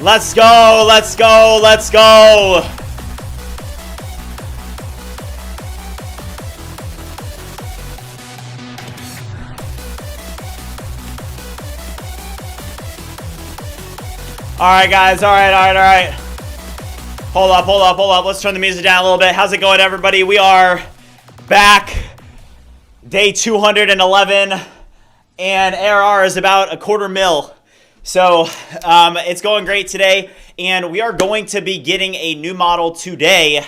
Let's go, let's go, let's go. All right, guys, all right. Hold up. Let's turn the music down a little bit. How's it going, everybody? We are back. Day 211, and ARR is about $250,000. So it's going great today, and we are going to be getting a new model today. You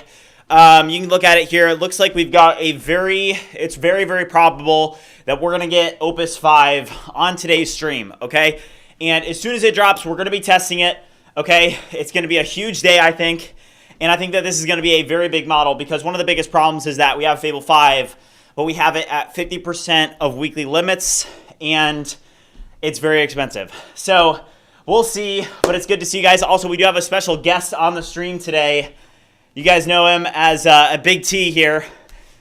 can look at it here. It looks like we've got it's very, very probable that we're going to get Opus 5 on today's stream, okay? And as soon as it drops, we're going to be testing it, okay? It's going to be a huge day, I think, and I think that this is going to be a very big model because one of the biggest problems is that we have Fable 5, but we have it at 50% of weekly limits, and it's very expensive. So we'll see, but it's good to see you guys. Also, we do have a special guest on the stream today. You guys know him as a Big T here.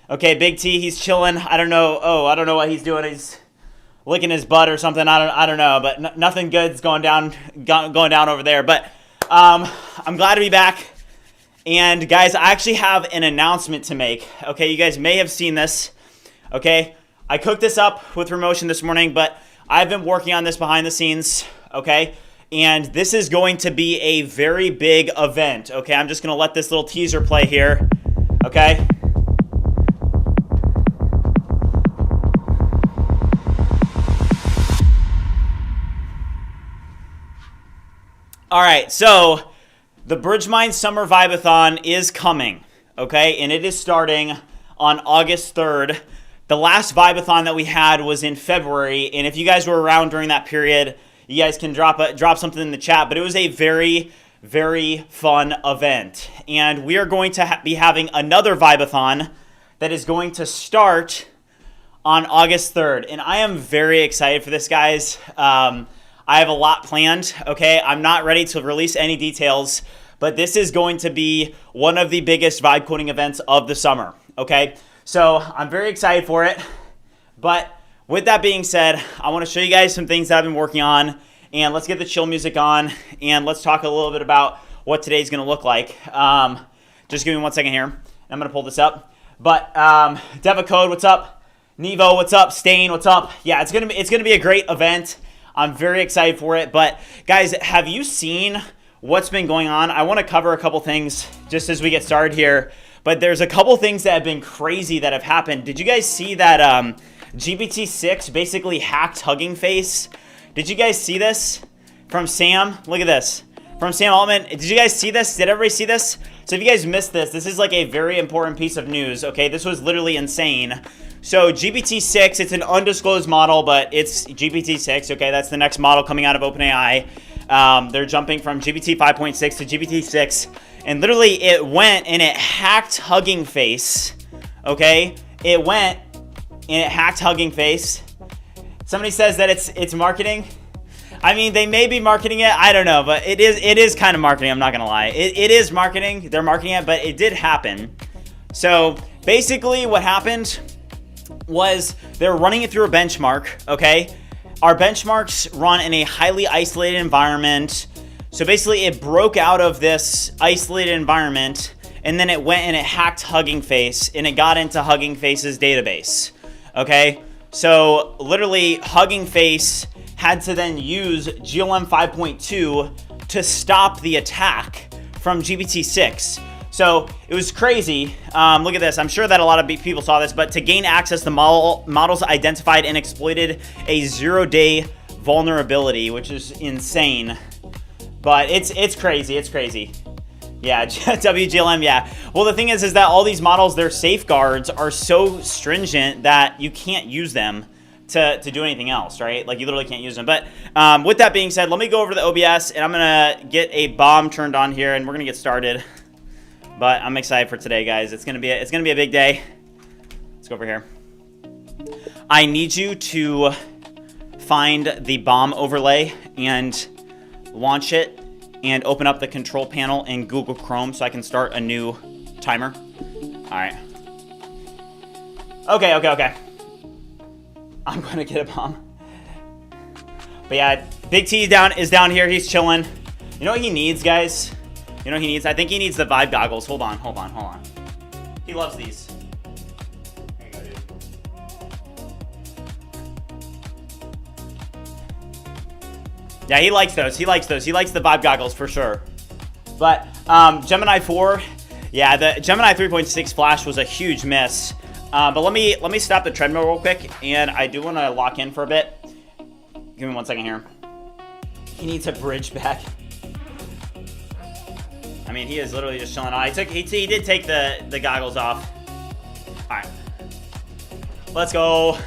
Okay, Big T, he's chilling. I don't know what he's doing. He's licking his butt or something. I don't know, but nothing good's going down over there. But I'm glad to be back. And guys, I actually have an announcement to make. Okay, you guys may have seen this. Okay, I cooked this up with Remotion this morning, but I've been working on this behind the scenes, okay? And this is going to be a very big event, okay? I'm just going to let this little teaser play here, okay? All right, so the BridgeMind Summer Vibe-a-thon is coming, okay? And it is starting on August 3rd. The last Vibe-a-thon that we had was in February, and if you guys were around during that period, you guys can drop something in the chat, but it was a very, very fun event. And we are going to be having another Vibe-a-thon that is going to start on August 3rd, and I am very excited for this, guys. I have a lot planned, okay? I'm not ready to release any details, but this is going to be one of the biggest vibe coding events of the summer, okay? So I'm very excited for it, but with that being said, I want to show you guys some things that I've been working on, and let's get the chill music on, and let's talk a little bit about what today's going to look like. Just give me 1 second here. I'm going to pull this up. But Code, what's up? Nevo, what's up? Stain, what's up? Yeah, it's gonna be a great event. I'm very excited for it. But guys, have you seen what's been going on? I want to cover a couple things just as we get started here. But there's a couple things that have been crazy that have happened. Did you guys see that GPT-6 basically hacked Hugging Face? Did you guys see this from Sam? Look at this. From Sam Altman. Did you guys see this? Did everybody see this? So if you guys missed this, this is like a very important piece of news, okay? This was literally insane. So GPT-6, it's an undisclosed model, but it's GPT-6, okay? That's the next model coming out of OpenAI. They're jumping from GPT 5.6 to GPT-6. And literally, it went and it hacked Hugging Face, okay? It went and it hacked Hugging Face. Somebody says that it's marketing. I mean, they may be marketing it. I don't know, but it is kind of marketing. I'm not gonna lie. It is marketing. They're marketing it, but it did happen. So basically, what happened was they're running it through a benchmark. Okay, our benchmarks run in a highly isolated environment. So basically, it broke out of this isolated environment, and then it went and it hacked Hugging Face, and it got into Hugging Face's database. Okay, so literally, Hugging Face had to then use GLM 5.2 to stop the attack from GPT-6. So it was crazy. Look at this. I'm sure that a lot of people saw this, but to gain access, the models identified and exploited a 0-day vulnerability, which is insane. But it's crazy. It's crazy. Yeah, WGLM, yeah. Well, the thing is that all these models, their safeguards are so stringent that you can't use them to do anything else, right? Like, you literally can't use them. But with that being said, let me go over to the OBS, and I'm going to get a bomb turned on here, and we're going to get started. But I'm excited for today, guys. It's going to be a big day. Let's go over here. I need you to find the bomb overlay and launch it and open up the control panel in Google Chrome so I can start a new timer. All right. Okay. I'm going to get a bomb. But yeah, Big T is down here. He's chilling. You know what he needs, guys? You know what he needs? I think he needs the Vibe goggles. Hold on. He loves these. Here you go, dude. Yeah, he likes those. He likes the Vibe goggles for sure. But Gemini 4, yeah, the Gemini 3.6 Flash was a huge miss. But let me stop the treadmill real quick, and I do want to lock in for a bit. Give me 1 second here. He needs a bridge back. I mean, he is literally just chilling out. He did take the goggles off. All right, let's go.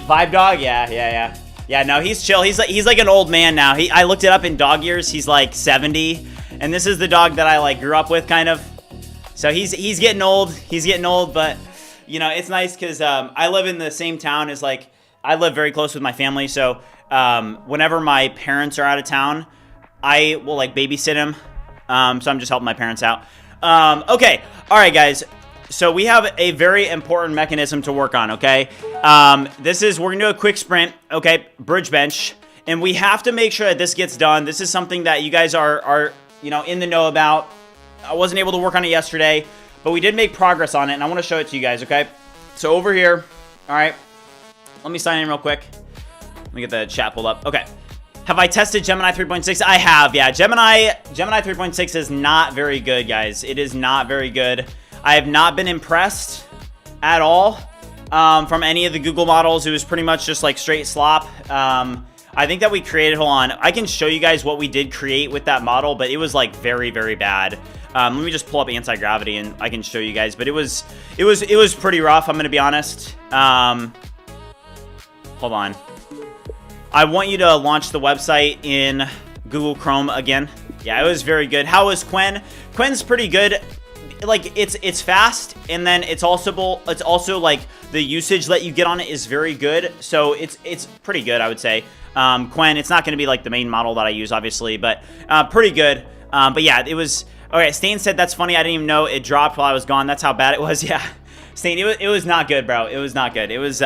Vibe dog, yeah. No, he's chill. He's like an old man now. I looked it up in dog years. He's like 70, and this is the dog that I like grew up with, kind of. So he's getting old. He's getting old, but you know, it's nice because I live in the same town as like I live very close with my family. So whenever my parents are out of town, I will like babysit him. So I'm just helping my parents out. Okay, all right, guys. So we have a very important mechanism to work on, okay? We're gonna do a quick sprint, okay? BridgeBench, and we have to make sure that this gets done. This is something that you guys are you know, in the know about. I wasn't able to work on it yesterday, but we did make progress on it, and I want to show it to you guys, okay? So over here, all right, let me sign in real quick. Let me get the chat pulled up. Okay. Have I tested Gemini 3.6? I have, yeah. Gemini 3.6 is not very good, guys. It is not very good. I have not been impressed at all from any of the Google models. It was pretty much just like straight slop. I think that we created, hold on, I can show you guys what we did create with that model, but it was like very, very bad. Let me just pull up anti-gravity and I can show you guys, but it was pretty rough, I'm gonna be honest. Hold on. I want you to launch the website in Google Chrome again. Yeah, it was very good. How was Quen? Quen's pretty good. Like it's fast, and then it's also like the usage that you get on it is very good. So it's pretty good, I would say. Quen, it's not going to be like the main model that I use, obviously, but pretty good. But yeah, it was okay. Stain said that's funny. I didn't even know it dropped while I was gone. That's how bad it was. Yeah, Stain, it was not good, bro. It was not good. It was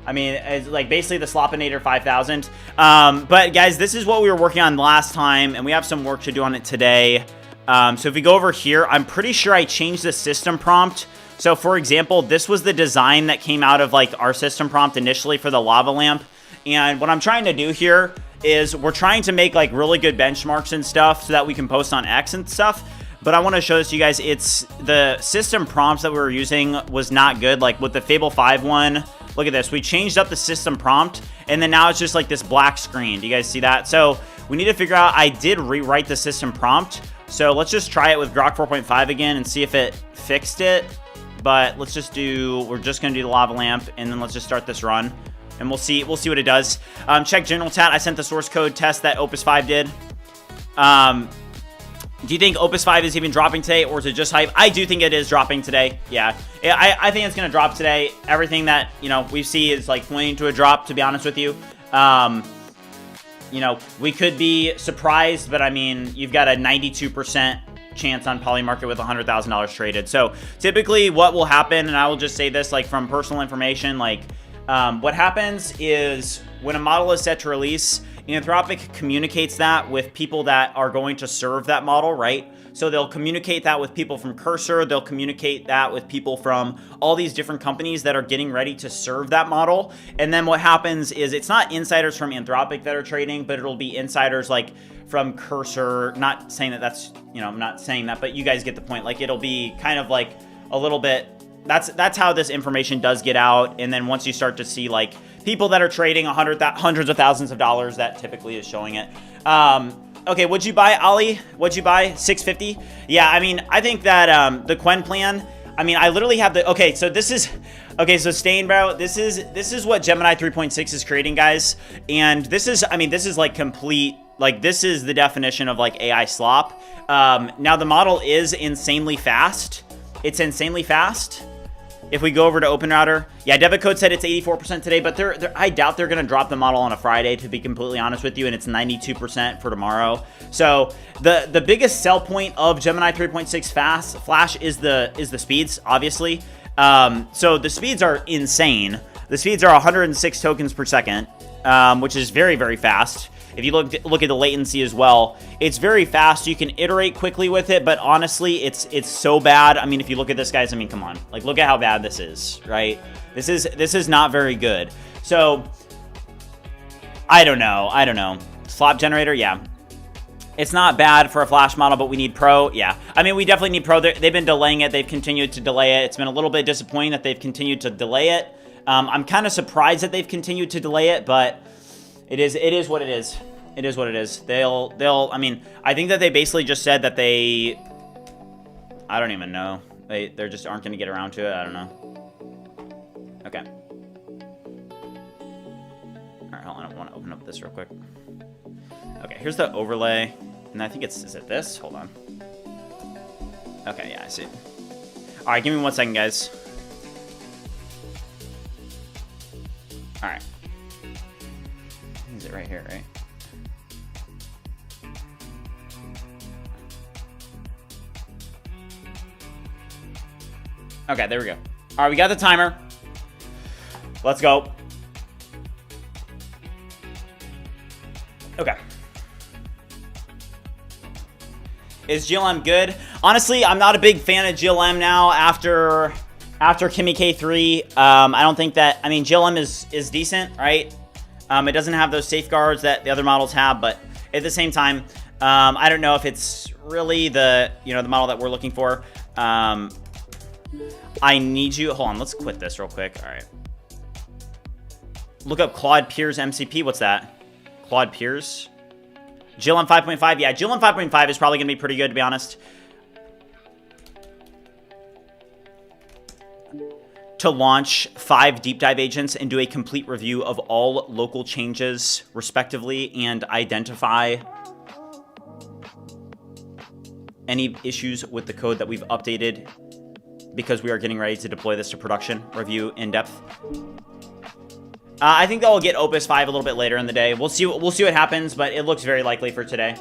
I mean, it's like basically the Slopinator 5000. But guys, this is what we were working on last time, and we have some work to do on it today. So if we go over here, I'm pretty sure I changed the system prompt. So for example, this was the design that came out of like our system prompt initially for the lava lamp. And what I'm trying to do here is we're trying to make like really good benchmarks and stuff so that we can post on X and stuff. But I want to show this to you guys. It's the system prompts that we were using was not good. Like with the Fable 5 one, look at this. We changed up the system prompt, and then now it's just like this black screen. Do you guys see that? So we need to figure out, I did rewrite the system prompt. So let's just try it with Grok 4.5 again and see if it fixed it. But let's just we're just going to do the lava lamp, and then let's just start this run. And we'll see what it does. Check general chat. I sent the source code test that Opus 5 did. Do you think Opus 5 is even dropping today, or is it just hype? I do think it is dropping today. Yeah, I think it's going to drop today. Everything that, you know, we see is like pointing to a drop, to be honest with you. You know, we could be surprised, but I mean, you've got a 92% chance on Polymarket with $100,000 traded. So typically what will happen, and I will just say this like from personal information, like what happens is when a model is set to release, Anthropic communicates that with people that are going to serve that model, right? So they'll communicate that with people from Cursor. They'll communicate that with people from all these different companies that are getting ready to serve that model. And then what happens is it's not insiders from Anthropic that are trading, but it'll be insiders like from Cursor. Not saying that that's, you know, I'm not saying that, but you guys get the point. Like it'll be kind of like a little bit, that's how this information does get out. And then once you start to see like people that are trading hundreds of thousands of dollars, that typically is showing it. Okay, what'd you buy, Ollie? What'd you buy? 650? Yeah, I mean, I think that the Quen plan, I mean, I literally have the, okay, so this is, okay, so Stain, bro, this is what Gemini 3.6 is creating, guys. And this is, I mean, this is like complete, like this is the definition of like AI slop. Now the model is insanely fast. It's insanely fast. If we go over to OpenRouter, yeah, debit code said it's 84% today, but I doubt they're going to drop the model on a Friday, to be completely honest with you, and it's 92% for tomorrow. So the biggest sell point of Gemini 3.6 Flash is the speeds, obviously. So the speeds are insane. The speeds are 106 tokens per second. which is very, very fast. If you look at the latency as well, it's very fast. You can iterate quickly with it, but honestly, it's so bad. I mean, if you look at this, guys, I mean, come on. Like, look at how bad this is, right? This is not very good. So, I don't know. Slop generator, yeah. It's not bad for a Flash model, but we need Pro, yeah. I mean, we definitely need Pro. They've been delaying it. They've continued to delay it. It's been a little bit disappointing that they've continued to delay it. I'm kind of surprised that they've continued to delay it, but it is what it is. It is what it is. I mean, I think that they basically just said that I don't even know. They just aren't going to get around to it. I don't know. Okay. All right, hold on. I want to open up this real quick. Okay, here's the overlay. And I think is it this? Hold on. Okay, yeah, I see. All right, give me 1 second, guys. All right. Is it right here, right? Okay, there we go. All right, we got the timer. Let's go. Okay. Is GLM good? Honestly, I'm not a big fan of GLM now after Kimi K3. I don't think that, I mean, GLM is decent, right? It doesn't have those safeguards that the other models have, but at the same time, I don't know if it's really the model that we're looking for. I need you, hold on, let's quit this real quick. All right. Look up Claude Piers MCP. What's that? Claude Piers? GLM 5.5. Yeah, GLM 5.5 is probably going to be pretty good, to be honest. To launch 5 deep dive agents and do a complete review of all local changes, respectively, and identify any issues with the code that we've updated because we are getting ready to deploy this to production. Review in depth. I think they'll get Opus 5 a little bit later in the day. We'll see what happens, but it looks very likely for today.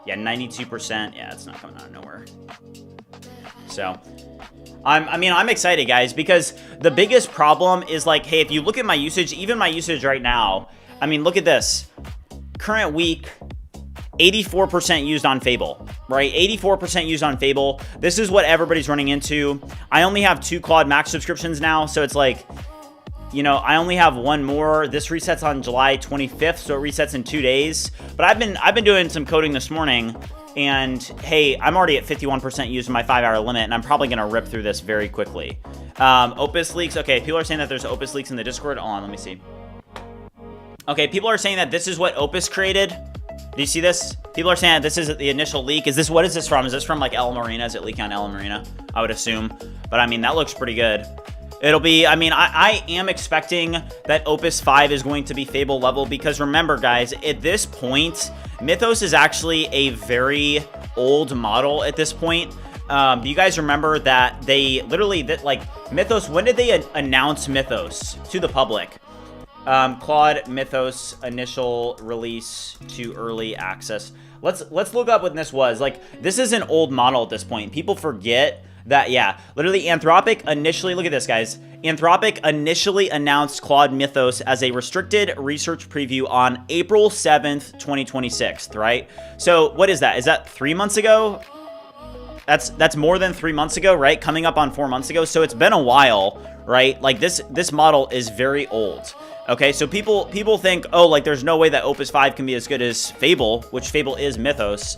Yeah, 92%. Yeah, it's not coming out of nowhere. So, I'm excited, guys, because the biggest problem is like, hey, if you look at my usage, even my usage right now, I mean, look at this. Current week, 84% used on Fable, right? 84% used on Fable. This is what everybody's running into. I only have 2 Claude Max subscriptions now, so it's like, you know, I only have 1 more. This resets on July 25th, so it resets in 2 days. But I've been doing some coding this morning, and hey, I'm already at 51% used in my 5-hour limit, and I'm probably gonna rip through this very quickly. Opus leaks. Okay, people are saying that there's Opus leaks in the Discord. Hold on, let me see. Okay, people are saying that this is what Opus created. Do you see this? People are saying that this is the initial leak. What is this from? Is this from like El Marina? Is it leaking on El Marina? I would assume. But I mean, that looks pretty good. It'll be, I mean, I am expecting that Opus 5 is going to be Fable level because remember, guys, at this point, Mythos is actually a very old model at this point. Do you guys remember that they literally, Mythos, when did they announce Mythos to the public? Claude Mythos initial release to early access. Let's look up when this was. Like, this is an old model at this point. People forget that, yeah, literally Anthropic initially, look at this, guys. Anthropic initially announced Claude Mythos as a restricted research preview on April 7th, 2026, right? So what is that? Is that 3 months ago? That's more than 3 months ago, right? Coming up on 4 months ago. So it's been a while, right? Like this model is very old. Okay, so people think, oh, like there's no way that Opus 5 can be as good as Fable, which Fable is Mythos.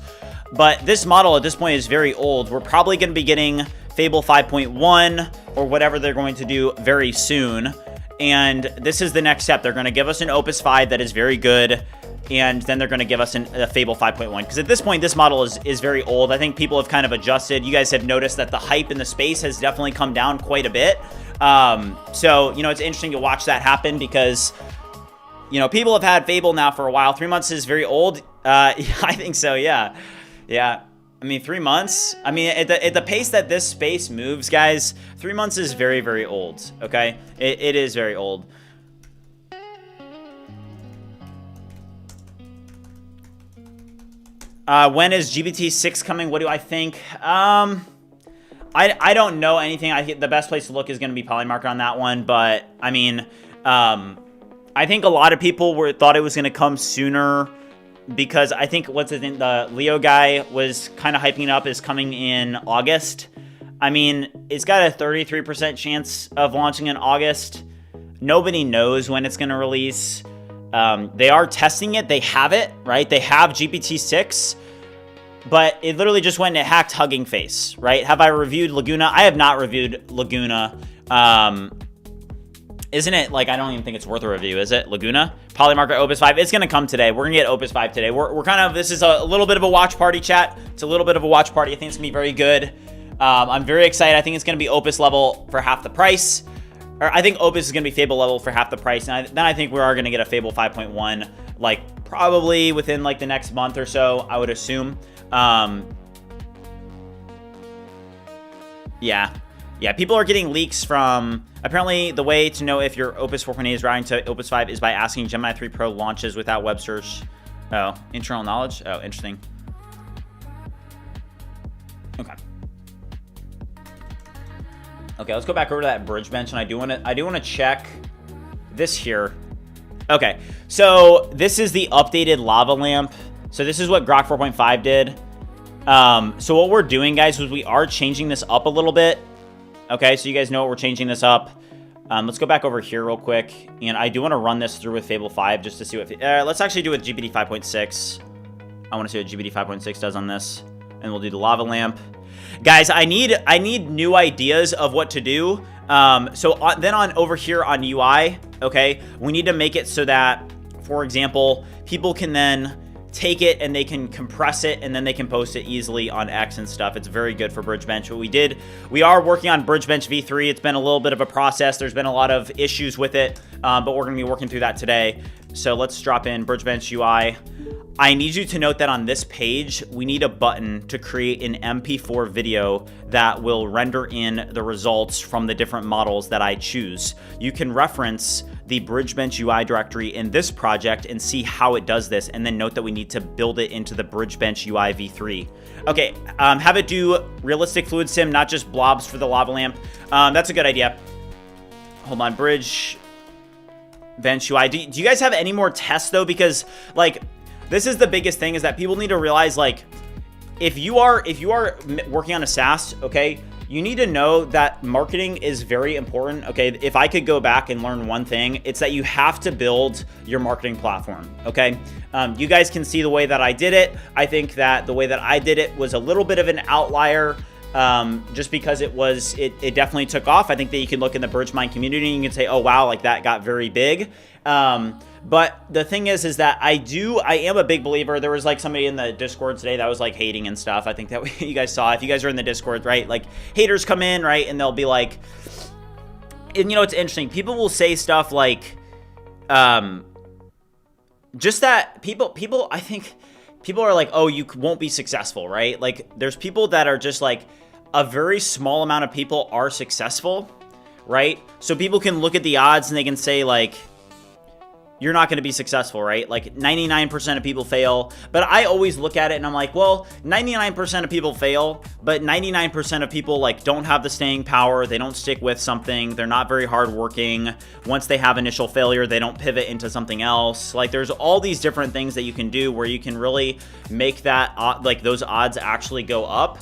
But this model at this point is very old. We're probably going to be getting Fable 5.1 or whatever they're going to do very soon. And this is the next step. They're going to give us an Opus 5 that is very good. And then they're going to give us a Fable 5.1. Because at this point, this model is very old. I think people have kind of adjusted. You guys have noticed that the hype in the space has definitely come down quite a bit. So, you know, it's interesting to watch that happen because, you know, people have had Fable now for a while. 3 months is very old. I think so, yeah. Yeah. I mean, 3 months. I mean, at the pace that this space moves, guys, 3 months is very, very old. Okay? It is very old. When is GBT6 coming? What do I think? I don't know anything. I think the best place to look is going to be Polymarket on that one. But, I mean, I I think a lot of people thought it was going to come sooner because I think the Leo guy was kind of hyping it up as coming in August. I mean, it's got a 33% chance of launching in August. Nobody knows when it's going to release. They are testing it. They have it, right? They have GPT-6, but it literally just went and it hacked Hugging Face, right? Have I reviewed Laguna? I have not reviewed Laguna. Isn't it like, I don't even think it's worth a review, is it? Laguna? Polymarket Opus 5. It's going to come today. We're going to get Opus 5 today. We're kind of, this is a little bit of a watch party chat. It's a little bit of a watch party. I think it's going to be very good. I'm very excited. I think it's going to be Opus level for half the price. Or I think Opus is going to be Fable level for half the price. And then I think we are going to get a Fable 5.1, like probably within like the next month or so, I would assume. Yeah, people are getting leaks from, apparently the way to know if your Opus 4.8 is routing to Opus 5 is by asking Gemini 3 Pro launches without web search. Oh, internal knowledge? Oh, interesting. Okay, let's go back over to that BridgeBench, and I do want to check this here. Okay, so this is the updated lava lamp. So this is what Grok 4.5 did. So what we're doing, guys, is we are changing this up a little bit. Okay, so you guys know we're changing this up. Let's go back over here real quick, and I do want to run this through with Fable 5 just to see what. Let's actually do it with GPT 5.6. I want to see what GPT 5.6 does on this, and we'll do the lava lamp. Guys, I need new ideas of what to do. Then on over here on UI, okay, we need to make it so that, for example, people can then take it and they can compress it and then they can post it easily on X and stuff. It's very good for BridgeBench. We are working on BridgeBench V3. It's been a little bit of a process. There's been a lot of issues with it, but we're going to be working through that today. So let's drop in BridgeBench UI. I need you to note that on this page, we need a button to create an MP4 video that will render in the results from the different models that I choose. You can reference the BridgeBench UI directory in this project and see how it does this, and then note that we need to build it into the BridgeBench UI v3. Okay, have it do realistic fluid sim, not just blobs for the lava lamp. That's a good idea. Hold on, BridgeBench UI. Do you guys have any more tests though? Because like, this is the biggest thing, is that people need to realize, like, if you are working on a SaaS, okay, you need to know that marketing is very important. Okay, if I could go back and learn one thing, it's that you have to build your marketing platform. Okay, you guys can see the way that I did it. I think that the way that I did it was a little bit of an outlier, just because it definitely took off. I think that you can look in the BridgeMind community and you can say, oh wow, like that got very big. But the thing is that I am a big believer. There was like somebody in the Discord today that was like hating and stuff. I think that you guys saw, if you guys are in the Discord, right? Like haters come in, right? And they'll be like, and you know, it's interesting. People will say stuff like, just that people, I think people are like, oh, you won't be successful, right? Like there's people that are just like, a very small amount of people are successful, right? So people can look at the odds and they can say like, you're not going to be successful, right? Like 99% of people fail. But I always look at it and I'm like, well, 99% of people fail, but 99% of people like don't have the staying power. They don't stick with something. They're not very hardworking. Once they have initial failure, they don't pivot into something else. Like there's all these different things that you can do where you can really make that like those odds actually go up.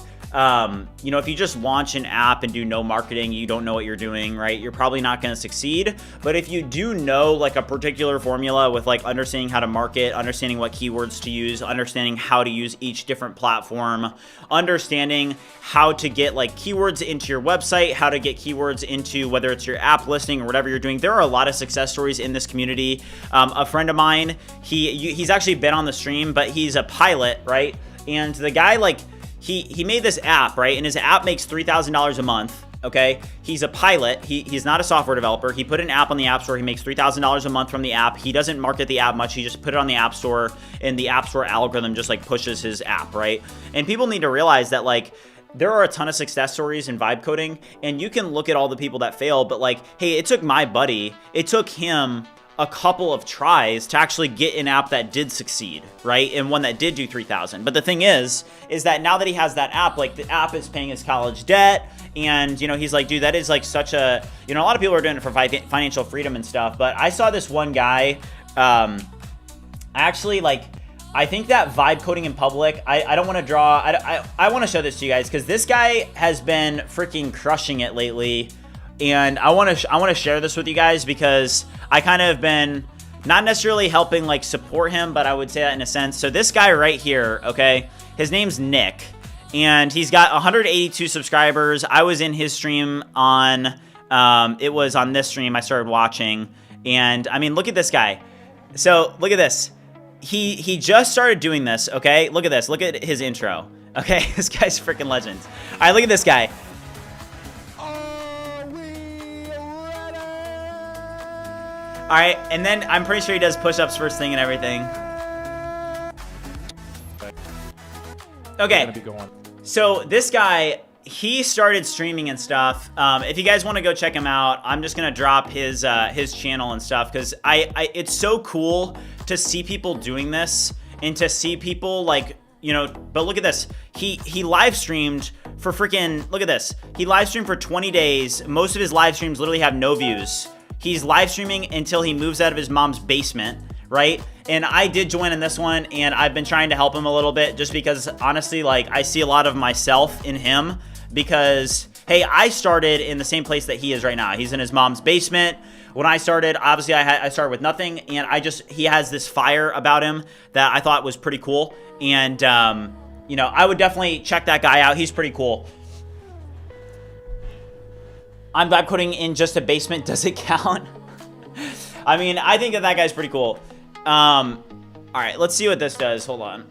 You know, if you just launch an app and do no marketing, you don't know what you're doing, right? You're probably not going to succeed. But if you do know like a particular formula with like understanding how to market, understanding what keywords to use, understanding how to use each different platform, understanding how to get like keywords into your website, how to get keywords into whether it's your app listing or whatever you're doing, there are a lot of success stories in this community. A friend of mine, he's actually been on the stream, but he's a pilot, right? And the guy like, he made this app, right? And his app makes $3,000 a month, okay? He's a pilot. He's not a software developer. He put an app on the App Store. He makes $3,000 a month from the app. He doesn't market the app much. He just put it on the App Store, and the App Store algorithm just like pushes his app, right? And people need to realize that like, there are a ton of success stories in vibe coding, and you can look at all the people that fail, but like, hey, it took my buddy, it took him a couple of tries to actually get an app that did succeed, right? And one that did do 3,000. But the thing is that now that he has that app, like the app is paying his college debt, And, you know, he's like, dude, that is like such a, you know, a lot of people are doing it for financial freedom and stuff. But I saw this one guy, actually, like, I think that vibe coding in public, I don't want to draw, I want to show this to you guys, because this guy has been freaking crushing it lately. And I want to share this with you guys, because I kind of been not necessarily helping like support him, but I would say that in a sense. So this guy right here, okay, his name's Nick, and he's got 182 subscribers. I was in his stream on, it was on this stream I started watching, and I mean, look at this guy. So look at this. He just started doing this, okay? Look at this. Look at his intro. Okay, this guy's freaking legend. All right, look at this guy. Are we ready? All right, and then I'm pretty sure he does push-ups first thing and everything. Okay, so this guy, he started streaming and stuff. If you guys want to go check him out, I'm just gonna drop his channel and stuff, because it's so cool to see people doing this and to see people like, you know. But look at this, he live streamed for freaking, look at this, he live streamed for 20 days. Most of his live streams literally have no views. He's live streaming until he moves out of his mom's basement, right? And I did join in this one, and I've been trying to help him a little bit, just because honestly, like, I see a lot of myself in him, because hey, I started in the same place that he is right now. He's in his mom's basement. When I started, obviously I started with nothing, and he has this fire about him that I thought was pretty cool. And you know, I would definitely check that guy out. He's pretty cool. I'm vibe coding in just a basement. Does it count? I mean, I think that guy's pretty cool. All right, let's see what this does. Hold on.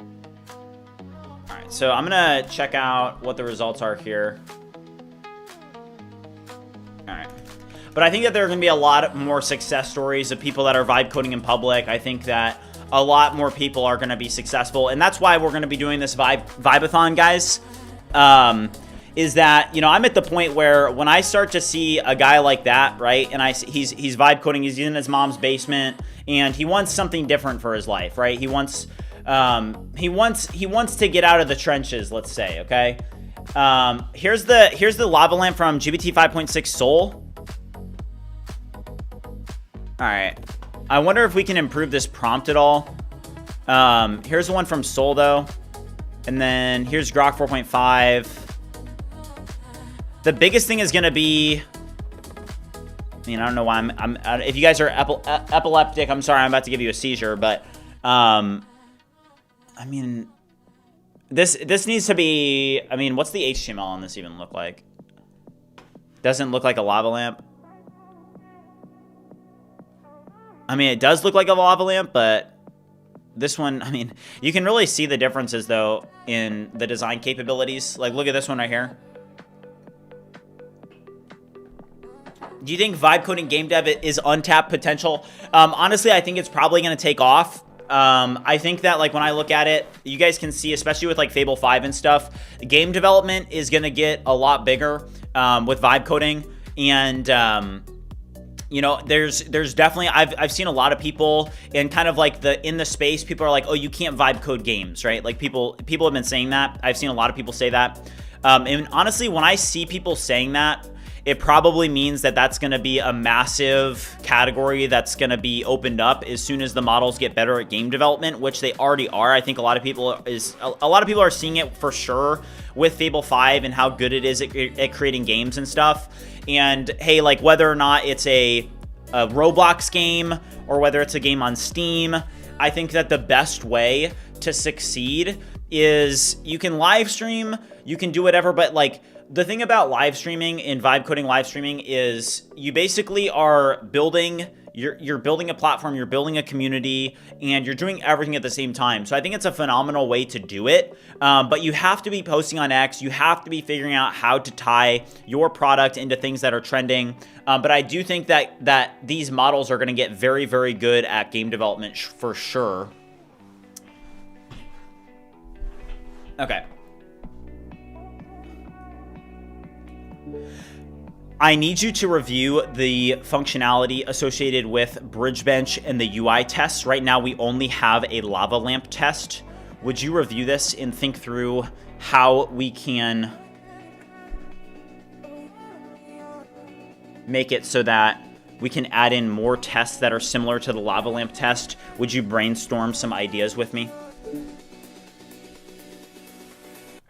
All right, so I'm gonna check out what the results are here. All right, but I think that there are gonna be a lot more success stories of people that are vibe coding in public. I think that a lot more people are gonna be successful, and that's why we're gonna be doing this vibe-a-thon, guys. Is that, you know, I'm at the point where when I start to see a guy like that, right, and he's vibe coding, he's in his mom's basement, and he wants something different for his life, right? He wants to get out of the trenches, let's say, okay? Here's the lava lamp from GPT 5.6 Soul. All right, I wonder if we can improve this prompt at all. Here's the one from Soul though, and then here's Grok 4.5. The biggest thing is gonna be, I mean, I don't know why I'm if you guys are epileptic, I'm sorry, I'm about to give you a seizure, but I mean, this needs to be, I mean, what's the HTML on this even look like? Doesn't look like a lava lamp. I mean, it does look like a lava lamp, but this one, I mean, you can really see the differences though in the design capabilities. Like, look at this one right here. Do you think vibe coding game dev is untapped potential? Honestly, I think it's probably going to take off. I think that, like, when I look at it, you guys can see, especially with like Fable 5 and stuff, game development is going to get a lot bigger with vibe coding. And you know, there's definitely, I've seen a lot of people in kind of like in the space, people are like, oh, you can't vibe code games, right? Like people have been saying that. I've seen a lot of people say that. And honestly, when I see people saying that, it probably means that that's going to be a massive category that's going to be opened up as soon as the models get better at game development, which they already are. I think a lot of people are seeing it for sure with Fable 5 and how good it is at creating games and stuff. And hey, like, whether or not it's a Roblox game or whether it's a game on Steam, I think that the best way to succeed is you can live stream, you can do whatever, but like, the thing about live streaming and vibe coding live streaming is you basically are building, you're building a platform, you're building a community, and you're doing everything at the same time. So I think it's a phenomenal way to do it. But you have to be posting on X. You have to be figuring out how to tie your product into things that are trending. But I do think that these models are going to get very, very good at game development for sure. Okay. I need you to review the functionality associated with BridgeBench and the UI tests. Right now, we only have a lava lamp test. Would you review this and think through how we can make it so that we can add in more tests that are similar to the lava lamp test, would you brainstorm some ideas with me?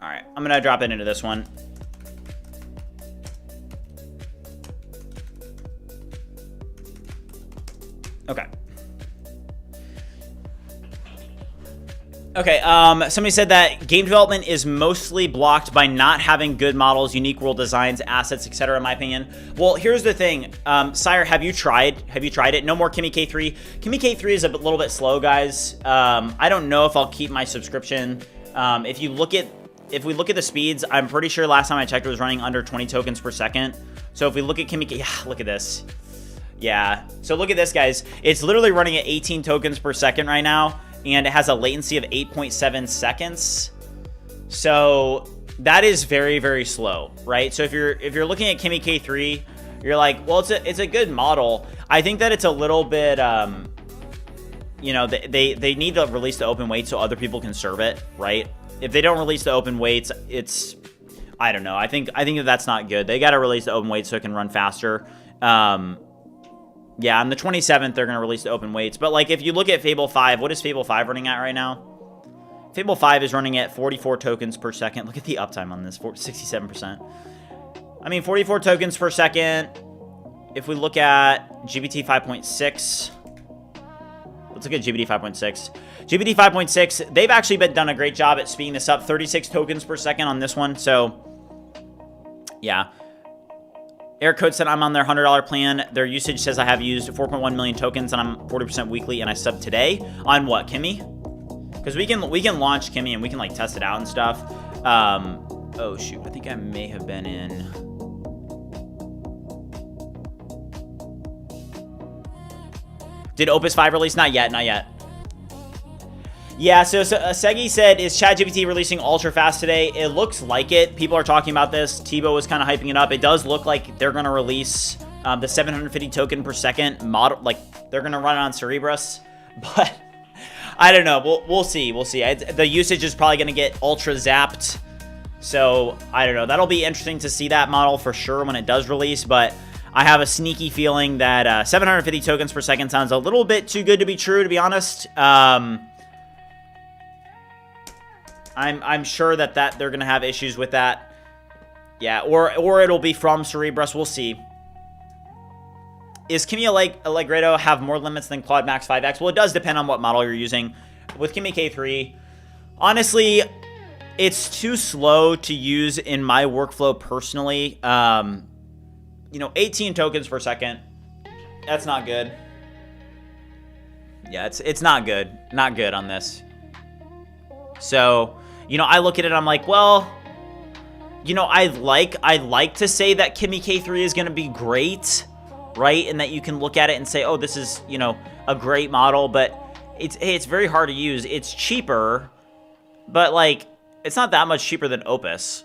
All right, I'm gonna drop it into this one. Okay. Okay, somebody said that game development is mostly blocked by not having good models, unique world designs, assets, etc. in my opinion. Well, here's the thing. Sire, have you tried it? No more Kimi K3. Kimi K3 is a little bit slow, guys. I don't know if I'll keep my subscription. If we look at the speeds, I'm pretty sure last time I checked it was running under 20 tokens per second. So if we look at Kimi K, yeah, look at this. Yeah, so look at this, guys. It's literally running at 18 tokens per second right now, and it has a latency of 8.7 seconds. So that is very, very slow, right? So if you're looking at Kimi K3, you're like, well, it's a good model. I think that it's a little bit, you know, they need to release the open weight so other people can serve it, right? If they don't release the open weights, I don't know. I think that that's not good. They got to release the open weights so it can run faster. Yeah, on the 27th, they're going to release the open weights. But, like, if you look at Fable 5, what is Fable 5 running at right now? Fable 5 is running at 44 tokens per second. Look at the uptime on this, 67%. I mean, 44 tokens per second. If we look at GPT 5.6, let's look at GPT 5.6. GPT 5.6, they've actually done a great job at speeding this up. 36 tokens per second on this one. So, yeah. Eric Code said I'm on their $100 plan. Their usage says I have used 4.1 million tokens and I'm 40% weekly and I sub today. On what, Kimi? Because we can launch Kimi and we can like test it out and stuff. Oh shoot, I think I may have been in. Did Opus 5 release? Not yet, not yet. Yeah, so Segi said, is ChatGPT releasing ultra fast today? It looks like it. People are talking about this. Tebow was kind of hyping it up. It does look like they're going to release the 750 token per second model. Like, they're going to run it on Cerebrus. But I don't know. We'll see. We'll see. The usage is probably going to get ultra zapped. So, I don't know. That'll be interesting to see that model for sure when it does release. But I have a sneaky feeling that 750 tokens per second sounds a little bit too good to be true, to be honest. I'm sure that they're gonna have issues with that. Yeah, or it'll be from Cerebrus. We'll see. Is Kimi Allegretto have more limits than Claude Max 5X? Well, it does depend on what model you're using. With Kimi K3, honestly, it's too slow to use in my workflow personally. You know, 18 tokens per second. That's not good. Yeah, it's not good. Not good on this. So, you know, I look at it, I'm like, well, you know, I'd like to say that Kimi K3 is going to be great, right? And that you can look at it and say, oh, this is, you know, a great model, but it's very hard to use. It's cheaper, but like, it's not that much cheaper than Opus.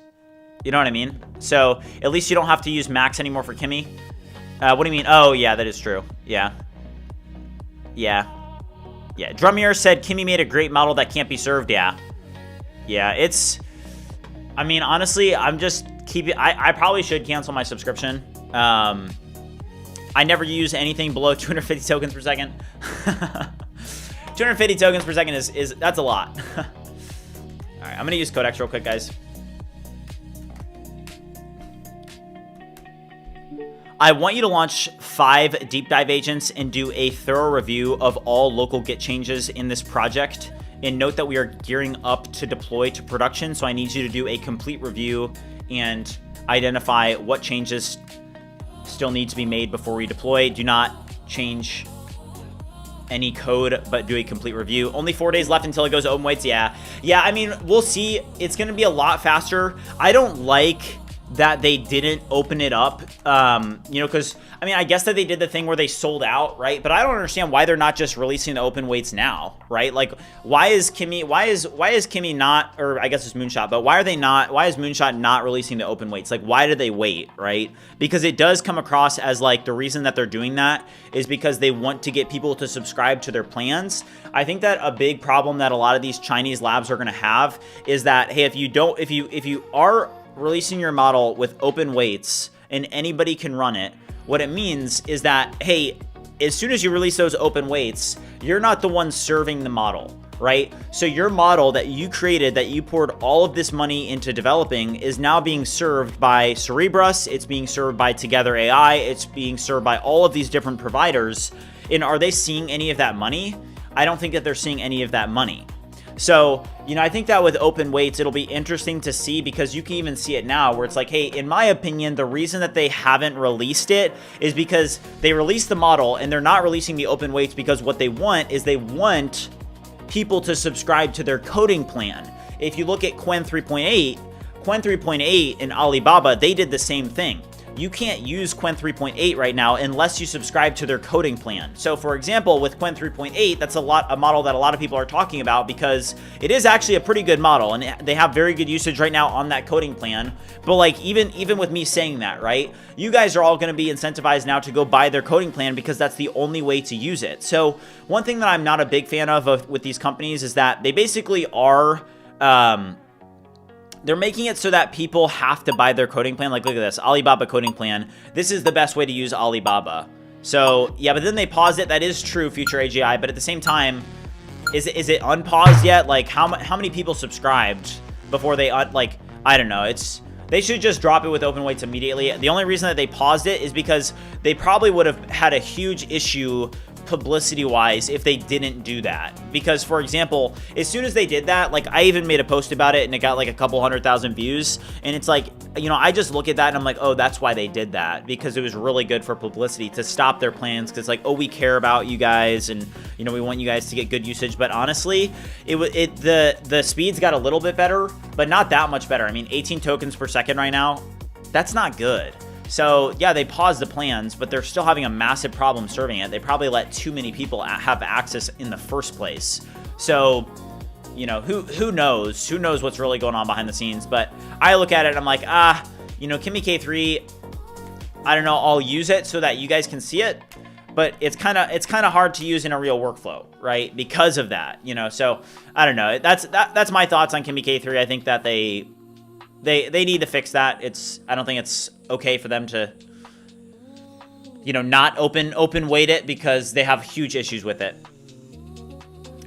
You know what I mean? So, at least you don't have to use Max anymore for Kimi. What do you mean? Oh, yeah, that is true. Yeah. Yeah. Yeah. Drumier said Kimi made a great model that can't be served. Yeah. Yeah, it's... I mean, honestly, I'm just keeping... I probably should cancel my subscription. I never use anything below 250 tokens per second. 250 tokens per second is that's a lot. All right, I'm going to use Codex real quick, guys. I want you to launch 5 deep dive agents and do a thorough review of all local Git changes in this project. And note that we are gearing up to deploy to production, so I need you to do a complete review and identify what changes still need to be made before we deploy. Do not change any code, but do a complete review. Only 4 days left until it goes open weights. Yeah, I mean, we'll see. It's going to be a lot faster. I don't like that they didn't open it up, you know, because, I mean, I guess that they did the thing where they sold out, right? But I don't understand why they're not just releasing the open weights now, right? Like, why is Kimi not, or I guess it's Moonshot, but why is Moonshot not releasing the open weights? Like, why did they wait, right? Because it does come across as, like, the reason that they're doing that is because they want to get people to subscribe to their plans. I think that a big problem that a lot of these Chinese labs are going to have is that, hey, if you are releasing your model with open weights and anybody can run it, what it means is that, hey, as soon as you release those open weights, you're not the one serving the model, right? So your model that you created, that you poured all of this money into developing, is now being served by Cerebrus, it's being served by Together AI, it's being served by all of these different providers. And are they seeing any of that money? I don't think that they're seeing any of that money. So, I think that with open weights, it'll be interesting to see, because you can even see it now where it's like, hey, in my opinion, the reason that they haven't released it is because they released the model and they're not releasing the open weights, because what they want is they want people to subscribe to their coding plan. If you look at Qwen 3.8 and Alibaba, they did the same thing. You can't use Qwen 3.8 right now unless you subscribe to their coding plan. So for example, with Qwen 3.8, that's a model that a lot of people are talking about, because it is actually a pretty good model and they have very good usage right now on that coding plan. But like, even with me saying that, right, you guys are all going to be incentivized now to go buy their coding plan, because that's the only way to use it. So one thing that I'm not a big fan of with these companies is that they basically are, they're making it so that people have to buy their coding plan. Like, look at this, Alibaba coding plan. This is the best way to use Alibaba. So yeah, but then they paused it. That is true, Future AGI. But at the same time, is it unpaused yet? Like, how many people subscribed before they like? I don't know. They should just drop it with open weights immediately. The only reason that they paused it is because they probably would have had a huge issue publicity wise if they didn't do that. Because for example, as soon as they did that, like, I even made a post about it and it got like a couple 100,000 views, and it's like, I just look at that and I'm like, oh, that's why they did that, because it was really good for publicity to stop their plans, because like, oh, we care about you guys and we want you guys to get good usage. But honestly, the speeds got a little bit better, but not that much better. I mean, 18 tokens per second right now, that's not good. So yeah, they paused the plans, but they're still having a massive problem serving it. They probably let too many people have access in the first place. So, who knows? Who knows what's really going on behind the scenes? But I look at it and I'm like, Kimi K3, I don't know, I'll use it so that you guys can see it, but it's kind of hard to use in a real workflow, right? Because of that, So I don't know. That's my thoughts on Kimi K3. I think that they need to fix that. I don't think it's okay for them to, not open weight it, because they have huge issues with it.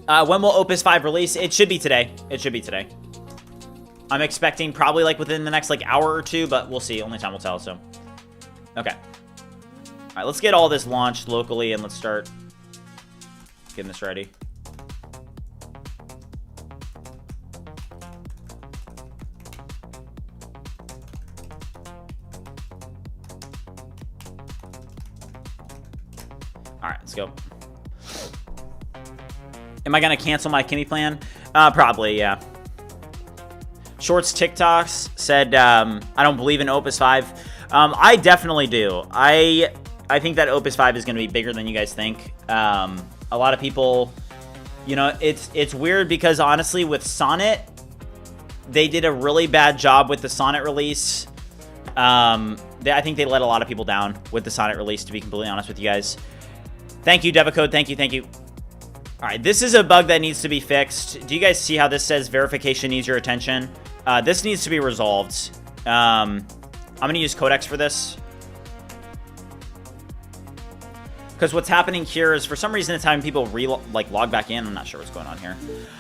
When will Opus 5 release? It should be today. I'm expecting probably like within the next like hour or two, but we'll see. Only time will tell. So, okay. All right, let's get all this launched locally and let's start getting this ready. All right, let's go. Am I going to cancel my Kimi plan? Probably, yeah. Shorts TikToks said, I don't believe in Opus 5. I definitely do. I think that Opus 5 is going to be bigger than you guys think. A lot of people, it's weird, because honestly with Sonnet, they did a really bad job with the Sonnet release. I think they let a lot of people down with the Sonnet release, to be completely honest with you guys. Thank you, Devacode. Thank you. All right, this is a bug that needs to be fixed. Do you guys see how this says verification needs your attention? This needs to be resolved. I'm going to use Codex for this, because what's happening here is, for some reason, it's having people log back in. I'm not sure what's going on here.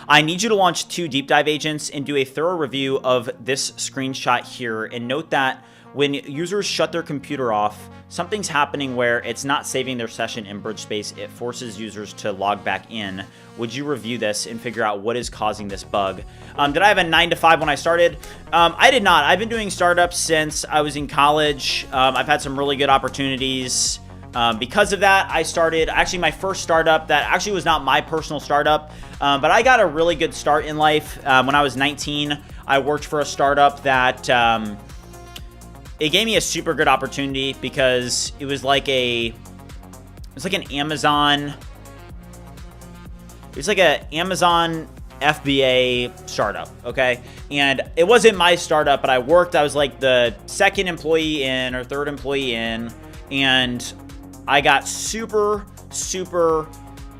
I need you to launch 2 deep dive agents and do a thorough review of this screenshot here, and note that when users shut their computer off, something's happening where it's not saving their session in BridgeSpace. It forces users to log back in. Would you review this and figure out what is causing this bug? Did I have a 9 to 5 when I started? I did not. I've been doing startups since I was in college. I've had some really good opportunities. Because of that, I started, actually my first startup that actually was not my personal startup, but I got a really good start in life. When I was 19, I worked for a startup that, it gave me a super good opportunity, because it was like an Amazon, Amazon FBA startup, okay? And it wasn't my startup, but I was like the second employee in or third employee in, and I got super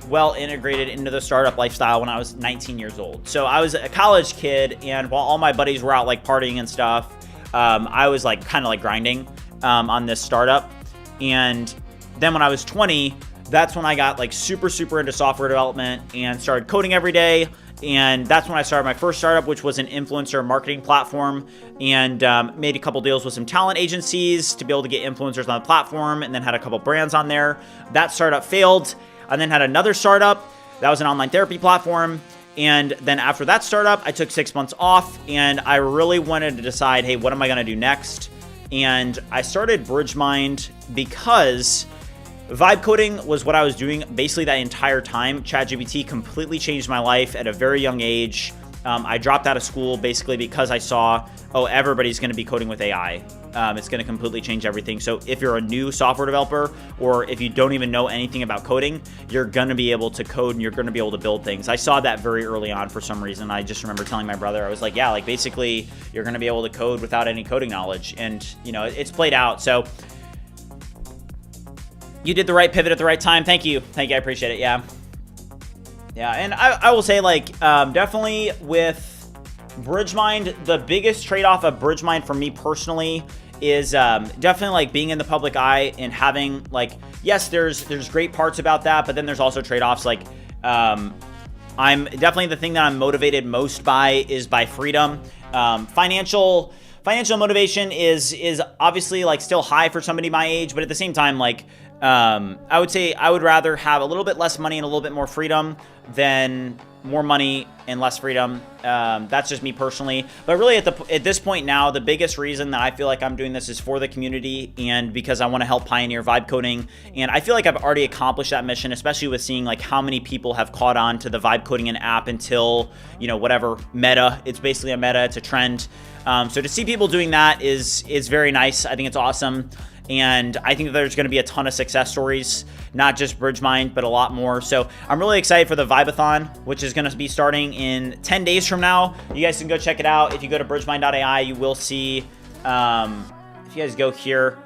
well integrated into the startup lifestyle when I was 19 years old. So I was a college kid, and while all my buddies were out like partying and stuff, I was like kind of like grinding on this startup. And then when I was 20, that's when I got like super into software development and started coding every day. And that's when I started my first startup, which was an influencer marketing platform, and made a couple deals with some talent agencies to be able to get influencers on the platform, and then had a couple brands on there. That startup failed. I then had another startup that was an online therapy platform. And then after that startup, I took 6 months off, and I really wanted to decide, hey, what am I going to do next? And I started BridgeMind because vibe coding was what I was doing basically that entire time. ChatGPT completely changed my life at a very young age. I dropped out of school basically because I saw, oh, everybody's going to be coding with AI. It's going to completely change everything. So if you're a new software developer, or if you don't even know anything about coding, you're going to be able to code and you're going to be able to build things. I saw that very early on for some reason. I just remember telling my brother, I was like, yeah, like basically you're going to be able to code without any coding knowledge. And, you know, it's played out. So you did the right pivot at the right time. Thank you. I appreciate it. Yeah. And I will say, like, definitely with BridgeMind, the biggest trade-off of BridgeMind for me personally is definitely like being in the public eye and having, like, yes, there's great parts about that, but then there's also trade-offs. Like, I'm definitely, the thing that I'm motivated most by is by freedom. Financial motivation is obviously like still high for somebody my age, but at the same time, like, I would say I would rather have a little bit less money and a little bit more freedom than more money and less freedom. That's just me personally. But really at this point now, the biggest reason that I feel like I'm doing this is for the community and because I want to help pioneer vibe coding. And I feel like I've already accomplished that mission, especially with seeing like how many people have caught on to the vibe coding and app until, you know, whatever meta. It's basically a meta. It's a trend. So to see people doing that is very nice. I think it's awesome. And I think that there's going to be a ton of success stories, not just BridgeMind, but a lot more. So I'm really excited for the Vibathon, which is going to be starting in 10 days from now. You guys can go check it out. If you go to bridgebench.ai, you will see, if you guys go here,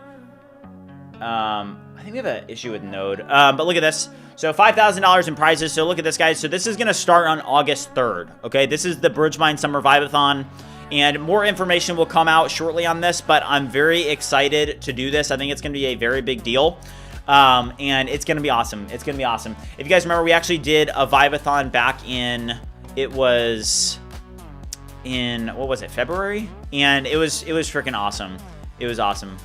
I think we have an issue with Node, but look at this. So $5,000 in prizes. So look at this, guys. So this is going to start on August 3rd. Okay, this is the BridgeMind Summer Vibathon. And more information will come out shortly on this, but I'm very excited to do this. I think it's going to be a very big deal, and it's going to be awesome. It's going to be awesome. If you guys remember, we actually did a Vibathon back in, it was in, what was it, February? And it was freaking awesome. It was awesome.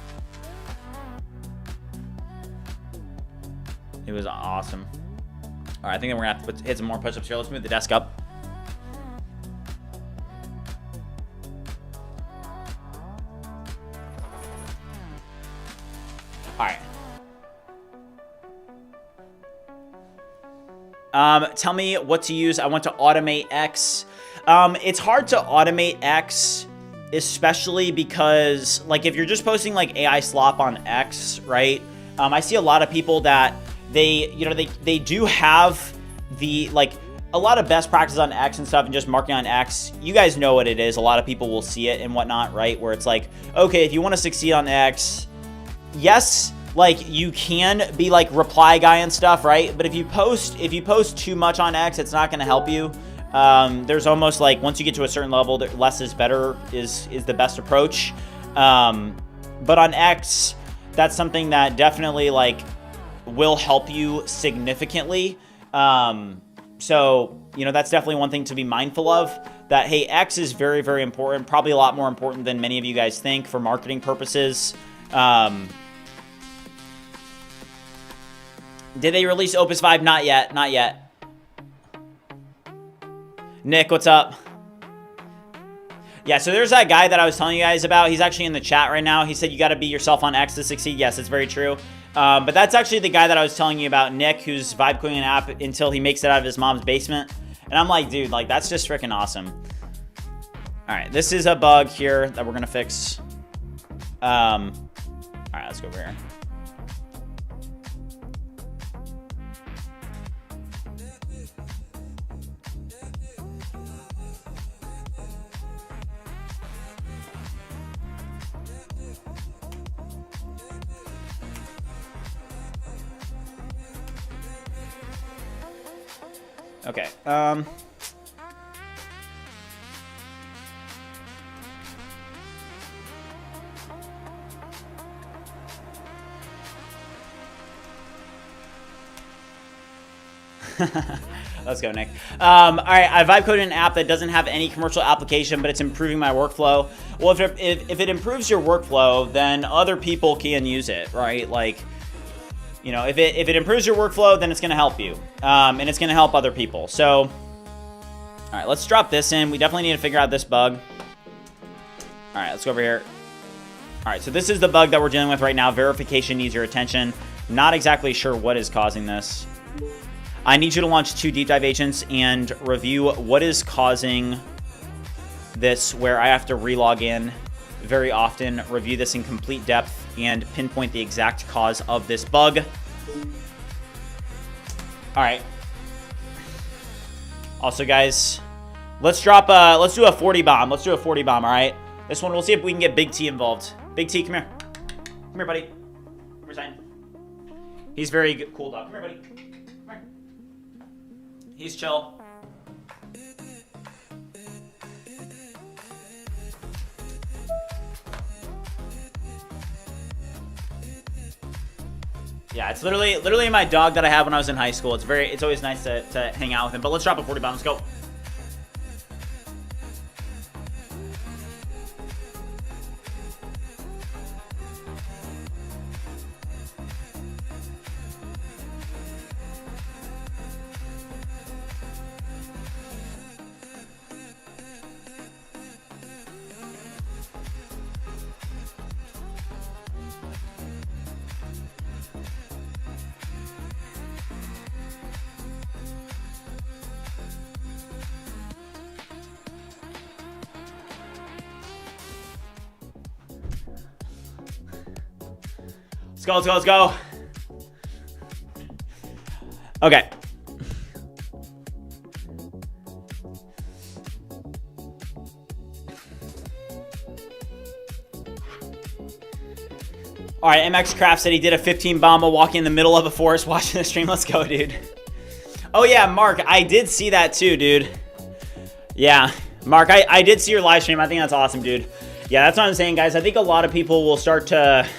It was awesome. All right, I think we're going to have to hit some more push-ups here. Let's move the desk up. All right. Tell me what to use. I want to automate X. It's hard to automate X, especially because, like, if you're just posting like AI slop on X, right? I see a lot of people that they do have the, like, a lot of best practices on X and stuff, and just marketing on X. You guys know what it is. A lot of people will see it and whatnot, right? Where it's like, okay, if you want to succeed on X, yes, like, you can be like reply guy and stuff, right? But if you post too much on X, it's not going to help you. There's almost like, once you get to a certain level, less is better is the best approach. But on X, that's something that definitely like will help you significantly. So, you know, that's definitely one thing to be mindful of, that, hey, X is very, very important, probably a lot more important than many of you guys think for marketing purposes. Did they release Opus 5? Not yet. Not yet. Nick, what's up? Yeah, so there's that guy that I was telling you guys about. He's actually in the chat right now. He said you got to be yourself on X to succeed. Yes, it's very true. But that's actually the guy that I was telling you about, Nick, who's vibe coding an app until he makes it out of his mom's basement. And I'm like, dude, like, that's just freaking awesome. All right, this is a bug here that we're going to fix. All right, let's go over here. Okay. Let's go, Nick. All right, I vibe coded an app that doesn't have any commercial application, but it's improving my workflow. Well, if it improves your workflow, then other people can use it, right? Like, you know, if it improves your workflow, then it's going to help you, and it's going to help other people. So, all right, let's drop this in. We definitely need to figure out this bug. All right, let's go over here. All right, so this is the bug that we're dealing with right now. Verification needs your attention. Not exactly sure what is causing this. I need you to launch 2 deep dive agents and review what is causing this, where I have to relog in very often, review this in complete depth, and pinpoint the exact cause of this bug. All right. Also, guys, let's do a 40 bomb. Let's do a 40 bomb, all right? This one, we'll see if we can get Big T involved. Big T, come here. Come here, buddy. Come here, Zion. He's very good. Cool dog. Come here, buddy. He's chill. Yeah, it's literally my dog that I had when I was in high school. It's always nice to hang out with him. But let's drop a 40 bomb. Let's go. Let's go. Okay. All right, MX Craft said he did a 15 bomb while walking in the middle of a forest watching the stream. Let's go, dude. Oh, yeah, Mark, I did see that too, dude. Yeah, Mark, I did see your live stream. I think that's awesome, dude. Yeah, that's what I'm saying, guys. I think a lot of people will start to...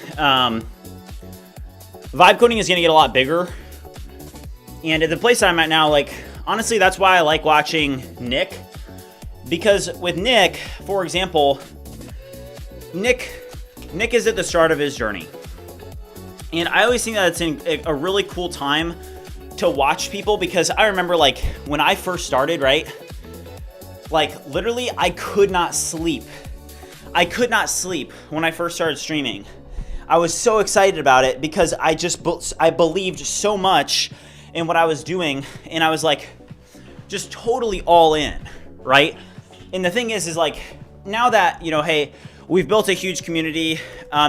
vibe coding is going to get a lot bigger. And at the place I'm at now, like, honestly, that's why I like watching Nick. Because with Nick, for example, Nick is at the start of his journey. And I always think that it's a really cool time to watch people, because I remember, like, when I first started, right? Like, literally, I could not sleep. I could not sleep when I first started streaming. I was so excited about it because I believed so much in what I was doing, and I was like just totally all in, right? And the thing is like, now that, you know, hey, we've built a huge community.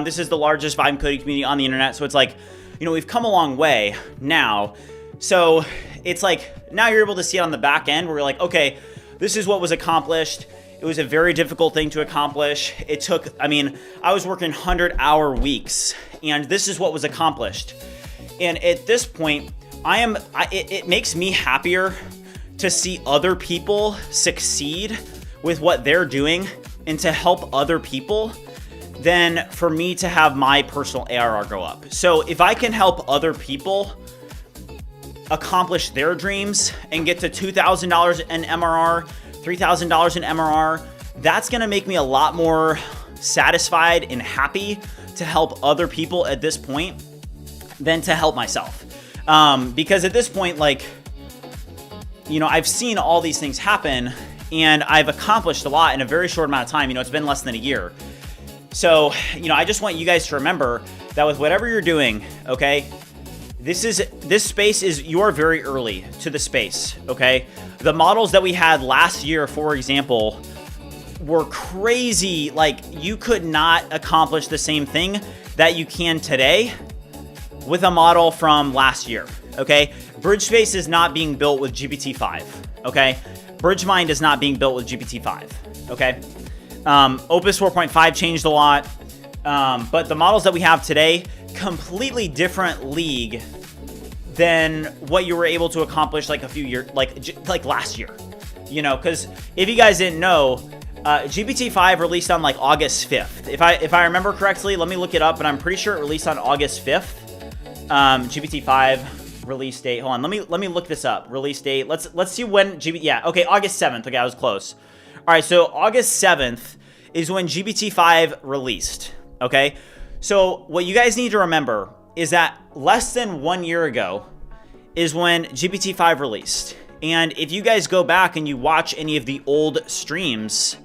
This is the largest vibe coding community on the internet. So it's like, you know, we've come a long way now. So it's like, now you're able to see it on the back end where you're like, okay, this is what was accomplished. It was a very difficult thing to accomplish. It took, I mean, I was working 100-hour weeks, and this is what was accomplished. And at this point, it makes me happier to see other people succeed with what they're doing and to help other people than for me to have my personal ARR go up. So if I can help other people accomplish their dreams and get to $2,000 in MRR, $3,000 in MRR, that's gonna make me a lot more satisfied and happy to help other people at this point than to help myself. Because at this point, like, you know, I've seen all these things happen and I've accomplished a lot in a very short amount of time. You know, it's been less than a year. So, you know, I just want you guys to remember that with whatever you're doing, okay, this space is, you are very early to the space, okay? The models that we had last year, for example, were crazy. Like, you could not accomplish the same thing that you can today with a model from last year, okay? BridgeSpace is not being built with GPT-5, okay? BridgeMind is not being built with GPT-5, okay? Opus 4.5 changed a lot, but the models that we have today, completely different league than what you were able to accomplish like a few years, like last year, you know, because if you guys didn't know, GPT-5 released on like August 5th. If I remember correctly, let me look it up, but I'm pretty sure it released on August 5th. GPT-5, Release date. Hold on. Let me look this up. Release date. Let's see when yeah, okay, August 7th. Okay, I was close. All right, so August 7th is when GPT-5 released. Okay? So what you guys need to remember is that less than 1 year ago is when GPT-5 released. And if you guys go back and you watch any of the old streams,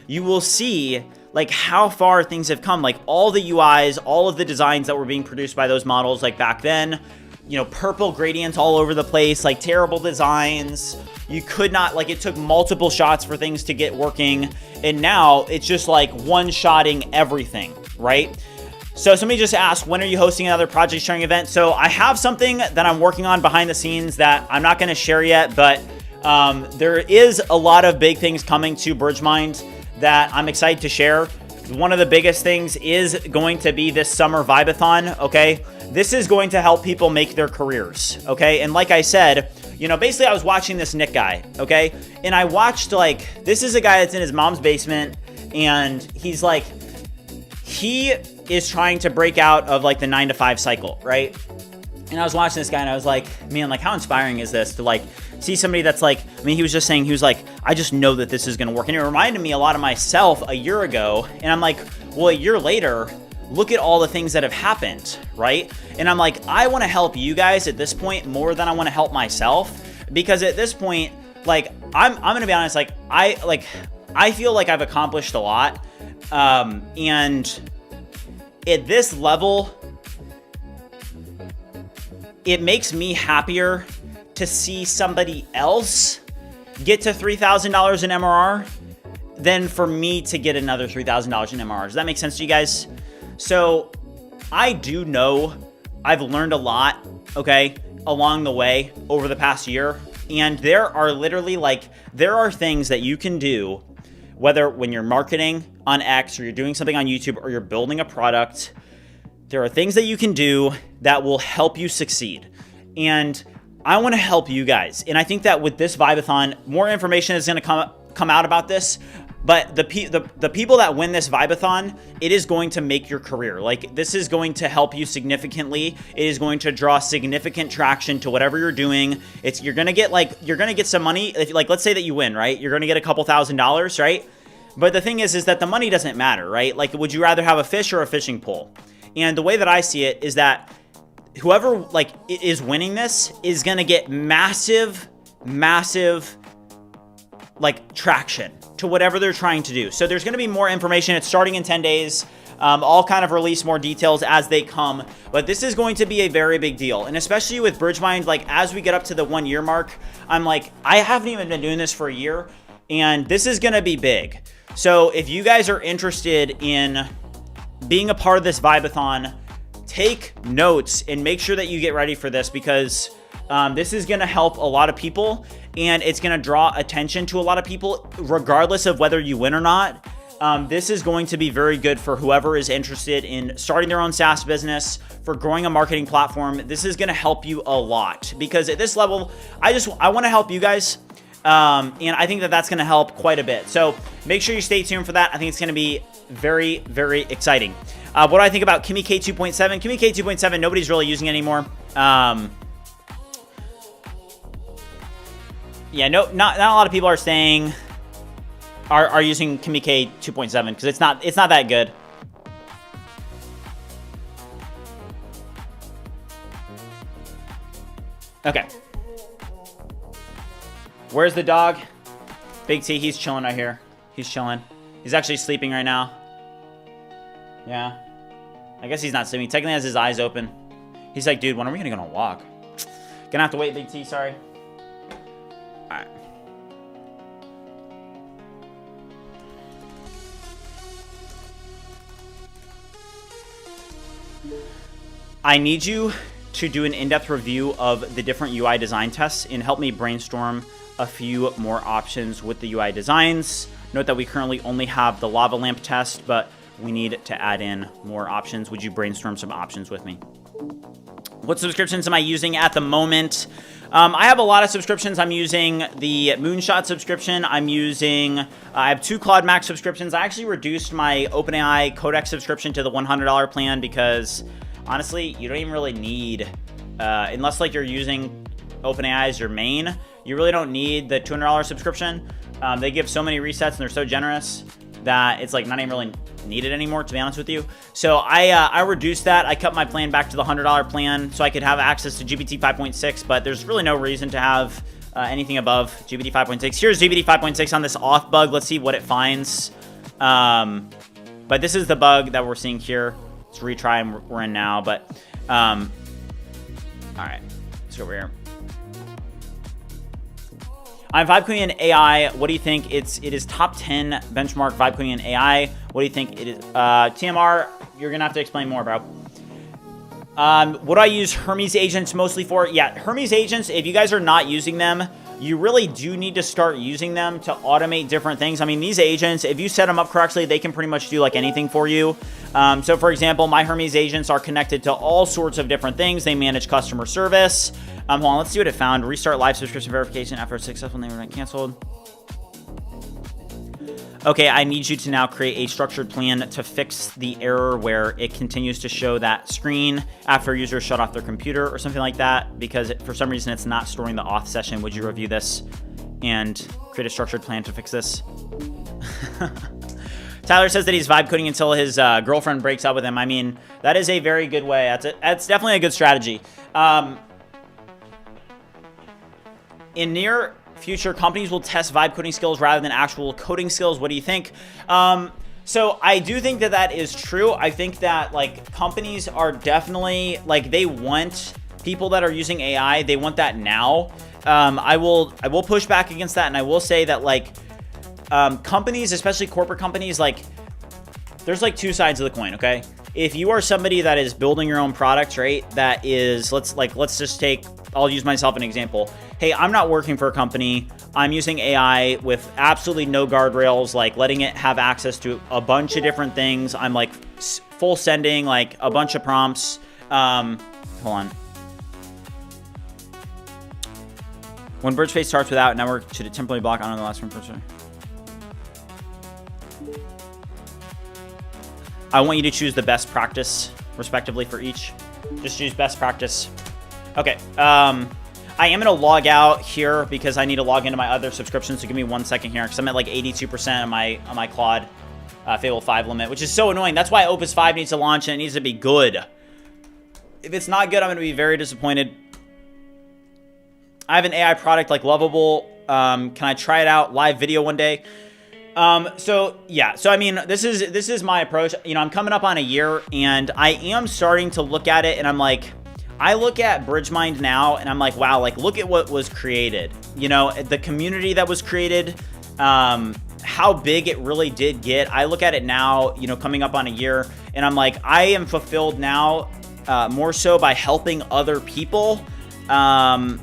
you will see like how far things have come. Like all the UIs, all of the designs that were being produced by those models like back then, you know, purple gradients all over the place, like terrible designs. You could not, like, it took multiple shots for things to get working. And now it's just like one-shotting everything, right? So somebody just asked, when are you hosting another project sharing event? So I have something that I'm working on behind the scenes that I'm not going to share yet, but there is a lot of big things coming to BridgeMind that I'm excited to share. One of the biggest things is going to be this summer Vibathon, okay? This is going to help people make their careers, okay? And like I said, you know, basically I was watching this Nick guy, okay? And I watched, like, this is a guy that's in his mom's basement, and he's like, he is trying to break out of like the 9-to-5 cycle, right? And I was watching this guy and I was like, man, like how inspiring is this to like see somebody that's like, I mean, he was just saying, he was like, I just know that this is going to work. And it reminded me a lot of myself a year ago. And I'm like, well, a year later, look at all the things that have happened, right? And I'm like, I want to help you guys at this point more than I want to help myself, because at this point, like I'm going to be honest, like I feel like I've accomplished a lot. And at this level, it makes me happier to see somebody else get to $3,000 in MRR than for me to get another $3,000 in MRR. Does that make sense to you guys? So I do know I've learned a lot, okay, along the way over the past year. And there are literally there are things that you can do, whether when you're marketing on X or you're doing something on YouTube or you're building a product, there are things that you can do that will help you succeed. And I want to help you guys. And I think that with this Vibathon, more information is going to come out about this. But the people that win this Vibathon, it is going to make your career. Like, this is going to help you significantly. It is going to draw significant traction to whatever you're doing. You're going to get some money. Like, let's say that you win, right? You're going to get a couple $1,000s, right? But the thing is that the money doesn't matter, right? Like, would you rather have a fish or a fishing pole? And the way that I see it is that whoever like is winning this is going to get massive like traction to whatever they're trying to do. So there's going to be more information. It's starting in 10 days. I'll kind of release more details as they come, but this is going to be a very big deal. And especially with BridgeMind, like as we get up to the 1 year mark, I'm like, I haven't even been doing this for a year, and this is going to be big. So if you guys are interested in being a part of this Vibathon, take notes and make sure that you get ready for this, because this is going to help a lot of people, and it's going to draw attention to a lot of people regardless of whether you win or not. This is going to be very good for whoever is interested in starting their own SaaS business, for growing a marketing platform. This is going to help you a lot, because at this level, I want to help you guys. And I think that that's going to help quite a bit. So make sure you stay tuned for that. I think it's going to be very, very exciting. What do I think about Kimi K2.7? Kimi K2.7, nobody's really using it anymore. Yeah, no, not a lot of people are saying are using Kimi K2.7 because it's not that good. Okay. Where's the dog? Big T, he's chilling right here. He's chilling. He's actually sleeping right now. Yeah. I guess he's not sleeping. Technically has his eyes open. He's like, dude, when are we gonna go on a walk? Gonna have to wait, Big T, sorry. Alright. I need you to do an in-depth review of the different UI design tests and help me brainstorm a few more options with the UI designs. Note that we currently only have the lava lamp test, but we need to add in more options. Would you brainstorm some options with me? What subscriptions am I using at the moment? I have a lot of subscriptions. I'm using the Moonshot subscription. I have 2 Claude Max subscriptions. I actually reduced my OpenAI Codex subscription to the $100 plan because honestly, you don't even really need unless like you're using OpenAI as your main, you really don't need the $200 subscription. They give so many resets and they're so generous that it's like not even really needed anymore, to be honest with you. So I reduced that. I cut my plan back to the $100 plan so I could have access to GPT 5.6, but there's really no reason to have anything above GPT 5.6. Here's GPT 5.6 on this auth bug. Let's see what it finds. But this is the bug that we're seeing here. Let's retry and we're in now, but all right, let's go over here. On Vibe Coding and AI, what do you think? It is top 10 benchmark Vibe Coding and AI. What do you think it is? TMR, you're gonna have to explain more, bro. What do I use Hermes agents mostly for? Yeah, Hermes agents, if you guys are not using them, you really do need to start using them to automate different things. I mean, these agents, if you set them up correctly, they can pretty much do like anything for you. So for example, my Hermes agents are connected to all sorts of different things. They manage customer service. Hold on, let's see what it found. Restart live subscription verification after a successful name event canceled. Okay, I need you to now create a structured plan to fix the error where it continues to show that screen after a user shut off their computer or something like that, because for some reason it's not storing the auth session. Would you review this and create a structured plan to fix this? Tyler says that he's vibe coding until his girlfriend breaks up with him. I mean, that is a very good way. That's definitely a good strategy. In near future, companies will test vibe coding skills rather than actual coding skills. What do you think? So I do think that that is true. I think that like companies are definitely like, they want people that are using AI. They want that now. I will push back against that. And I will say that like companies, especially corporate companies, like there's like two sides of the coin. Okay. If you are somebody that is building your own product, right? That is, let's just take, I'll use myself an example. Hey, I'm not working for a company. I'm using AI with absolutely no guardrails, like letting it have access to a bunch of different things. I'm like full sending like a bunch of prompts. Hold on. When BridgeSpace starts without network, should it temporarily block on the last one person? I want you to choose the best practice, respectively, for each. Just choose best practice. Okay. I am going to log out here because I need to log into my other subscriptions. So give me 1 second here because I'm at like 82% on my Claude Fable 5 limit, which is so annoying. That's why Opus 5 needs to launch and it needs to be good. If it's not good, I'm going to be very disappointed. I have an AI product like Lovable. Can I try it out live video one day? So yeah, so I mean, this is my approach. You know, I'm coming up on a year and I am starting to look at it and I'm like, I look at BridgeMind now and I'm like, wow, like look at what was created, you know, the community that was created, how big it really did get. I look at it now, you know, coming up on a year and I'm like, I am fulfilled now, more so by helping other people, than,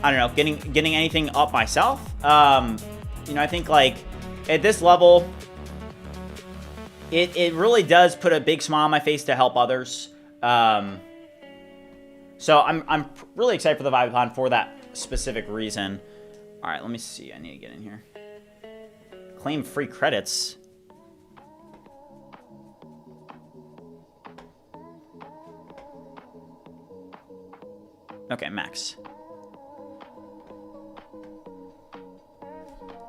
I don't know, getting anything up myself. You know, I think like at this level, it really does put a big smile on my face to help others. So I'm really excited for the Vibeathon for that specific reason. All right, let me see. I need to get in here. Claim free credits. Okay, max.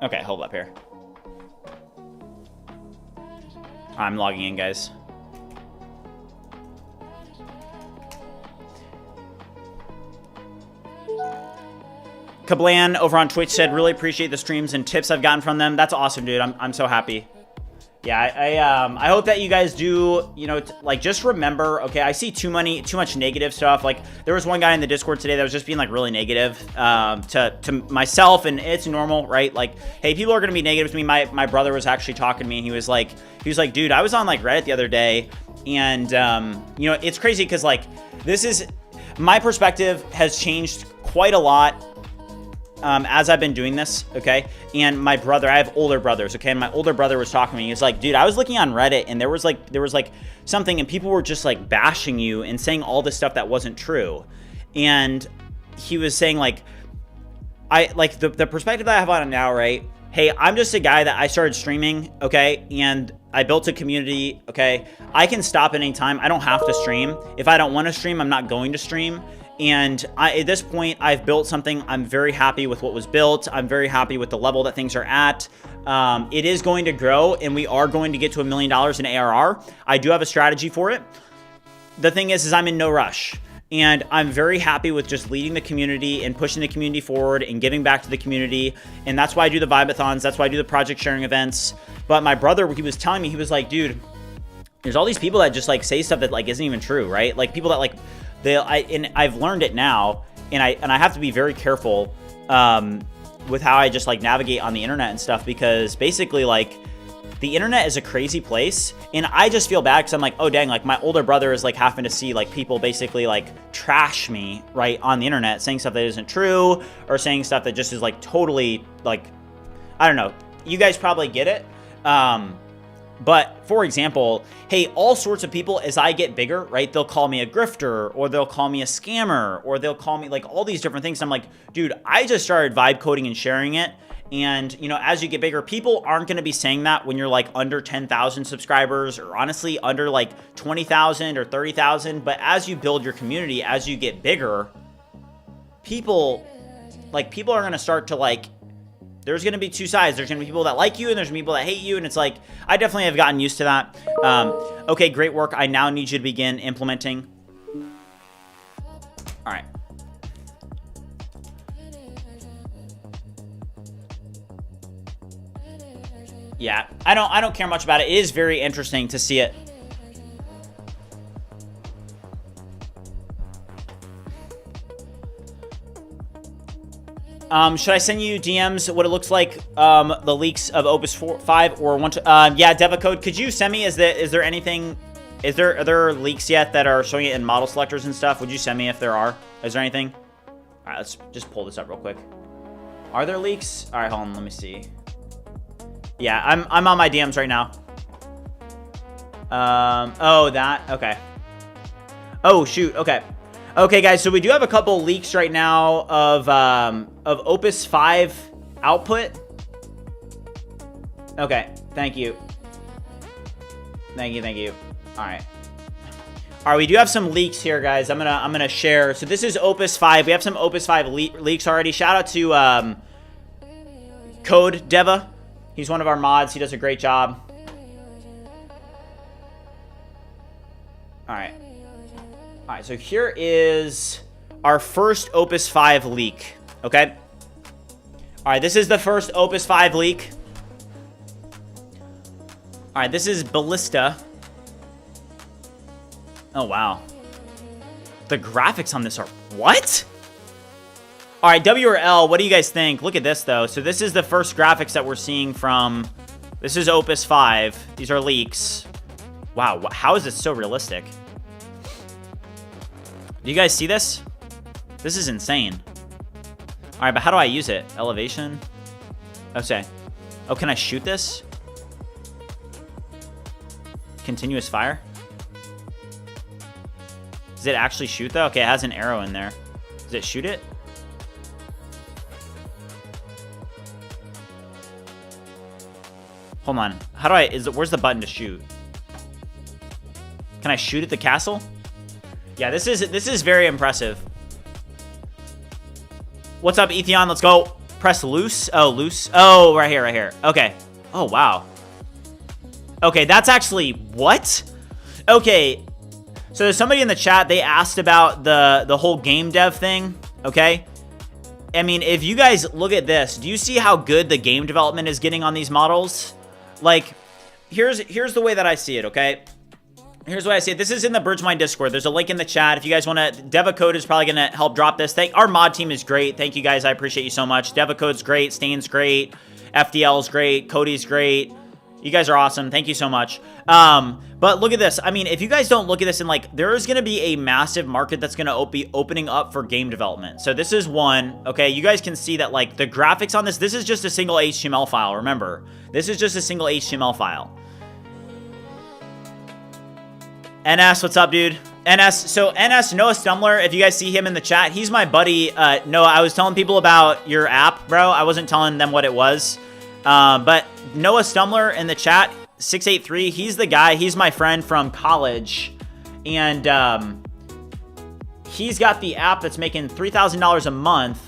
Okay, hold up here. I'm logging in, guys. Kablan over on Twitch said, really appreciate the streams and tips I've gotten from them. That's awesome, dude. I'm so happy. Yeah, I hope that you guys do, you know, like just remember, okay, I see too much negative stuff. Like there was one guy in the Discord today that was just being like really negative to myself, and it's normal, right? Like, hey, people are going to be negative to me. My brother was actually talking to me and he was like, dude, I was on like Reddit the other day and you know, it's crazy because like my perspective has changed quite a lot as I've been doing this, okay? And my brother, I have older brothers, okay? And my older brother was talking to me. He was like, dude, I was looking on Reddit and there was like something and people were just like bashing you and saying all this stuff that wasn't true. And he was saying like, the perspective that I have on it now, right? hey, I'm just a guy that I started streaming, okay, and I built a community, okay. I can stop at any time. I don't have to stream. If I don't want to stream, I'm not going to stream. And at this point, I've built something. I'm very happy with what was built. I'm very happy with the level that things are at. It is going to grow, and we are going to get to $1 million in ARR. I do have a strategy for it. The thing is I'm in no rush. And I'm very happy with just leading the community and pushing the community forward and giving back to the community. And that's why I do the Vibathons. That's why I do the project sharing events. But my brother, he was telling me, he was like, dude, there's all these people that just like say stuff that like isn't even true, right? Like people that like, and I've learned it now, and I have to be very careful with how I just like navigate on the internet and stuff, because basically like, the internet is a crazy place, and I just feel bad because I'm like, oh dang, like my older brother is like having to see like people basically like trash me, right, on the internet, saying stuff that isn't true, or saying stuff that just is like totally like, I don't know. You guys probably get it. But for example, hey, all sorts of people, as I get bigger, right, they'll call me a grifter, or they'll call me a scammer, or they'll call me like all these different things. I'm like, dude, I just started vibe coding and sharing it. And, you know, as you get bigger, people aren't going to be saying that when you're like under 10,000 subscribers, or honestly under like 20,000 or 30,000. But as you build your community, as you get bigger, people are going to start to like, there's going to be two sides. There's going to be people that like you, and there's people that hate you. And it's like, I definitely have gotten used to that. Okay, great work. I now need you to begin implementing. All right. Yeah, I don't care much about it. It is very interesting to see it. Should I send you DMs what it looks like, the leaks of Opus 5 or 1? Yeah, Devacode, could you send me? Are there leaks yet that are showing it in model selectors and stuff? Would you send me if there are? Is there anything? All right, let's just pull this up real quick. Are there leaks? All right, hold on, let me see. Yeah, I'm on my DMs right now. Oh, that, okay. Oh, shoot, okay. Okay, guys, so we do have a couple leaks right now of Opus 5 output. Okay, thank you. Thank you. All right. All right, we do have some leaks here, guys. I'm gonna share. So this is Opus 5. We have some Opus 5 leaks already. Shout out to Code Deva. He's one of our mods. He does a great job. All right. All right, so here is our first Opus 5 leak, okay? All right, this is the first Opus 5 leak. All right, this is Ballista. Oh, wow. The graphics on this are... What? All right, W or L, what do you guys think? Look at this, though. So this is the first graphics that we're seeing from... This is Opus 5. These are leaks. Wow, how is it so realistic? Do you guys see this? This is insane. All right, but how do I use it? Elevation? Okay. Oh, can I shoot this? Continuous fire? Does it actually shoot, though? Okay, it has an arrow in there. Does it shoot it? Hold on. How do I... Where's the button to shoot? Can I shoot at the castle? Yeah, this is very impressive. What's up, Etheon? Let's go. Press loose. Oh, loose. Oh, right here. Okay. Oh, wow. Okay, that's actually... What? Okay. So there's somebody in the chat, they asked about the whole game dev thing. Okay. I mean, if you guys look at this, do you see how good the game development is getting on these models? Like, here's the way that I see it, okay? Here's what I see. This is in the BridgeMind Discord. There's a link in the chat. If you guys want to, Devacode is probably going to help drop this. Our mod team is great. Thank you guys. I appreciate you so much. Devacode's great. Stain's great. FDL's great. Cody's great. You guys are awesome. Thank you so much. But look at this. I mean, if you guys don't look at this, and like, there is going to be a massive market that's going to be opening up for game development. So this is one. Okay, you guys can see that like the graphics on this is just a single HTML file. Remember, this is just a single HTML file. NS, what's up, dude? NS, so NS, Noah Stumbler, if you guys see him in the chat, he's my buddy. Noah, I was telling people about your app, bro. I wasn't telling them what it was. But Noah Stumler in the chat, 683, he's the guy. He's my friend from college. And he's got the app that's making $3,000 a month.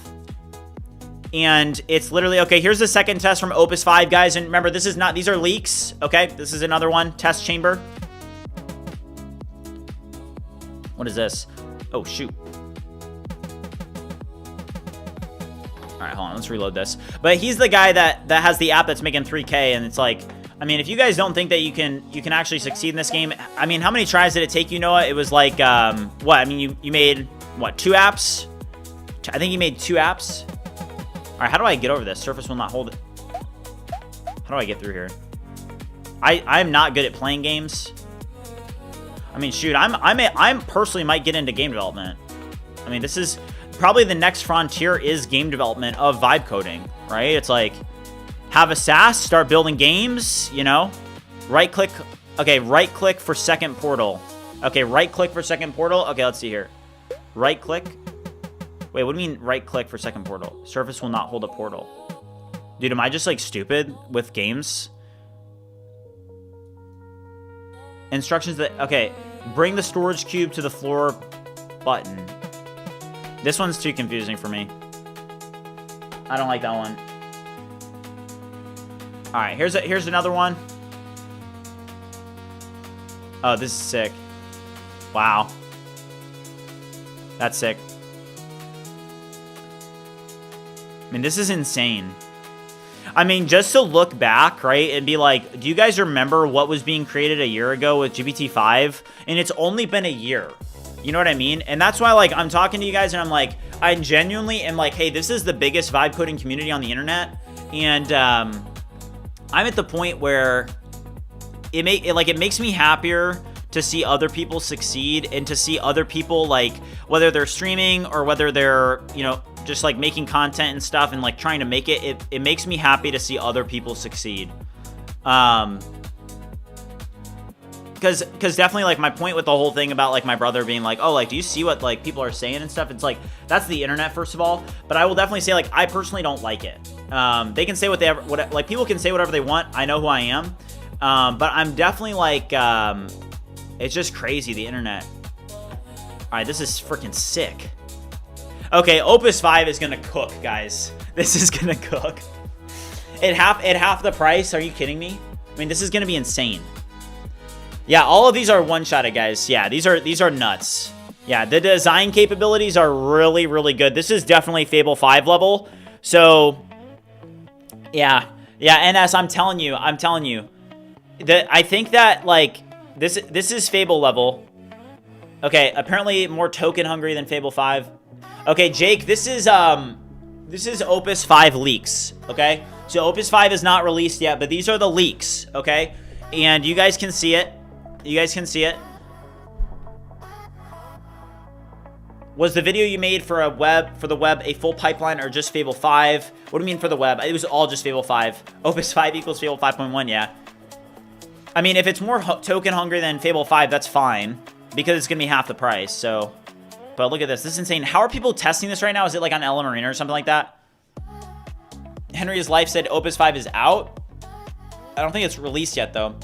And it's literally, okay, here's the second test from Opus 5, guys. And remember, this is not, these are leaks, okay? This is another one, test chamber. What is this? Oh, shoot. All right, hold on, let's reload this. But he's the guy that has the app that's making 3K, and it's like, I mean, if you guys don't think that you can actually succeed in this game, I mean, how many tries did it take you, Noah? It was like, what? I mean, you made, what, 2 apps? I think you made 2 apps. All right, how do I get over this? Surface will not hold it. How do I get through here? I'm not good at playing games. I mean, shoot, I'm personally might get into game development. I mean, this is probably the next frontier is game development of vibe coding, right? It's like, have a SaaS, start building games, you know? Right click, okay, right click for second portal. Okay, right click for second portal. Okay, let's see here. Right click. Wait, what do you mean right click for second portal? Surface will not hold a portal. Dude, am I just like stupid with games? Instructions that, okay, bring the storage cube to the floor button. This one's too confusing for me. I don't like that one. All right, here's another one. Oh, this is sick. Wow. That's sick. I mean, this is insane. I mean, just to look back, right, and be like, do you guys remember what was being created a year ago with GPT-5? And it's only been a year. You know what I mean? And that's why, like, I'm talking to you guys and I'm like, I genuinely am like, hey, this is the biggest vibe coding community on the internet. And I'm at the point where it makes me happier to see other people succeed and to see other people, like, whether they're streaming or whether they're, you know, just like making content and stuff and like trying to make it, it makes me happy to see other people succeed. Because definitely, like, my point with the whole thing about, like, my brother being like, oh, like, do you see what, like, people are saying and stuff? It's like, that's the internet, first of all. But I will definitely say, like, I personally don't like it. They can say like, people can say whatever they want. I know who I am. But I'm definitely like, it's just crazy, the internet. All right, this is freaking sick. Okay, Opus 5 is gonna cook, guys. This is gonna cook. At half the price, are you kidding me? I mean, this is gonna be insane. Yeah, all of these are one-shotted, guys. Yeah, these are nuts. Yeah, the design capabilities are really, really good. This is definitely Fable 5 level. So, yeah, NS, I'm telling you. I think that, like, this is Fable level. Okay, apparently more token hungry than Fable 5. Okay, Jake, this is Opus 5 leaks, okay? So Opus 5 is not released yet, but these are the leaks, okay? And you guys can see it. Was the video you made for the web a full pipeline or just Fable 5? What do you mean for the web? It was all just Fable 5. Opus 5 equals Fable 5.1, yeah. I mean, if it's more token hungry than Fable 5, that's fine, because it's going to be half the price, so. But look at this. This is insane. How are people testing this right now? Is it like on LM Arena or something like that? Henry's Life said Opus 5 is out. I don't think it's released yet, though.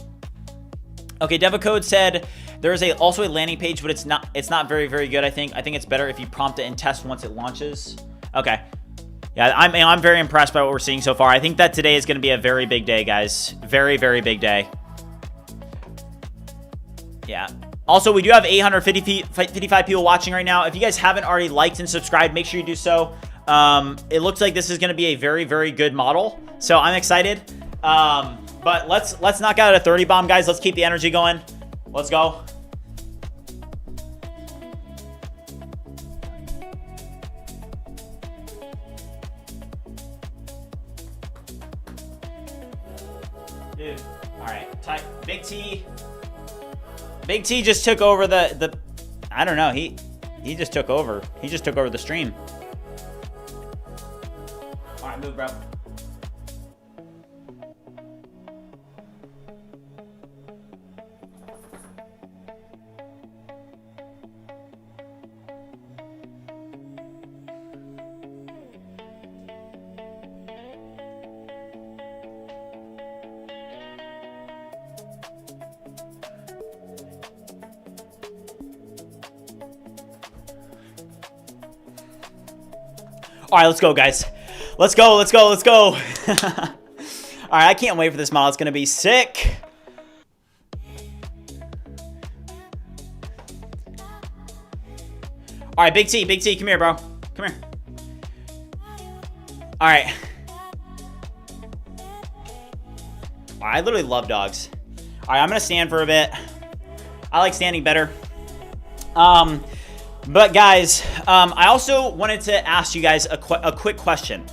Okay, Devacode said there is also a landing page, but it's not very, very good, I think. I think it's better if you prompt it and test once it launches. Okay. Yeah, I'm very impressed by what we're seeing so far. I think that today is going to be a very big day, guys. Very, very big day. Yeah. Also, we do have 855 people watching right now. If you guys haven't already liked and subscribed, make sure you do so. It looks like this is going to be a very, very good model. So I'm excited. But let's knock out a 30 bomb, guys. Let's keep the energy going. Let's go. Dude, all right. Big T. Big T just took over the I don't know. He just took over. He just took over the stream. All right, move, bro. All right, let's go, guys. Let's go, let's go, let's go. All right, I can't wait for this model. It's going to be sick. All right, Big T, come here, bro. Come here. All right. I literally love dogs. All right, I'm going to stand for a bit. I like standing better. But guys, I also wanted to ask you guys a quick question.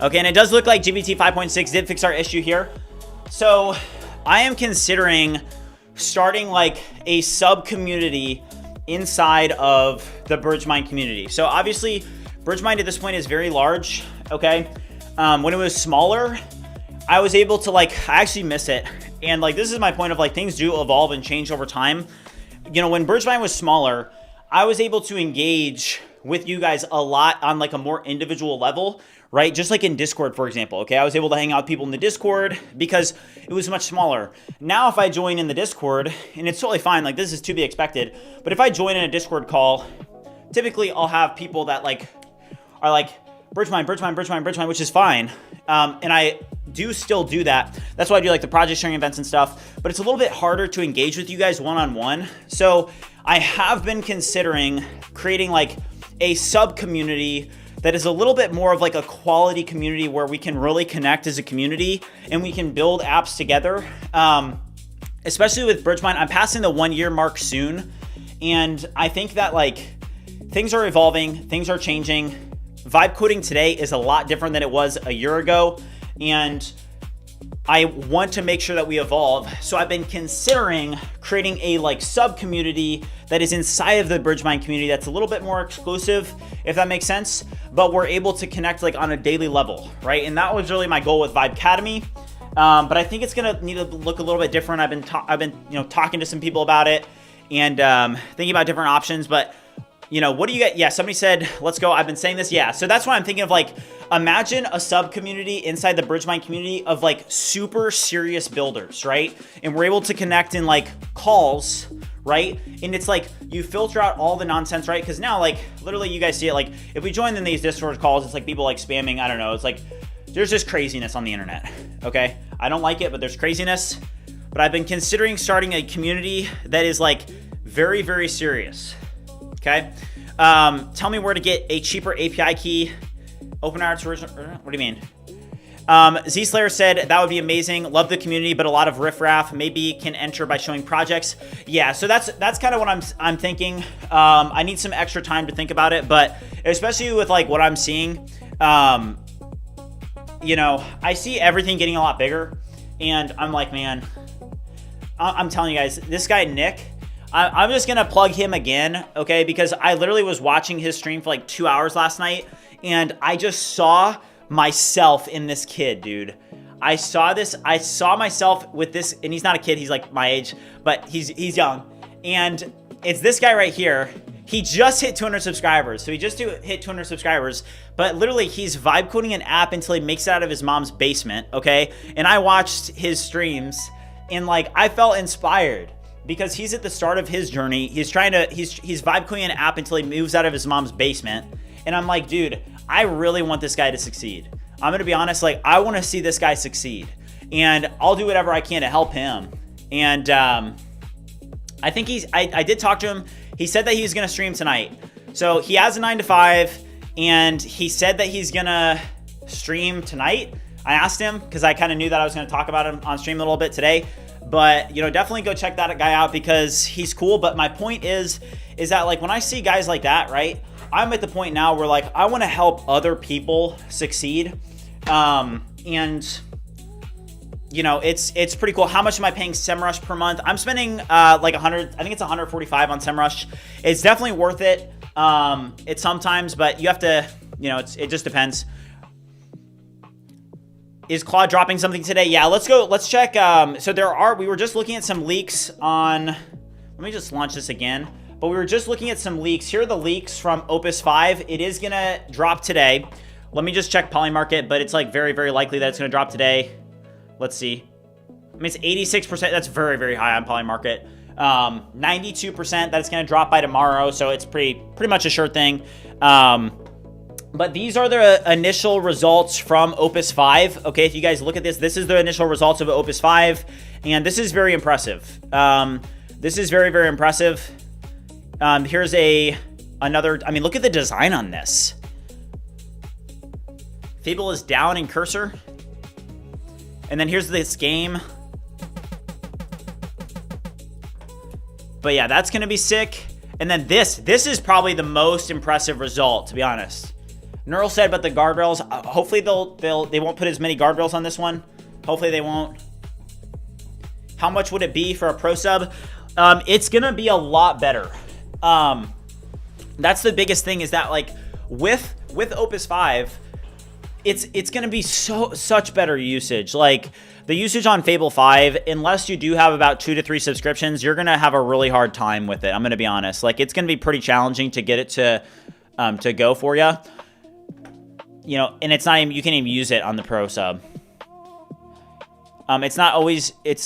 Okay, and it does look like GPT 5.6 did fix our issue here. So I am considering starting like a sub community inside of the BridgeMind community. So obviously BridgeMind at this point is very large. Okay. When it was smaller, I was able to I actually miss it. And like, this is my point of like, things do evolve and change over time. You know, when BridgeMind was smaller, I was able to engage with you guys a lot on like a more individual level, right? Just like in Discord, for example, okay? I was able to hang out with people in the Discord because it was much smaller. Now, if I join in the Discord, and it's totally fine, like this is to be expected, but if I join in a Discord call, typically I'll have people that are like, BridgeMind, which is fine. And I do still do that. That's why I do like the project sharing events and stuff, but it's a little bit harder to engage with you guys one-on-one. So I have been considering creating like a sub community that is a little bit more of like a quality community where we can really connect as a community and we can build apps together. Especially with BridgeMind, I'm passing the 1 year mark soon. And I think that like things are evolving, things are changing. Vibe coding today is a lot different than it was a year ago. And I want to make sure that we evolve. So I've been considering creating a like sub community that is inside of the BridgeMind community that's a little bit more exclusive, if that makes sense, but we're able to connect like on a daily level, right? And that was really my goal with Vibe Academy. But I think it's gonna need to look a little bit different. I've been talking to some people about it and thinking about different options, but what do you get? Yeah, somebody said, let's go. I've been saying this. Yeah. So that's why I'm thinking of like, imagine a sub community inside the BridgeMind community of like super serious builders, right? And we're able to connect in like calls, right? And it's like, you filter out all the nonsense, right? Because now like literally you guys see it, like if we join in these Discord calls, it's like people like spamming, I don't know. It's like, there's just craziness on the internet. Okay. I don't like it, but there's craziness. But I've been considering starting a community that is like very, very serious. Okay. Tell me where to get a cheaper API key. OpenR's original. What do you mean? Z Slayer said that would be amazing. Love the community, but a lot of riffraff. Maybe can enter by showing projects. Yeah. So that's kind of what I'm thinking. I need some extra time to think about it, but especially with like what I'm seeing, I see everything getting a lot bigger, and I'm like, man, I'm telling you guys, this guy Nick. I'm just going to plug him again, okay? Because I literally was watching his stream for like 2 hours last night, and I just saw myself in this kid, dude. I saw myself with this, and he's not a kid, he's like my age, but he's young. And it's this guy right here. He just hit 200 subscribers. So he just hit 200 subscribers, but literally he's vibe coding an app until he makes it out of his mom's basement, okay? And I watched his streams, and like I felt inspired. Because he's at the start of his journey. He's vibe coding an app until he moves out of his mom's basement. And I'm like, dude, I really want this guy to succeed. I'm going to be honest, like I want to see this guy succeed. And I'll do whatever I can to help him. And I think I did talk to him. He said that he's going to stream tonight. So he has a 9 to 5 and he said that he's going to stream tonight. I asked him because I kind of knew that I was going to talk about him on stream a little bit today. But, definitely go check that guy out because he's cool. But my point is that like when I see guys like that, right, I'm at the point now where like I want to help other people succeed. It's pretty cool. How much am I paying SEMrush per month? I'm spending like 100, I think it's 145 on SEMrush. It's definitely worth it. It's sometimes, but you have to, it just depends. Is Claude dropping something today? Yeah, let's go. Let's check. We were just looking at some leaks on, let me just launch this again. But we were just looking at some leaks. Here are the leaks from Opus 5. It is going to drop today. Let me just check Polymarket, but it's like very, very likely that it's going to drop today. Let's see. I mean, it's 86%. That's very, very high on Polymarket. 92% that it's going to drop by tomorrow. So it's pretty much a sure thing. But these are the initial results from Opus 5. Okay, if you guys look at this, this is the initial results of Opus 5. And this is very impressive. This is very, very impressive. Here's another, I mean, look at the design on this. Fable is down in cursor. And then here's this game. But yeah, that's going to be sick. And then this is probably the most impressive result, to be honest. Neural said about the guardrails. Hopefully they won't put as many guardrails on this one. Hopefully they won't. How much would it be for a pro sub? It's going to be a lot better. That's the biggest thing, is that like with Opus 5, it's going to be such better usage. Like the usage on Fable 5, unless you do have about 2 to 3 subscriptions, you're going to have a really hard time with it. I'm going to be honest. Like it's going to be pretty challenging to get it to go for you. You know, and it's not even, you can't even use it on the pro sub. It's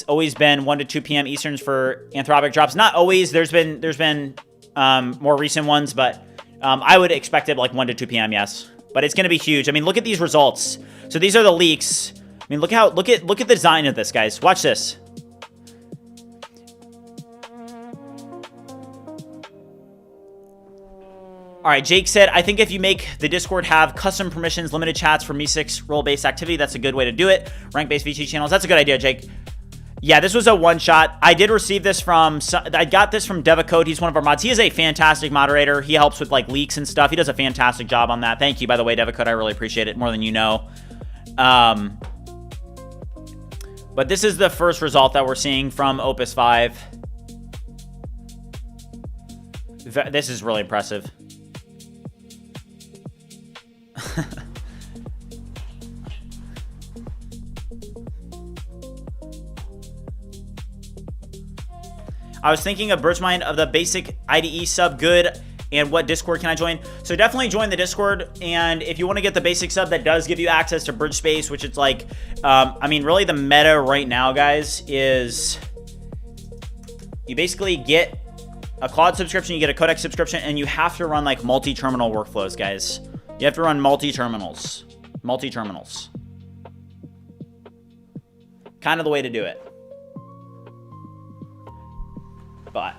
always been 1 to 2 p.m. Easterns for Anthropic drops. Not always. There's been more recent ones, but I would expect it like 1 to 2 p.m. Yes, but it's going to be huge. I mean, look at these results. So these are the leaks. I mean, look at the design of this, guys. Watch this. All right, Jake said, I think if you make the Discord have custom permissions, limited chats for Me6 role-based activity, that's a good way to do it. Rank-based V3 channels, that's a good idea, Jake. Yeah, this was a one-shot. I did receive this from, I got this from Code. He's one of our mods. He is a fantastic moderator. He helps with like leaks and stuff. He does a fantastic job on that. Thank you, by the way, Code. I really appreciate it more than you know. But this is the first result that we're seeing from Opus 5. This is really impressive. I was thinking of BridgeMind of the basic IDE sub good, and what Discord can I join? So definitely join the Discord, and if you want to get the basic sub, that does give you access to BridgeSpace, which is like, I mean, really the meta right now, guys, is you basically get a Claude subscription, you get a Codex subscription, and you have to run like multi-terminal workflows, guys. You have to run multi-terminals. Multi-terminals. Kind of the way to do it. But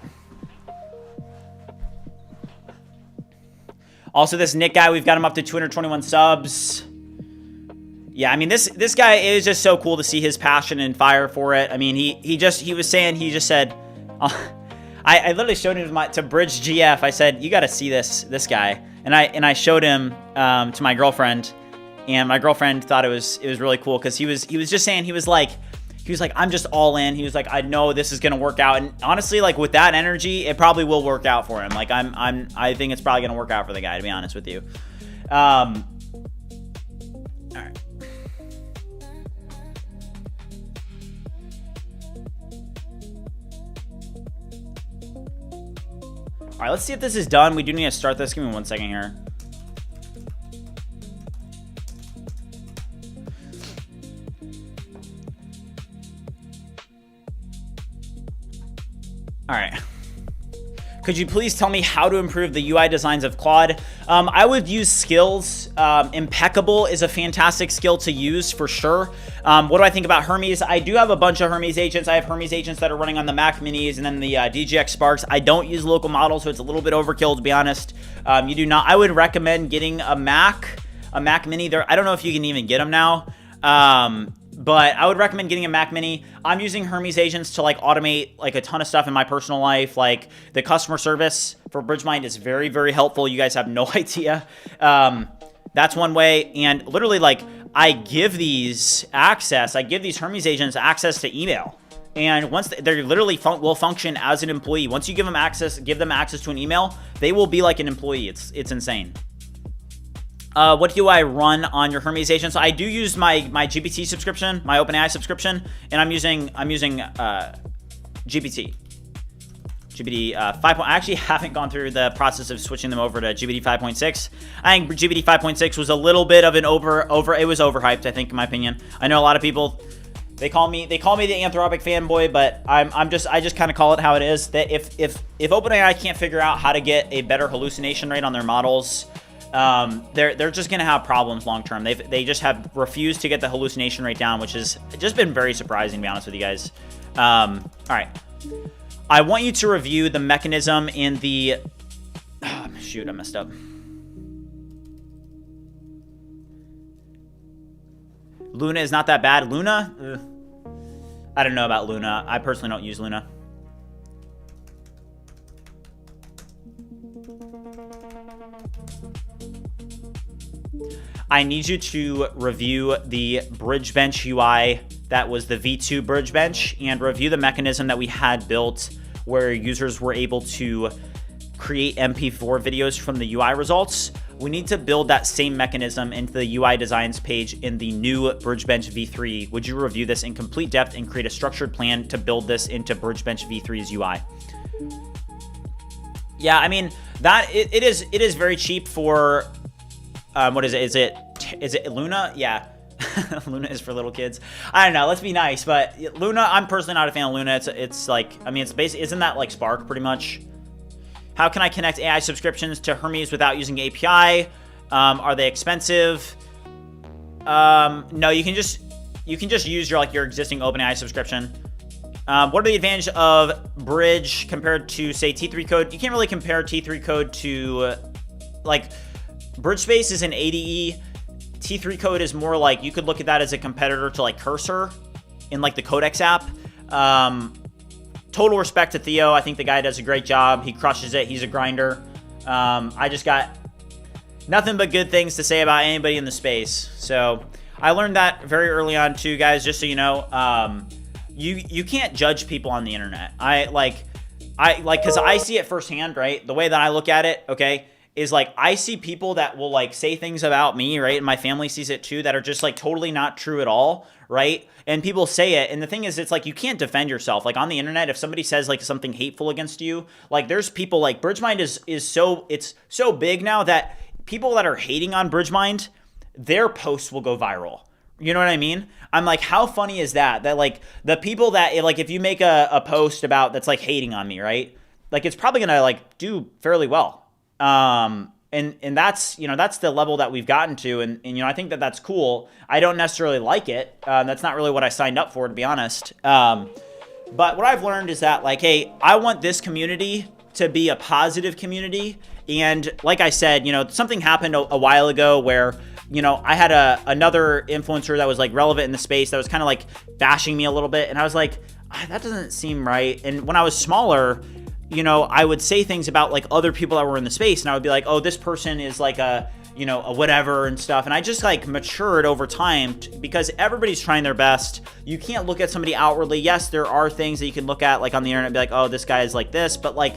also this Nick guy, we've got him up to 221 subs. Yeah, I mean this guy, it is just so cool to see his passion and fire for it. I mean, he just said, I literally showed him to BridgeGF. I said, you got to see this guy, and I showed him to my girlfriend, and my girlfriend thought it was really cool because he was just saying, he was like, I'm just all in. He was like, I know this is gonna work out, and honestly, like with that energy, it probably will work out for him. Like I think it's probably gonna work out for the guy, to be honest with you. All right. All right, let's see if this is done. We do need to start this. Give me 1 second here. All right. Could you please tell me how to improve the UI designs of Claude? I would use skills. Impeccable is a fantastic skill to use for sure. What do I think about Hermes? I do have a bunch of Hermes agents. I have Hermes agents that are running on the Mac Minis and then the DGX Sparks. I don't use local models, so it's a little bit overkill, to be honest. You do not. I would recommend getting a Mac Mini. I don't know if you can even get them now. But I would recommend getting a Mac Mini. I'm using Hermes agents to like automate like a ton of stuff in my personal life. Like the customer service for BridgeMind is very, very helpful. You guys have no idea. That's one way. And literally, like, I give these Hermes agents access to email. And once they literally will function as an employee. Once you give them access to an email, they will be like an employee. It's insane. What do I run on your Hermes agent? So I do use my GPT subscription, my OpenAI subscription, and I'm using GPT 5. I actually haven't gone through the process of switching them over to GPT 5.6. I think GPT 5.6 was a little bit of an it was overhyped, I think, in my opinion. I know a lot of people, they call me the Anthropic fanboy, but I just kind of call it how it is. That if OpenAI can't figure out how to get a better hallucination rate on their models, they're just going to have problems long term. They just have refused to get the hallucination rate down, which has just been very surprising, to be honest with you guys. All right. I want you to review the mechanism in the... shoot, I messed up. Luna is not that bad. Luna? Ugh. I don't know about Luna. I personally don't use Luna. I need you to review the BridgeBench UI that was the V2 BridgeBench and review the mechanism that we had built where users were able to create MP4 videos from the UI results. We need to build that same mechanism into the UI designs page in the new BridgeBench V3. Would you review this in complete depth and create a structured plan to build this into BridgeBench V3's UI? Yeah, I mean, that it is very cheap for what is it? Is it Luna? Yeah. Luna is for little kids. I don't know. Let's be nice, but Luna, I'm personally not a fan of Luna. It's like, I mean, it's basically, isn't that like Spark pretty much? How can I connect AI subscriptions to Hermes without using API? Are they expensive? No, you can just use your existing OpenAI subscription. What are the advantages of Bridge compared to say T3 Code? You can't really compare T3 Code to like BridgeSpace is an ADE. T3 Code is more like, you could look at that as a competitor to like Cursor in like the Codex app. Total respect to Theo. I think the guy does a great job. He crushes it. He's a grinder. I just got nothing but good things to say about anybody in the space. So I learned that very early on too, guys, just so you know. You can't judge people on the internet. Because I see it firsthand, right? The way that I look at it, okay, is like I see people that will like say things about me, right? And my family sees it too, that are just like totally not true at all, right? And people say it, and the thing is, it's like you can't defend yourself. Like on the internet, if somebody says like something hateful against you, like there's people like BridgeMind is so big now that people that are hating on BridgeMind, their posts will go viral. You know what I mean? I'm like, how funny is that? That like the people that like if you make a post about that's like hating on me, right? Like it's probably gonna like do fairly well. And that's, you know, that's the level that we've gotten to. And you know, I think that that's cool. I don't necessarily like it. That's not really what I signed up for, to be honest. But what I've learned is that like, hey, I want this community to be a positive community. And like I said, you know, something happened a while ago where, you know, I had another influencer that was like relevant in the space that was kind of like bashing me a little bit. And I was like, that doesn't seem right. And when I was smaller, you know, I would say things about like other people that were in the space, and I would be like, oh, this person is like a, you know, a whatever and stuff. And I just like matured over time because everybody's trying their best. You can't look at somebody outwardly. Yes, there are things that you can look at like on the internet and be like, oh, this guy is like this. But like,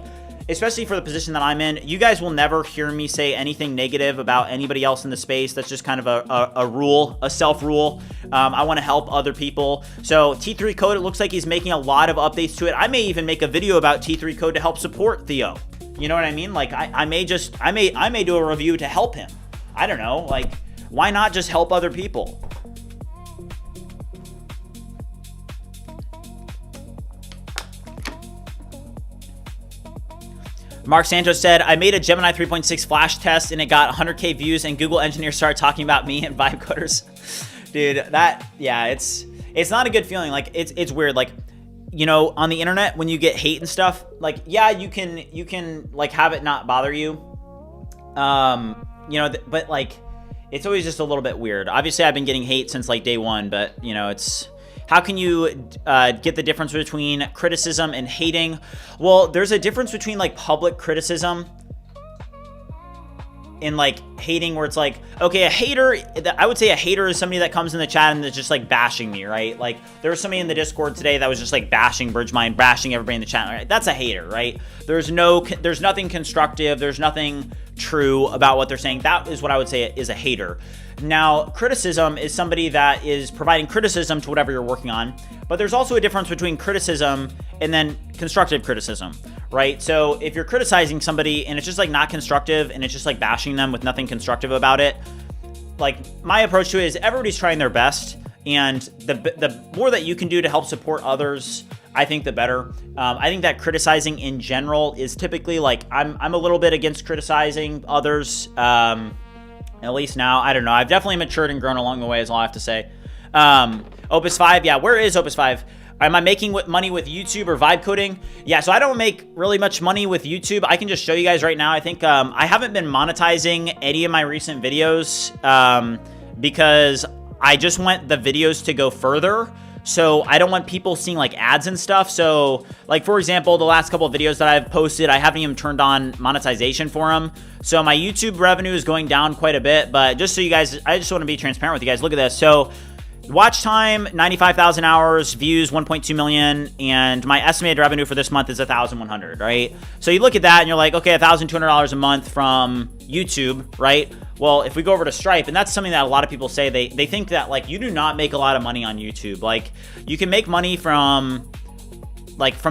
especially for the position that I'm in, you guys will never hear me say anything negative about anybody else in the space. That's just kind of a rule, a self-rule. I want to help other people. So T3 Code, it looks like he's making a lot of updates to it. I may even make a video about T3 Code to help support Theo. You know what I mean? Like I may do a review to help him. I don't know. Like, why not just help other people? Mark Santos said, I made a Gemini 3.6 flash test and it got 100K views and Google engineers started talking about me and vibe coders. Dude, yeah, it's not a good feeling. Like it's weird. Like, you know, on the internet, when you get hate and stuff, like, yeah, you can like have it not bother you. You know, but like, it's always just a little bit weird. Obviously I've been getting hate since like day one, but you know, how can you get the difference between criticism and hating? Well, there's a difference between like public criticism and like hating, where it's like, okay, a hater, I would say a hater is somebody that comes in the chat and is just like bashing me, right? Like there was somebody in the Discord today that was just like bashing BridgeMind, bashing everybody in the chat, right? That's a hater, right? There's nothing constructive. There's nothing true about what they're saying. That is what I would say is a hater. Now, criticism is somebody that is providing criticism to whatever you're working on, but there's also a difference between criticism and then constructive criticism, right? So if you're criticizing somebody and it's just like not constructive and it's just like bashing them with nothing constructive about it, like my approach to it is everybody's trying their best, and the more that you can do to help support others, I think the better. I think that criticizing in general is typically like, I'm a little bit against criticizing others. At least now, I don't know. I've definitely matured and grown along the way, is all I have to say. Opus 5, yeah, where is Opus 5? Am I making money with YouTube or vibe coding? Yeah, so I don't make really much money with YouTube. I can just show you guys right now. I think I haven't been monetizing any of my recent videos because I just want the videos to go further. So I don't want people seeing like ads and stuff. So like, for example, the last couple of videos that I've posted, I haven't even turned on monetization for them. So my YouTube revenue is going down quite a bit, but just so you guys, I just want to be transparent with you guys. Look at this. So watch time, 95,000 hours, views, 1.2 million, and my estimated revenue for this month is 1,100, right? So you look at that and you're like, okay, $1,200 a month from YouTube, right? Well, if we go over to Stripe, and that's something that a lot of people say, they think that like you do not make a lot of money on YouTube. Like you can make money from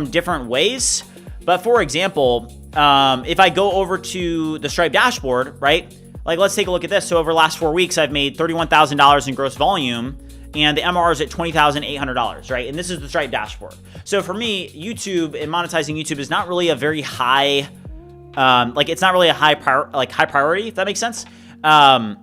different ways. But for example, if I go over to the Stripe dashboard, right? Like let's take a look at this. So over the last 4 weeks, I've made $31,000 in gross volume, and the MRR is at $20,800, right? And this is the Stripe dashboard. So for me, YouTube and monetizing YouTube is not really a very high, it's not really a high priority, if that makes sense. That's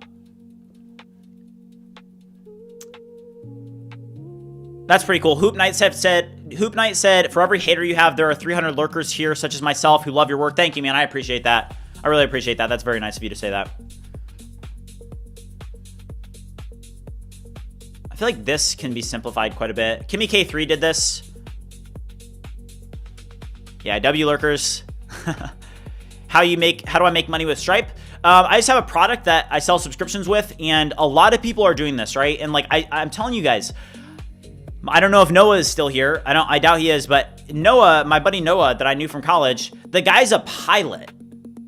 pretty cool. Hoop Knight said, for every hater you have, there are 300 lurkers here, such as myself, who love your work. Thank you, man. I appreciate that. I really appreciate that. That's very nice of you to say that. I feel like this can be simplified quite a bit. Kimi K3 did this. Yeah, W lurkers. How do I make money with Stripe? I just have a product that I sell subscriptions with, and a lot of people are doing this, right? And like I'm telling you guys, I don't know if Noah is still here. I doubt he is, but Noah, my buddy Noah that I knew from college, the guy's a pilot,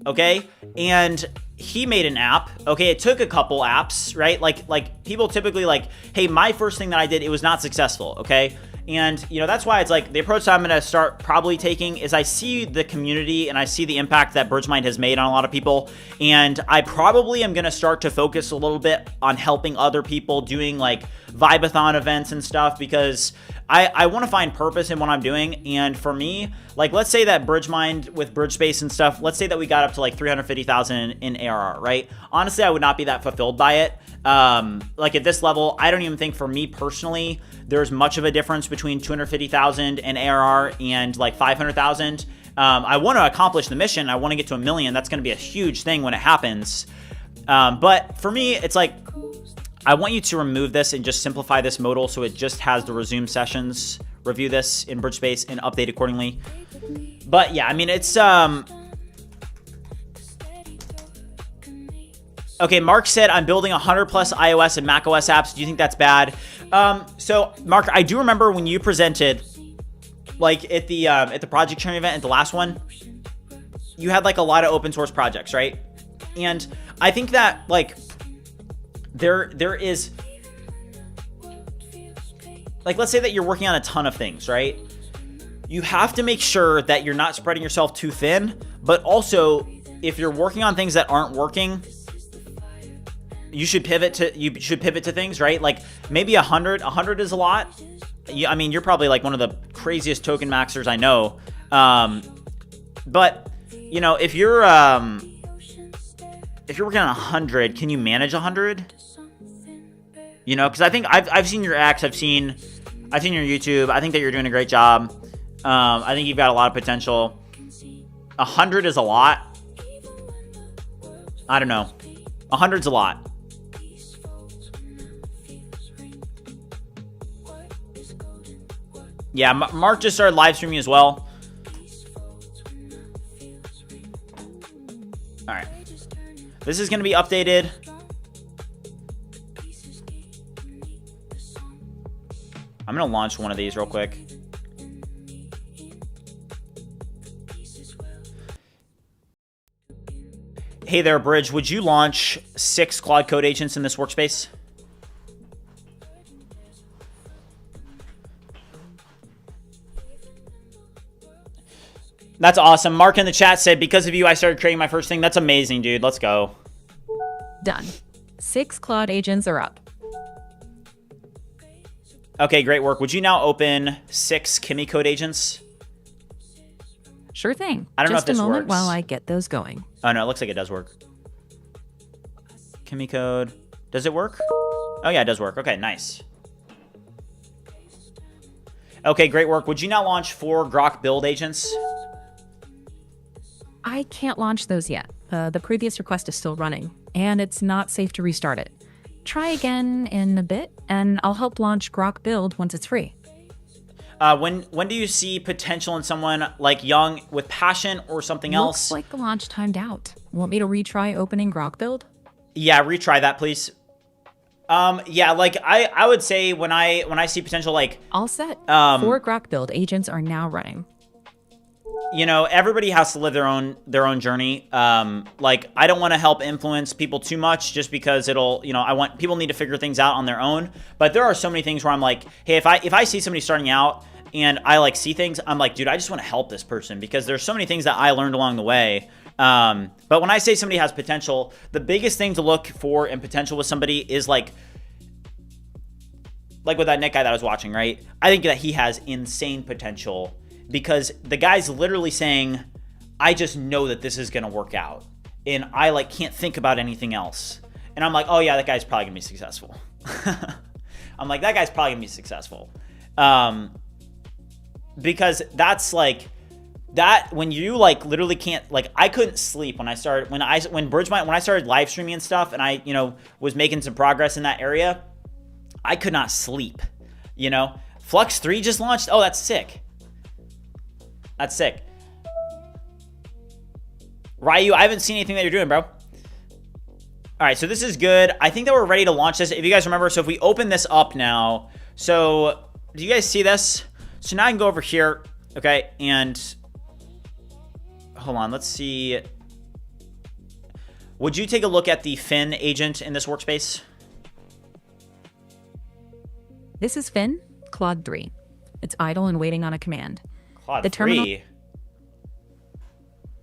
okay? And he made an app, okay? It took a couple apps, right? Like people typically like, hey, my first thing that I did, it was not successful, okay? And, you know, that's why it's like the approach that I'm going to start probably taking is I see the community and I see the impact that BridgeMind has made on a lot of people. And I probably am going to start to focus a little bit on helping other people doing like Vibathon events and stuff, because I want to find purpose in what I'm doing. And for me, like, let's say that BridgeMind with BridgeSpace and stuff, let's say that we got up to like 350,000 in ARR, right? Honestly, I would not be that fulfilled by it. Like at this level, I don't even think for me personally, there's much of a difference between 250,000 in ARR and like 500,000. I want to accomplish the mission. I want to get to 1 million. That's going to be a huge thing when it happens. But for me, it's like, I want you to remove this and just simplify this modal so it just has the resume sessions, review this in BridgeSpace and update accordingly. But yeah, I mean, it's, okay, Mark said, I'm building 100 plus iOS and macOS apps. Do you think that's bad? So Mark, I do remember when you presented like at the project sharing event at the last one, you had like a lot of open source projects, right? And I think that like there is like, let's say that you're working on a ton of things, right? You have to make sure that you're not spreading yourself too thin, but also if you're working on things that aren't working, you should pivot to things, right? Like maybe 100 is a lot. I mean, you're probably like one of the craziest token maxers I know. But you know, if you're working on 100, can you manage 100? You know, because I think I've seen your acts, I've seen your YouTube. I think that you're doing a great job. I think you've got a lot of potential. 100 is a lot. I don't know. 100's a lot. Yeah, Mark just started live streaming as well. All right. This is going to be updated. I'm going to launch one of these real quick. Hey there, Bridge. Would you launch 6 Claude Code agents in this workspace? That's awesome. Mark in the chat said, because of you, I started creating my first thing. That's amazing, dude. Let's go. Done. 6 Claude agents are up. Okay, great work. Would you now open 6 Kimi Code agents? Sure thing. I don't know if this Just a moment works. while I get those going. Oh, no, it looks like it does work. Kimi Code. Does it work? Oh, yeah, it does work. Okay, nice. Okay, great work. Would you now launch 4 Grok build agents? I can't launch those yet. The previous request is still running, and it's not safe to restart it. Try again in a bit, and I'll help launch Grok build once it's free. When do you see potential in someone like young with passion or something else? Looks like the launch timed out. Want me to retry opening Grok build? Yeah, retry that, please. Yeah, like I would say when I see potential, like All set. 4 Grok build agents are now running. you know, everybody has to live their own journey. Like I don't want to help influence people too much just because it'll, you know, I want people need to figure things out on their own. But there are so many things where I'm like, hey, if I see somebody starting out and I like see things, I'm like, dude, I just want to help this person because there's so many things that I learned along the way. But when I say somebody has potential, the biggest thing to look for in potential with somebody is like with that Nick guy that I was watching, right? I think that he has insane potential because the guy's literally saying, I just know that this is going to work out. And I like can't think about anything else. And I'm like, oh yeah, that guy's probably going to be successful. I'm like, that guy's probably going to be successful. Because that's like, that when you like literally can't, like I couldn't sleep when I started, when I started live streaming and stuff and I, you know, was making some progress in that area, I could not sleep, you know. Flux 3 just launched. Oh, that's sick. That's sick. Ryu, I haven't seen anything that you're doing, bro. All right, so this is good. I think that we're ready to launch this. If you guys remember, so if we open this up now, so do you guys see this? So now I can go over here, okay, and hold on, let's see. Would you take a look at the Finn agent in this workspace? This is Finn, Claude 3. It's idle and waiting on a command. Claude The 3? terminal-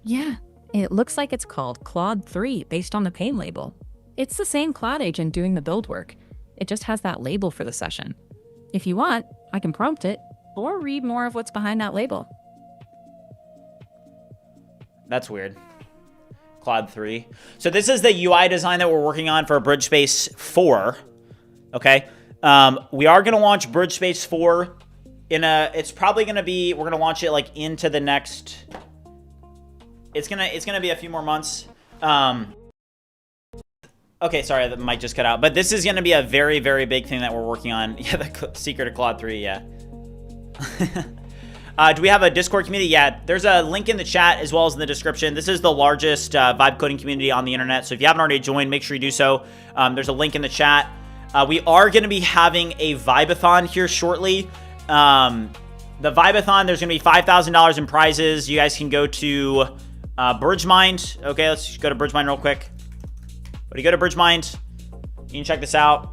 Yeah, it looks like it's called Claude 3 based on the pane label. It's the same Claude agent doing the build work. It just has that label for the session. If you want, I can prompt it or read more of what's behind that label. That's weird. Claude 3. So this is the UI design that we're working on for BridgeSpace 4. Okay. We are going to launch BridgeSpace 4 it's probably going to be, we're going to launch it like into the next, it's going to be a few more months. Okay, sorry, the mic just cut out, but this is going to be a very, very big thing that we're working on. Yeah, the secret of Claude 3, yeah. Do we have a Discord community? Yeah, there's a link in the chat as well as in the description. This is the largest vibe coding community on the internet. So if you haven't already joined, make sure you do so. There's a link in the chat. We are going to be having a Vibathon here shortly. The Vibathon, there's going to be $5,000 in prizes. You guys can go to BridgeMind. Okay, let's just go to BridgeMind real quick. But you go to BridgeMind, you can check this out.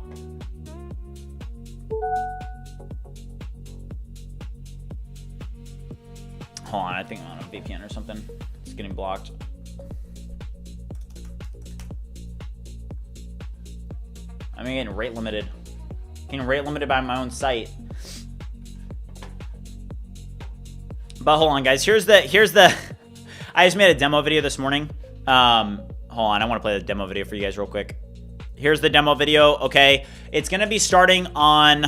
Hold on, I think I'm on a VPN or something. It's getting blocked. I'm getting rate limited. Getting rate limited by my own site. But hold on, guys. Here's the. I just made a demo video this morning. Hold on, I want to play the demo video for you guys real quick. Here's the demo video. Okay, it's gonna be starting on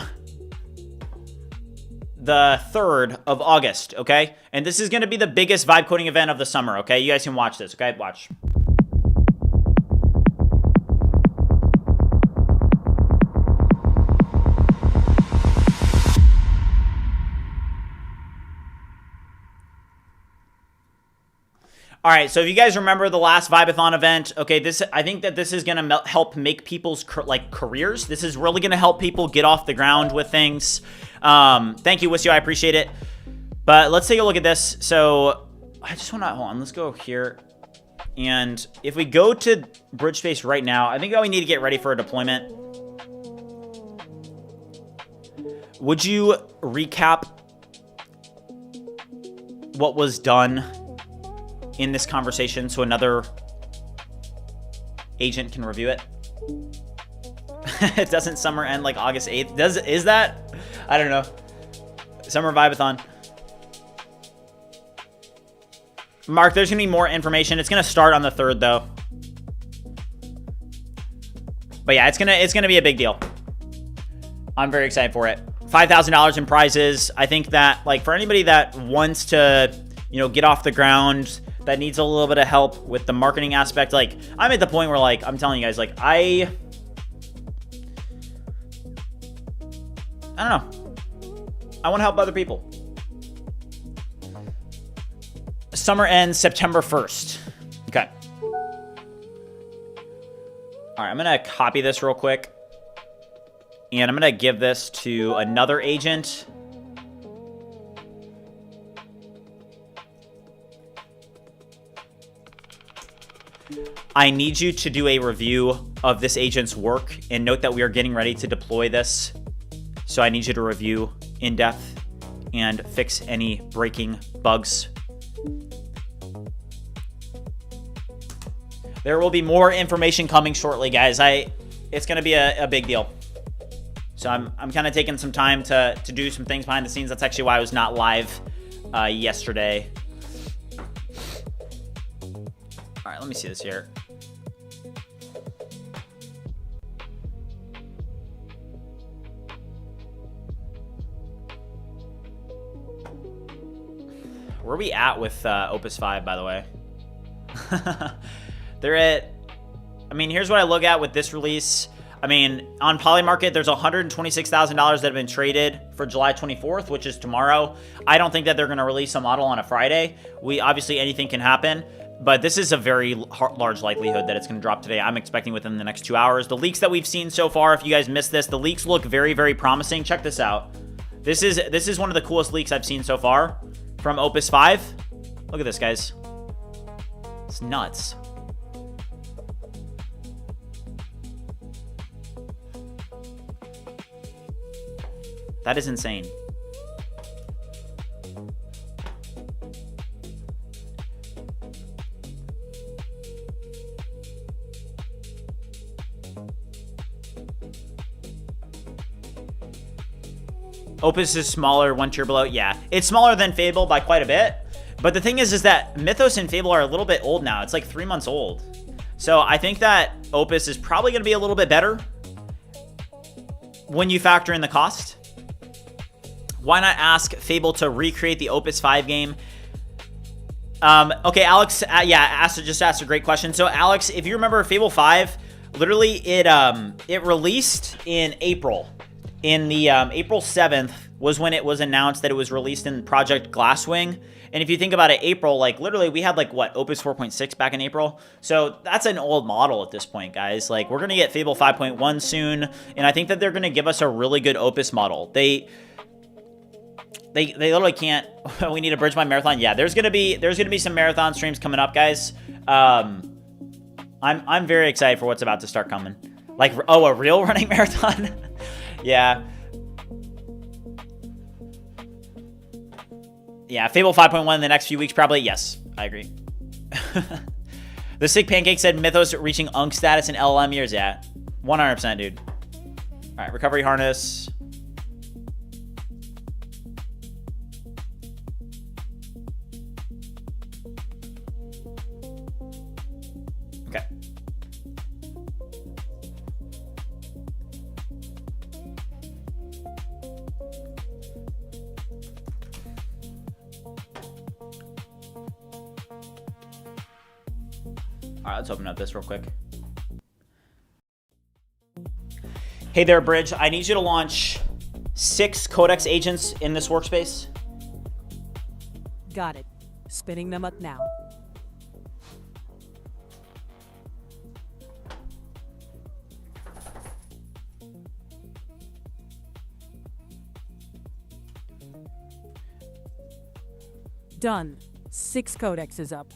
the 3rd of August. Okay, and this is gonna be the biggest vibe coding event of the summer. Okay, you guys can watch this. Okay, watch. All right, so if you guys remember the last Vibathon event, okay, I think that this is going to help make people's careers. This is really going to help people get off the ground with things. Thank you, Wisio, I appreciate it. But let's take a look at this. So I just want to, hold on, let's go here. And if we go to BridgeSpace right now, I think that we need to get ready for a deployment. Would you recap what was done in this conversation so another agent can review it? It doesn't summer end like August 8th. Is that? I don't know. Summer Vibathon. Mark, there's going to be more information. It's going to start on the 3rd, though. But yeah, it's gonna be a big deal. I'm very excited for it. $5,000 in prizes. I think that, like, for anybody that wants to, you know, get off the ground, that needs a little bit of help with the marketing aspect, like, I'm at the point where, like, I'm telling you guys, like, I don't know. I want to help other people. Summer ends September 1st. Okay. All right, I'm going to copy this real quick. And I'm going to give this to another agent. I need you to do a review of this agent's work, and note that we are getting ready to deploy this. So I need you to review in depth and fix any breaking bugs. There will be more information coming shortly, guys. It's going to be a big deal. So I'm kind of taking some time to do some things behind the scenes. That's actually why I was not live yesterday. All right, let me see this here. Where are we at with Opus 5, by the way? They're at, I mean, here's what I look at with this release. I mean, on Polymarket, there's $126,000 that have been traded for July 24th, which is tomorrow. I don't think that they're going to release a model on a Friday. Obviously, anything can happen, but this is a very large likelihood that it's going to drop today. I'm expecting within the next 2 hours. The leaks that we've seen so far, if you guys missed this, the leaks look very, very promising. Check this out. This is one of the coolest leaks I've seen so far from Opus 5. Look at this, guys. It's nuts. That is insane. Opus is smaller, 1 tier below. Yeah, it's smaller than Fable by quite a bit. But the thing is that Mythos and Fable are a little bit old now. It's like 3 months old. So I think that Opus is probably going to be a little bit better when you factor in the cost. Why not ask Fable to recreate the Opus 5 game? Okay, Alex, just asked a great question. So, Alex, if you remember Fable 5, literally it released in April. In the April 7th was when it was announced that it was released in Project Glasswing. And if you think about it, April, like, literally we had, like, what, Opus 4.6 back in April? So that's an old model at this point, guys. Like, we're going to get Fable 5.1 soon, and I think that they're going to give us a really good Opus model. They literally can't. We need a BridgeMind marathon. Yeah, there's gonna be some marathon streams coming up, guys. I'm very excited for what's about to start coming. Like, oh, a real running marathon. Yeah. Yeah, Fable 5.1 in the next few weeks, probably. Yes, I agree. The Sick Pancake said Mythos reaching Unk status in LLM years. Yeah, 100%, dude. All right, recovery harness. Okay. All right, let's open up this real quick. Hey there, Bridge. I need you to launch 6 Codex agents in this workspace. Got it. Spinning them up now. Done. 6 codexes up.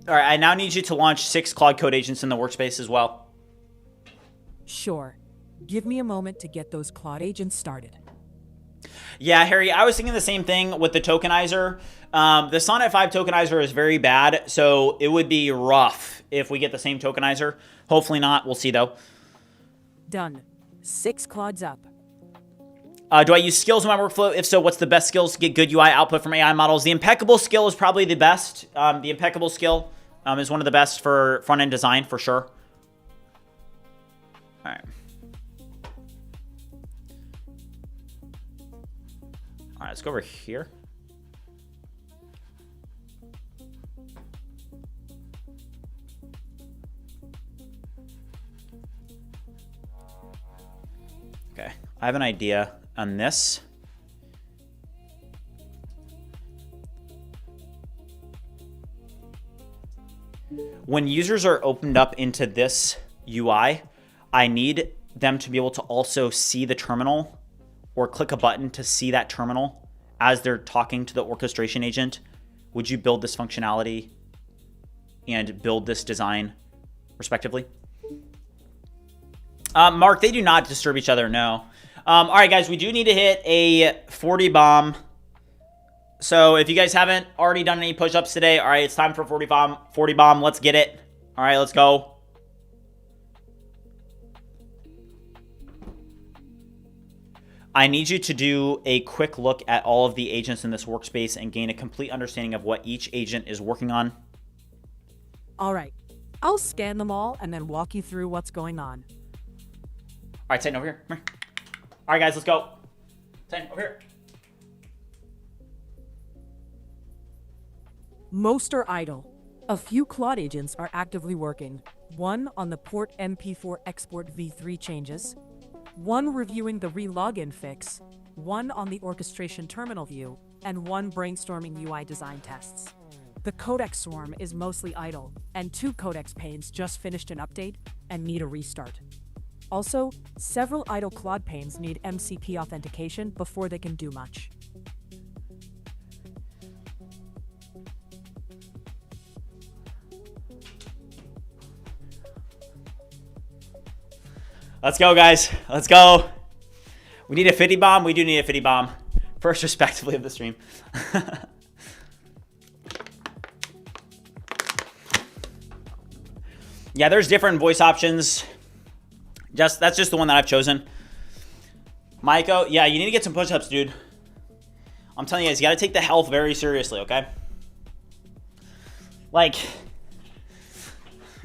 All right, I now need you to launch 6 Claude Code agents in the workspace as well. Sure. Give me a moment to get those Claude agents started. Yeah, Harry, I was thinking the same thing with the tokenizer. The Sonnet 5 tokenizer is very bad, so it would be rough if we get the same tokenizer. Hopefully not. We'll see, though. Done. 6 Claudes up. Do I use skills in my workflow? If so, what's the best skills to get good UI output from AI models? The impeccable skill is probably the best. The impeccable skill is one of the best for front-end design, for sure. All right. All right, let's go over here. Okay, I have an idea on this. When users are opened up into this UI, I need them to be able to also see the terminal or click a button to see that terminal as they're talking to the orchestration agent. Would you build this functionality and build this design respectively? Mark, they do not disturb each other, no. All right, guys, we do need to hit a 40 bomb. So if you guys haven't already done any push-ups today, all right, it's time for 40 bomb. Let's get it. All right, let's go. I need you to do a quick look at all of the agents in this workspace and gain a complete understanding of what each agent is working on. All right. I'll scan them all and then walk you through what's going on. All right, Titan, over here. Come here. All right, guys, let's go. Titan, over here. Most are idle. A few Claude agents are actively working. One on the port MP4 export V3 changes, one reviewing the relogin fix, one on the orchestration terminal view, and one brainstorming UI design tests. The Codex swarm is mostly idle, and 2 Codex panes just finished an update and need a restart. Also, several idle Claude panes need MCP authentication before they can do much. Let's go, guys. Let's go. We need a 50 bomb. We do need a 50 bomb. First, respectively, of the stream. Yeah, there's different voice options. That's just the one that I've chosen. Maiko, yeah, you need to get some push-ups, dude. I'm telling you guys, you got to take the health very seriously, okay? Like,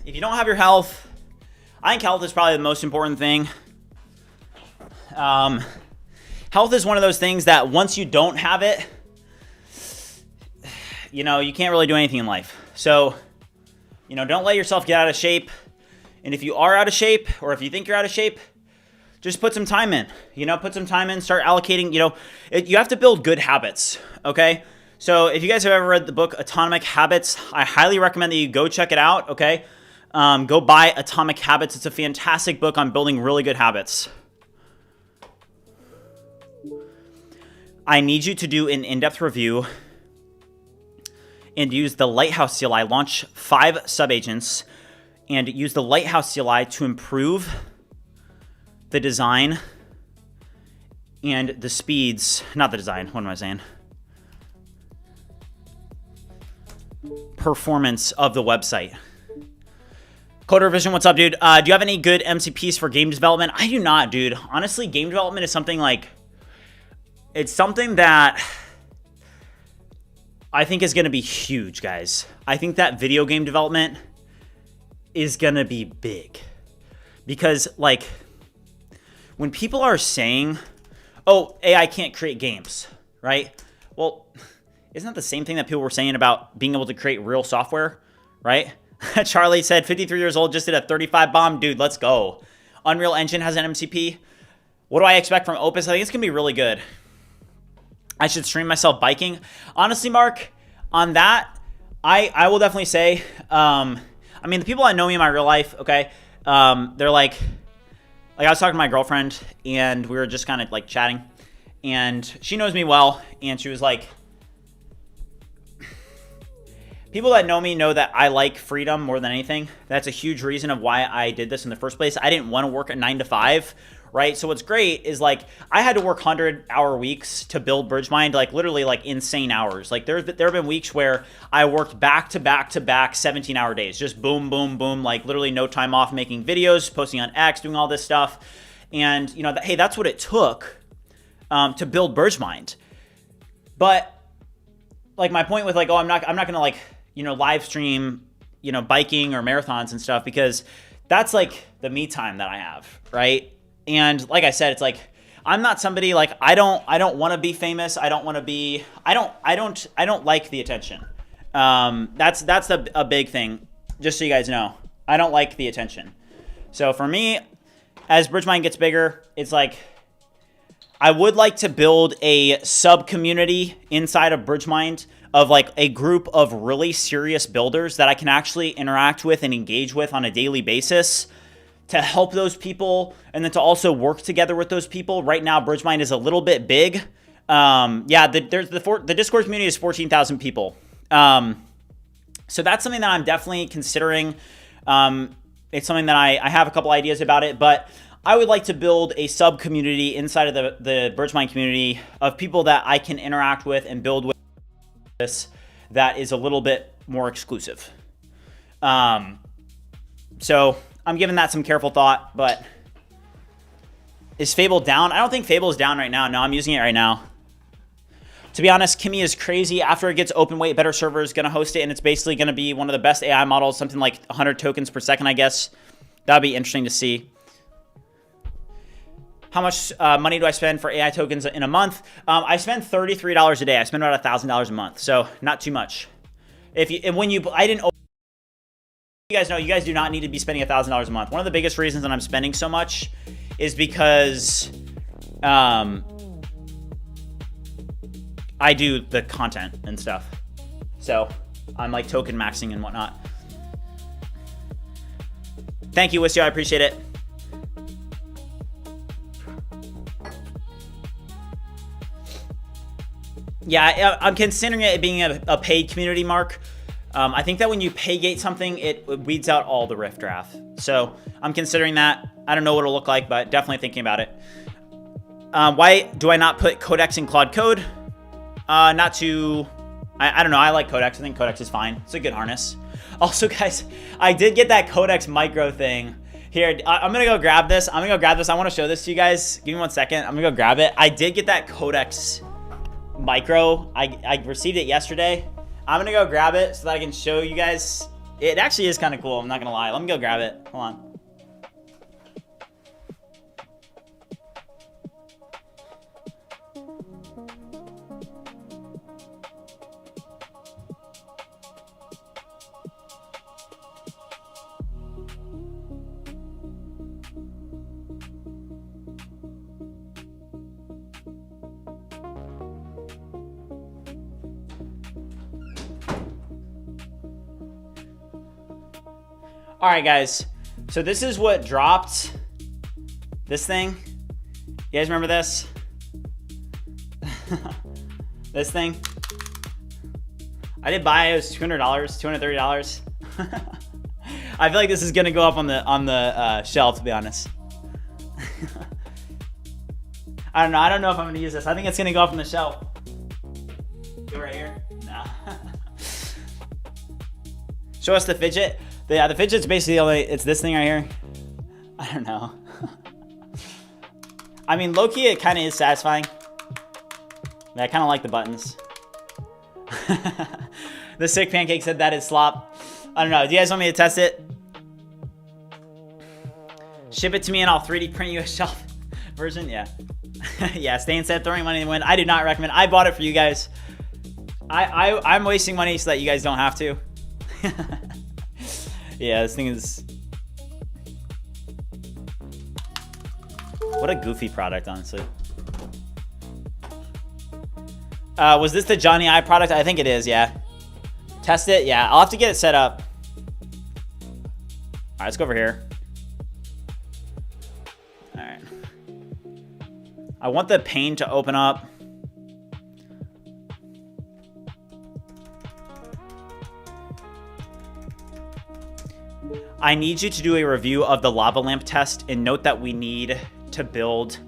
if you don't have your health, I think health is probably the most important thing. Health is one of those things that once you don't have it, you know, you can't really do anything in life. So, you know, don't let yourself get out of shape. And if you are out of shape, or if you think you're out of shape, just put some time in. You know, put some time in, start allocating, you know, you have to build good habits, okay? So if you guys have ever read the book Atomic Habits, I highly recommend that you go check it out, okay? Go buy Atomic Habits. It's a fantastic book on building really good habits. I need you to do an in-depth review and use the Lighthouse CLI. Launch 5 subagents and use the Lighthouse CLI to improve the design and the speeds. Not the design. What am I saying? Performance of the website. Coder Vision, what's up, dude? Do you have any good MCPs for game development? I do not, dude. Honestly, game development is something like... It's something that I think is going to be huge, guys. I think that video game development is going to be big. Because, like, when people are saying, oh, AI can't create games, right? Well, isn't that the same thing that people were saying about being able to create real software, right? Charlie said, 53 years old, just did a 35 bomb. Dude, let's go. Unreal Engine has an MCP. What do I expect from Opus? I think it's going to be really good. I should stream myself biking. Honestly, Mark, on that, I will definitely say, I mean, the people that know me in my real life, okay, they're like I was talking to my girlfriend, and we were just kind of like chatting, and she knows me well, and she was like, people that know me know that I like freedom more than anything. That's a huge reason of why I did this in the first place. I didn't want to work at 9 to 5. Right? So what's great is, like, I had to work 100-hour weeks to build BridgeMind, like literally like insane hours. Like there have been weeks where I worked back to back 17-hour days, just boom, boom, boom, like literally no time off, making videos, posting on X, doing all this stuff. And, you know, hey, that's what it took to build BridgeMind. But like my point with like, oh, I'm not going to like, you know, live stream, you know, biking or marathons and stuff, because that's like the me time that I have, right? And like I said, it's like, I'm not somebody like, I don't want to be famous. I don't like the attention. That's a big thing, just so you guys know. I don't like the attention. So for me, as BridgeMind gets bigger, it's like, I would like to build a sub community inside of BridgeMind of like a group of really serious builders that I can actually interact with and engage with on a daily basis, to help those people, and then to also work together with those people. Right now, BridgeMind is a little bit big. The Discord community is 14,000 people. So that's something that I'm definitely considering. It's something that I have a couple ideas about it, but I would like to build a sub community inside of the BridgeMind community of people that I can interact with and build with this that is a little bit more exclusive. So I'm giving that some careful thought, but is Fable down? I don't think Fable is down right now. No, I'm using it right now. To be honest, Kimi is crazy. After it gets open weight, Better Server is going to host it, and it's basically going to be one of the best AI models, something like 100 tokens per second, I guess. That'd be interesting to see. How much money do I spend for AI tokens in a month? I spend $33 a day. I spend about $1,000 a month, so not too much. I didn't. You guys know, you guys do not need to be spending $1,000 a month. One of the biggest reasons that I'm spending so much is because I do the content and stuff. So I'm like token maxing and whatnot. Thank you, Wisio. I appreciate it. Yeah, I'm considering it being a paid community, Mark. I think that when you pay gate something, it weeds out all the riff draft. So I'm considering that. I don't know what it'll look like, but definitely thinking about it. Why do I not put Codex in Claude Code? I don't know. I like Codex. I think Codex is fine. It's a good harness. Also, guys, I did get that Codex micro thing. Here, I'm going to go grab this. I want to show this to you guys. Give me 1 second. I'm going to go grab it. I did get that Codex micro. I received it yesterday. I'm gonna go grab it so that I can show you guys. It actually is kind of cool, I'm not gonna lie. Let me go grab it. Hold on. All right, guys. So this is what dropped. This thing. You guys remember this? This thing. I did buy it. It was $200, $230. I feel like this is gonna go up on the shelf, to be honest. I don't know. I don't know if I'm gonna use this. I think it's gonna go up on the shelf. Go right here. No. Show us the fidget. Yeah, the fidget's basically it's this thing right here. I don't know. I mean, low-key, it kind of is satisfying. I kind of like the buttons. The sick pancake said that is slop. I don't know. Do you guys want me to test it? Ship it to me and I'll 3D print you a shelf version. Yeah. Yeah, Stan said throwing money in the wind. I do not recommend. I bought it for you guys. I'm wasting money so that you guys don't have to. Yeah, this thing is... What a goofy product, honestly. Was this the Johnny I product? I think it is, yeah. Test it? Yeah, I'll have to get it set up. Alright, let's go over here. Alright. I want the pane to open up. I need you to do a review of the lava lamp test, and note that we need to build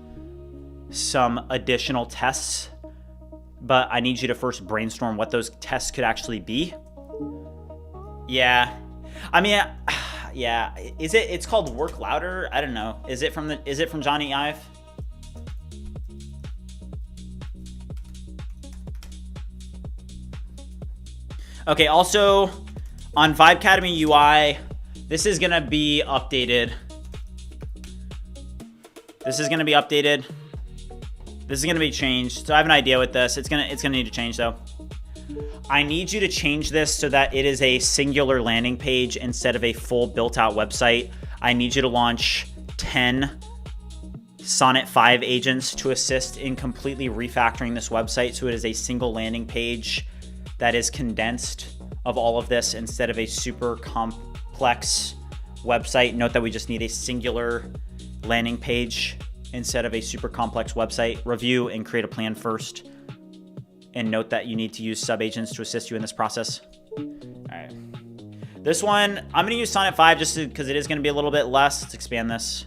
some additional tests, but I need you to first brainstorm what those tests could actually be. Yeah. I mean, Yeah, is it? It's called Work Louder. I don't know. Is it from Johnny Ive? Okay. Also, on Vibe Academy UI, this is gonna be updated. This is gonna be updated. This is gonna be changed. So I have an idea with this. It's gonna need to change though. I need you to change this so that it is a singular landing page instead of a full built-out website. I need you to launch 10 Sonnet 5 agents to assist in completely refactoring this website so it is a single landing page that is condensed of all of this instead of a super complex website. Note that we just need a singular landing page instead of a super complex website. Review and create a plan first. And note that you need to use sub-agents to assist you in this process. All right. This one, I'm going to use Sonnet 5 just because it is going to be a little bit less. Let's expand this.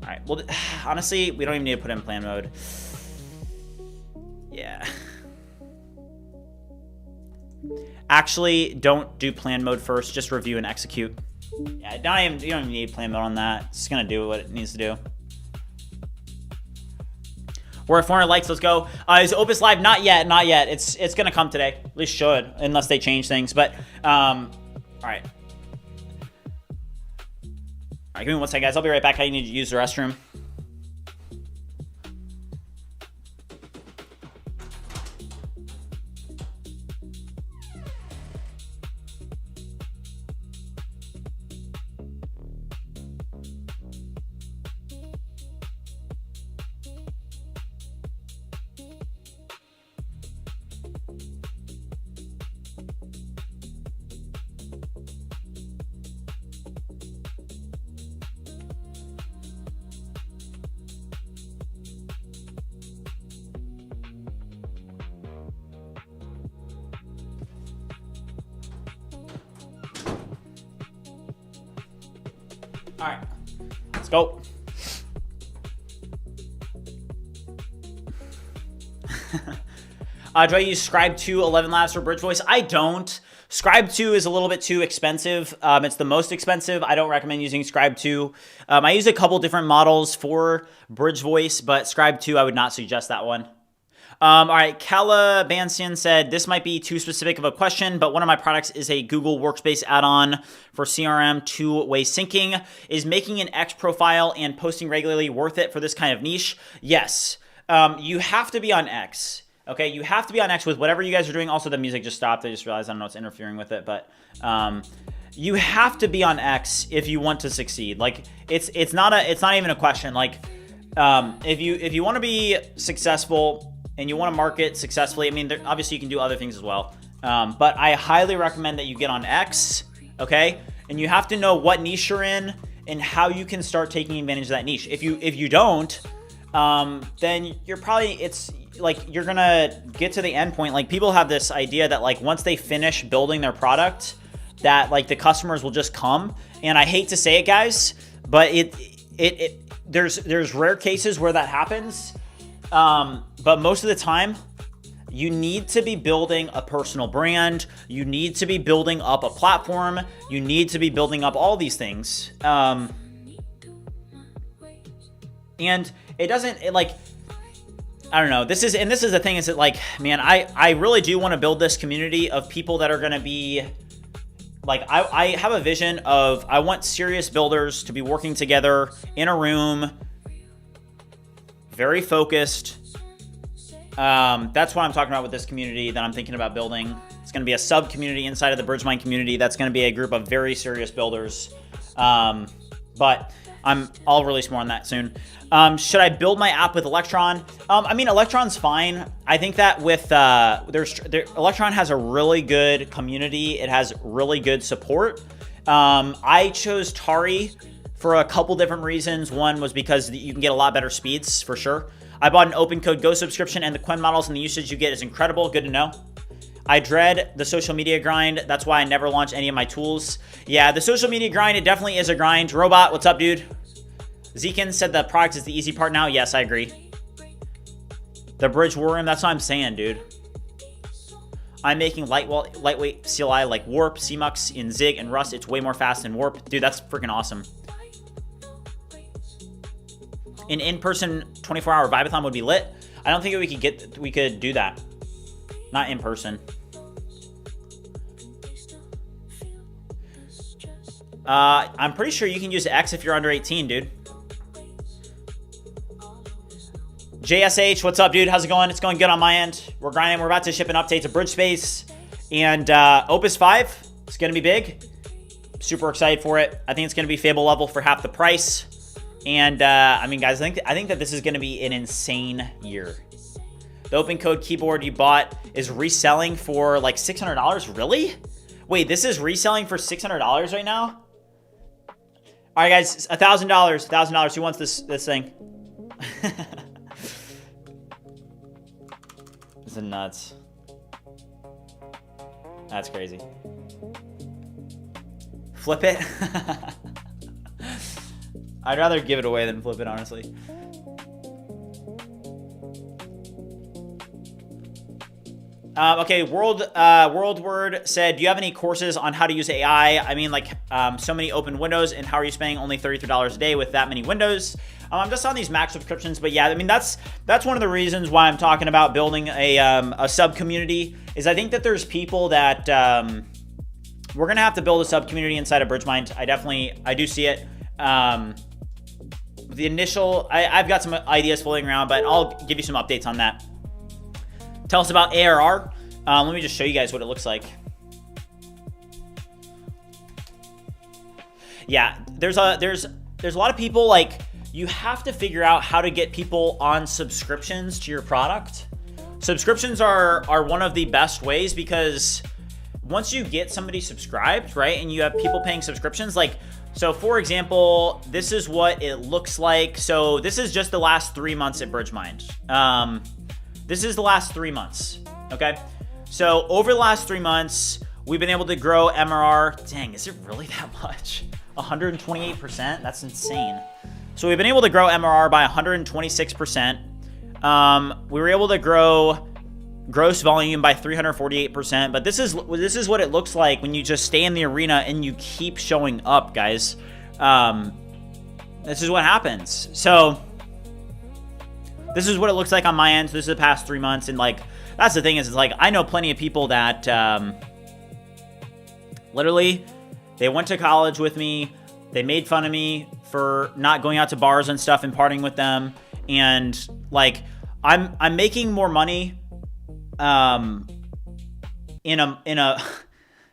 All right. Well, honestly, we don't even need to put in plan mode. Yeah. Actually, don't do plan mode first. Just review and execute. Yeah, you don't even need plan mode on that. It's going to do what it needs to do. We're at 400 likes. Let's go. Is Opus live? Not yet. Not yet. It's gonna come today. At least should, unless they change things. But all right. All right. Give me one second, guys. I'll be right back. I need to use the restroom. All right, let's go. Do I use Scribe 2 11 Labs for BridgeVoice? I don't. Scribe 2 is a little bit too expensive. It's the most expensive. I don't recommend using Scribe 2. I use a couple different models for BridgeVoice, but Scribe 2, I would not suggest that one. All right, Calabansian said, this might be too specific of a question, but one of my products is a Google Workspace add-on for CRM two-way syncing. Is making an X profile and posting regularly worth it for this kind of niche? Yes. You have to be on X. Okay, you have to be on X with whatever you guys are doing. Also, the music just stopped. I just realized I don't know what's interfering with it, but you have to be on X if you want to succeed. Like it's not even a question. Like if you want to be successful and you want to market successfully, I mean, obviously you can do other things as well. But I highly recommend that you get on X, okay? And you have to know what niche you're in and how you can start taking advantage of that niche. If you don't, then you're probably, you're gonna get to the end point. Like, people have this idea that like once they finish building their product, that like the customers will just come. And I hate to say it, guys, but there's rare cases where that happens. But most of the time, you need to be building a personal brand. You need to be building up a platform. You need to be building up all these things. And it doesn't, I don't know. This is the thing, is that like, man, I really do want to build this community of people that are going to be like, I have a vision of, I want serious builders to be working together in a room, very focused. That's what I'm talking about with this community that I'm thinking about building. It's going to be a sub community inside of the BridgeMind community. That's going to be a group of very serious builders. But I'll release more on that soon. Should I build my app with Electron? I mean, Electron's fine. I think that with Electron has a really good community. It has really good support. I chose Tari for a couple different reasons. One was because you can get a lot better speeds, for sure. I bought an Open Code Go subscription, and the Quen models and the usage you get is incredible. Good to know. I dread the social media grind. That's why I never launch any of my tools. Yeah, the social media grind, it definitely is a grind. Robot, what's up, dude? Zekin said the product is the easy part now. Yes, I agree. The BridgeSwarm, that's what I'm saying, dude. I'm making lightweight CLI like Warp, CMux in Zig and Rust. It's way more fast than Warp. Dude, that's freaking awesome. An in-person 24-hour Vibathon would be lit. I don't think we could do that. Not in person. I'm pretty sure you can use X if you're under 18, dude. JSH, what's up, dude? How's it going? It's going good on my end. We're grinding. We're about to ship an update to BridgeSpace. And Opus 5, it's going to be big. Super excited for it. I think it's going to be Fable level for half the price. And, I mean, guys, I think that this is going to be an insane year. The open code keyboard you bought is reselling for, like, $600? Really? Wait, this is reselling for $600 right now? All right, guys, $1,000. $1,000. Who wants this thing? This is nuts. That's crazy. Flip it? I'd rather give it away than flip it, honestly. Okay, World Word said, do you have any courses on how to use AI? I mean, like, so many open windows, and how are you spending only $33 a day with that many windows? I'm just on these Mac subscriptions, but yeah, I mean, that's one of the reasons why I'm talking about building a sub community. Is I think that there's people that we're gonna have to build a sub community inside of BridgeMind. I do see it. The initial, I've got some ideas floating around, but I'll give you some updates on that. Tell us about ARR. Let me just show you guys what it looks like. Yeah, there's a lot of people, like, you have to figure out how to get people on subscriptions to your product. Subscriptions are one of the best ways, because once you get somebody subscribed, right, and you have people paying subscriptions, like, so for example, this is what it looks like. So this is just the last 3 months at BridgeMind. This is the last 3 months, okay? So over the last 3 months, we've been able to grow MRR. Dang, is it really that much? 128%? That's insane. So we've been able to grow MRR by 126%. We were able to grow gross volume by 348%. But this is what it looks like when you just stay in the arena and you keep showing up, guys. This is what happens. So this is what it looks like on my end. This is the past 3 months. And, like, that's the thing is, it's like, I know plenty of people that literally, they went to college with me. They made fun of me for not going out to bars and stuff and partying with them. And, like, I'm making more money in a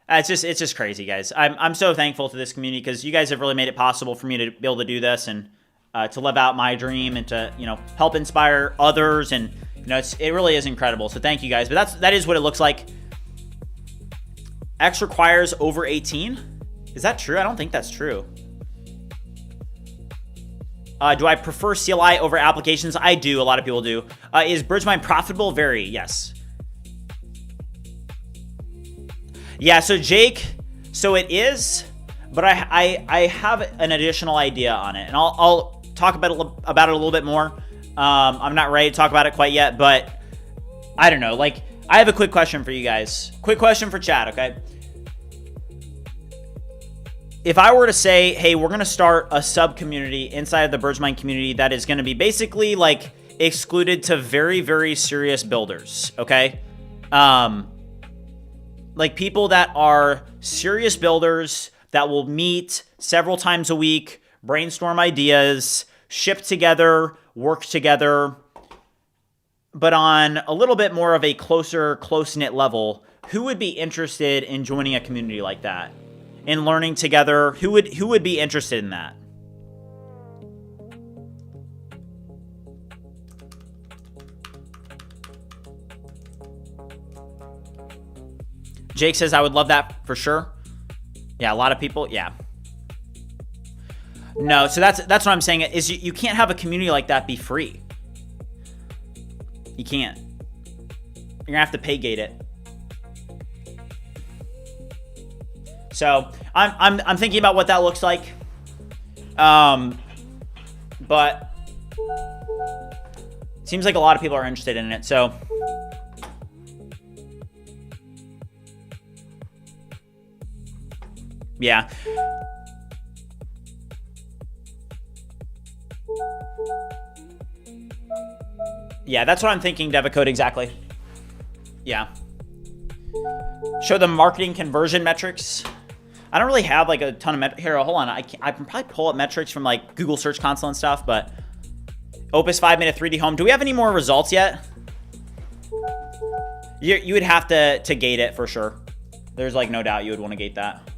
it's just crazy, guys. I'm so thankful to this community, because you guys have really made it possible for me to be able to do this and to live out my dream and to, you know, help inspire others. And, you know, it really is incredible. So thank you, guys. But that is what it looks like. X requires over 18. Is that true? I don't think that's true. Do I prefer CLI over applications? I do. A lot of people do. Is BridgeMind profitable? Very, yes. Yeah, so Jake, so it is, but I have an additional idea on it, and I'll talk about it a little bit more. I'm not ready to talk about it quite yet, but I don't know. Like, I have a quick question for you guys. Quick question for chat, okay? If I were to say, hey, we're going to start a sub-community inside of the BridgeMind community that is going to be basically, like, excluded to very, very serious builders, okay? Like, people that are serious builders that will meet several times a week, brainstorm ideas, ship together, work together, but on a little bit more of a close-knit level, who would be interested in joining a community like that? In learning together, who would be interested in that? Jake says, I would love that for sure. Yeah, a lot of people, yeah. No, so that's what I'm saying, is you can't have a community like that be free. You can't. You're gonna have to pay gate it. So I'm thinking about what that looks like. But it seems like a lot of people are interested in it. So Yeah. Yeah, that's what I'm thinking, Devacode, exactly. Yeah. Show them marketing conversion metrics. I don't really have like a ton of metrics. Here, hold on. I can probably pull up metrics from like Google Search Console and stuff, but Opus 5 made a 3D home. Do we have any more results yet? You would have to gate it for sure. There's like no doubt you would want to gate that.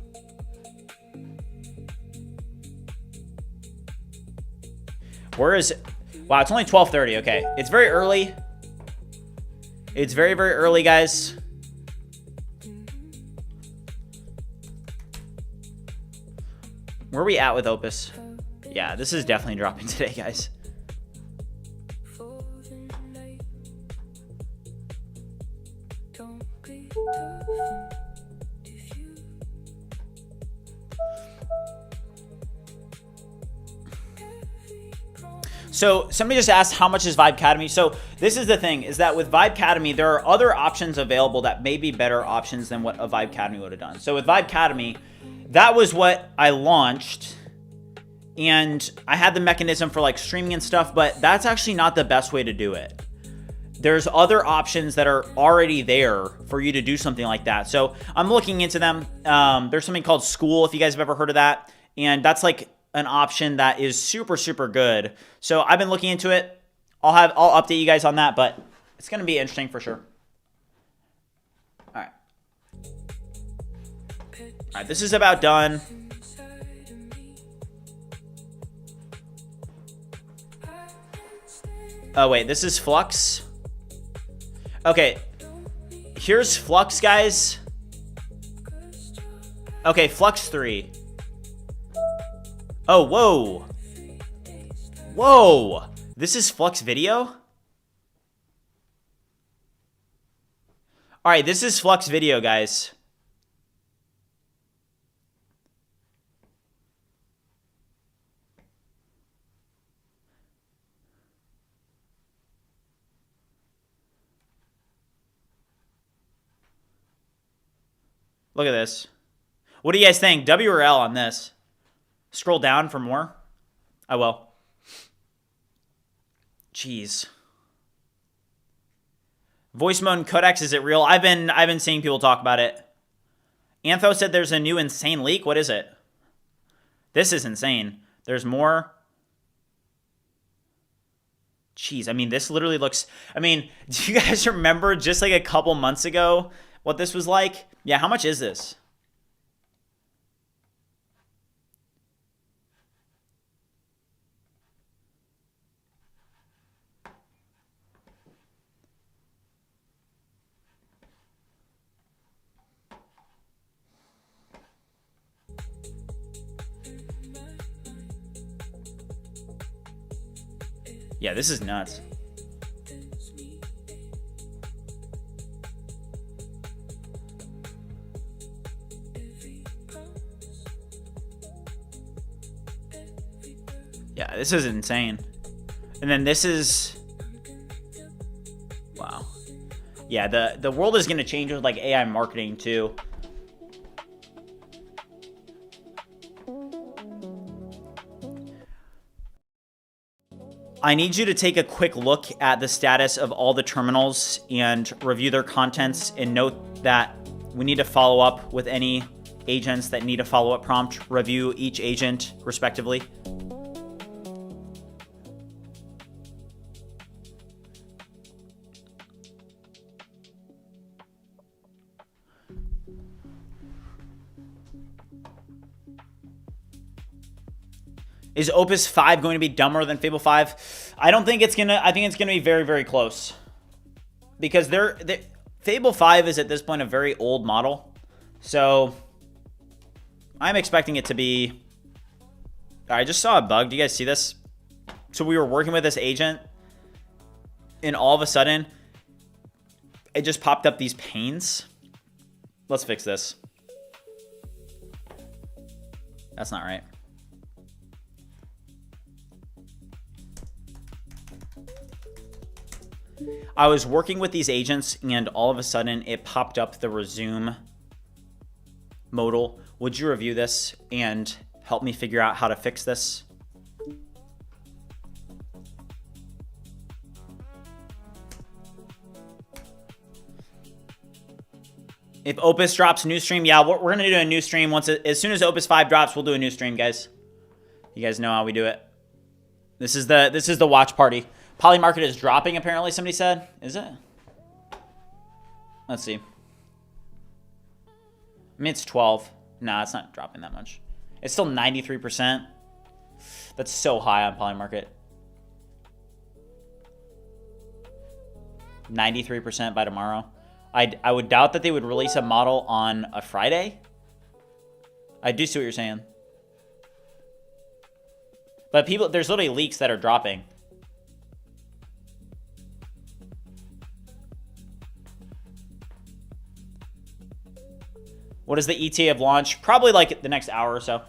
Where is it? Wow, it's only 12:30. Okay, it's very early. It's very, very early, guys. Where are we at with Opus? Yeah, this is definitely dropping today, guys. So somebody just asked how much is Vibe Academy. So this is the thing, is that with Vibe Academy, there are other options available that may be better options than what a Vibe Academy would have done. So with Vibe Academy, that was what I launched, and I had the mechanism for like streaming and stuff, but that's actually not the best way to do it. There's other options that are already there for you to do something like that. So I'm looking into them. There's something called School, if you guys have ever heard of that. And that's like an option that is super, super good. So I've been looking into it. I'll update you guys on that, but it's going to be interesting for sure. All right. All right, this is about done. Oh, wait, this is Flux. Okay, here's Flux, guys. Okay, Flux 3. Oh, whoa. Whoa. This is Flux Video? All right, this is Flux Video, guys. Look at this. What do you guys think? W or L on this? Scroll down for more. I will. Jeez. Voice mode and Codex, is it real? I've been seeing people talk about it. Antho said there's a new insane leak. What is it? This is insane. There's more. Jeez, I mean, this literally looks... I mean, do you guys remember just like a couple months ago what this was like? Yeah, how much is this? Yeah, this is nuts. Yeah, this is insane. And then this is... Wow. Yeah, the world is going to change with like AI marketing too. I need you to take a quick look at the status of all the terminals and review their contents, and note that we need to follow up with any agents that need a follow-up prompt. Review each agent respectively. Is Opus 5 going to be dumber than Fable 5? I don't think it's gonna. I think it's gonna be very, very close. Because Fable 5 is at this point a very old model. So I'm expecting it to be... I just saw a bug. Do you guys see this? So we were working with this agent, and all of a sudden, it just popped up these panes. Let's fix this. That's not right. I was working with these agents, and all of a sudden it popped up the resume modal. Would you review this and help me figure out how to fix this? If Opus drops a new stream, yeah, we're going to do a new stream. As soon as Opus 5 drops, we'll do a new stream, guys. You guys know how we do it. This is the watch party. Polymarket is dropping, apparently, somebody said. Is it? Let's see. I mean, it's 12. Nah, it's not dropping that much. It's still 93%. That's so high on Polymarket. 93% by tomorrow. I would doubt that they would release a model on a Friday. I do see what you're saying. But there's literally leaks that are dropping. What is the ETA of launch? Probably like the next hour or so.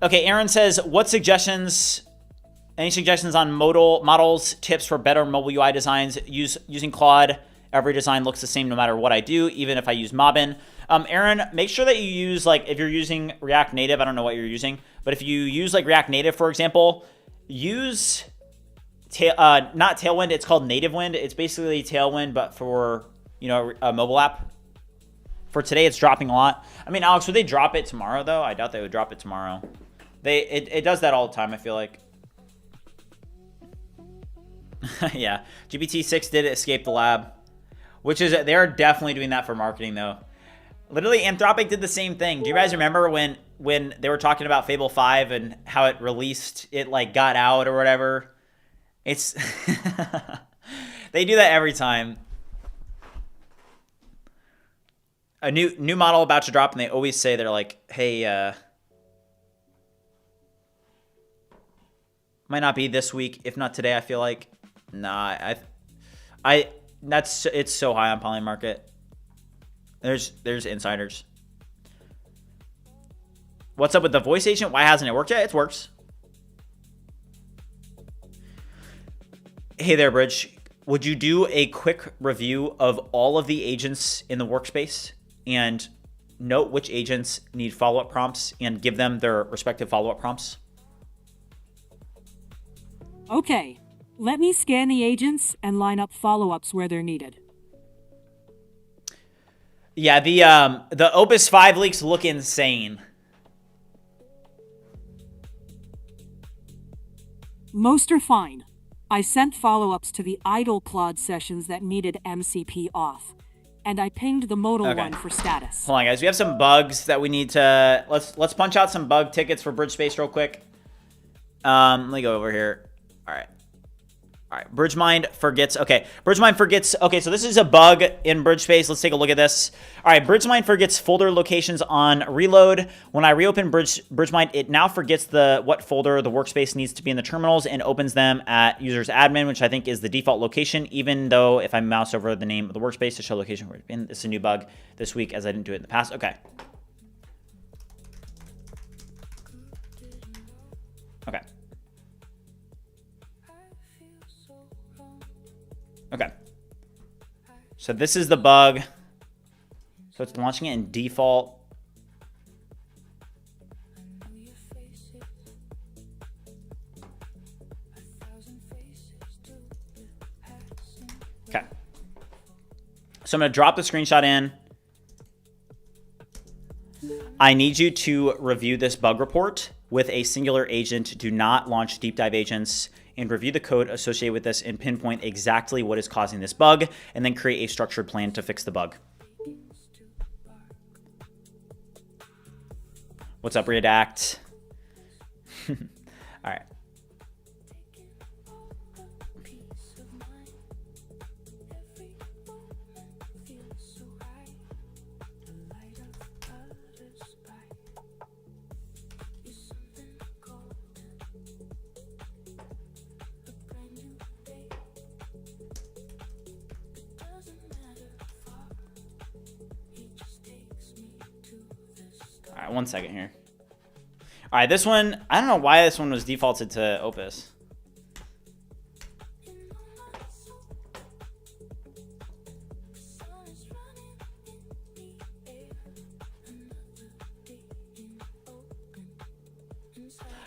Okay, Aaron says, what suggestions... Any suggestions on models, tips for better mobile UI designs using Claude? Every design looks the same no matter what I do, even if I use Mobbin. Aaron, make sure that you use, like, if you're using React Native, I don't know what you're using, but if you use, like, React Native, for example, use, not Tailwind, it's called Native Wind. It's basically Tailwind, but for, you know, a mobile app. For today, it's dropping a lot. I mean, Alex, would they drop it tomorrow, though? I doubt they would drop it tomorrow. It does that all the time, I feel like. Yeah, GPT-6 did escape the lab, which is, they're definitely doing that for marketing, though. Literally, Anthropic did the same thing. Do you guys remember when they were talking about Fable 5 and how it released, it like got out or whatever? It's they do that every time. A new model about to drop, and they always say, they're like, hey, might not be this week, if not today, I feel like. Nah, it's so high on Polymarket. There's insiders. What's up with the voice agent? Why hasn't it worked yet? It works. Hey there, Bridge. Would you do a quick review of all of the agents in the workspace and note which agents need follow-up prompts and give them their respective follow-up prompts? Okay, let me scan the agents and line up follow-ups where they're needed. Yeah, the Opus 5 leaks look insane. Most are fine. I sent follow-ups to the idle Claude sessions that needed MCP off, and I pinged the modal one for status. Hold on, guys. We have some bugs that we need to... Let's punch out some bug tickets for BridgeSpace real quick. Let me go over here. All right. All right, BridgeMind forgets. Okay, BridgeMind forgets. Okay, so this is a bug in BridgeSpace. Let's take a look at this. All right, BridgeMind forgets folder locations on reload. When I reopen BridgeMind, it now forgets what folder the workspace needs to be in the terminals and opens them at user's admin, which I think is the default location, even though if I mouse over the name of the workspace to show location where it's been. It's a new bug this week as I didn't do it in the past. Okay. Okay. Okay. So this is the bug. So it's launching it in default. Okay. So I'm going to drop the screenshot in. I need you to review this bug report with a singular agent. Do not launch deep dive agents, and review the code associated with this and pinpoint exactly what is causing this bug, and then create a structured plan to fix the bug. What's up, Redact? All right. All right, 1 second here. All right, this one, I don't know why this one was defaulted to Opus.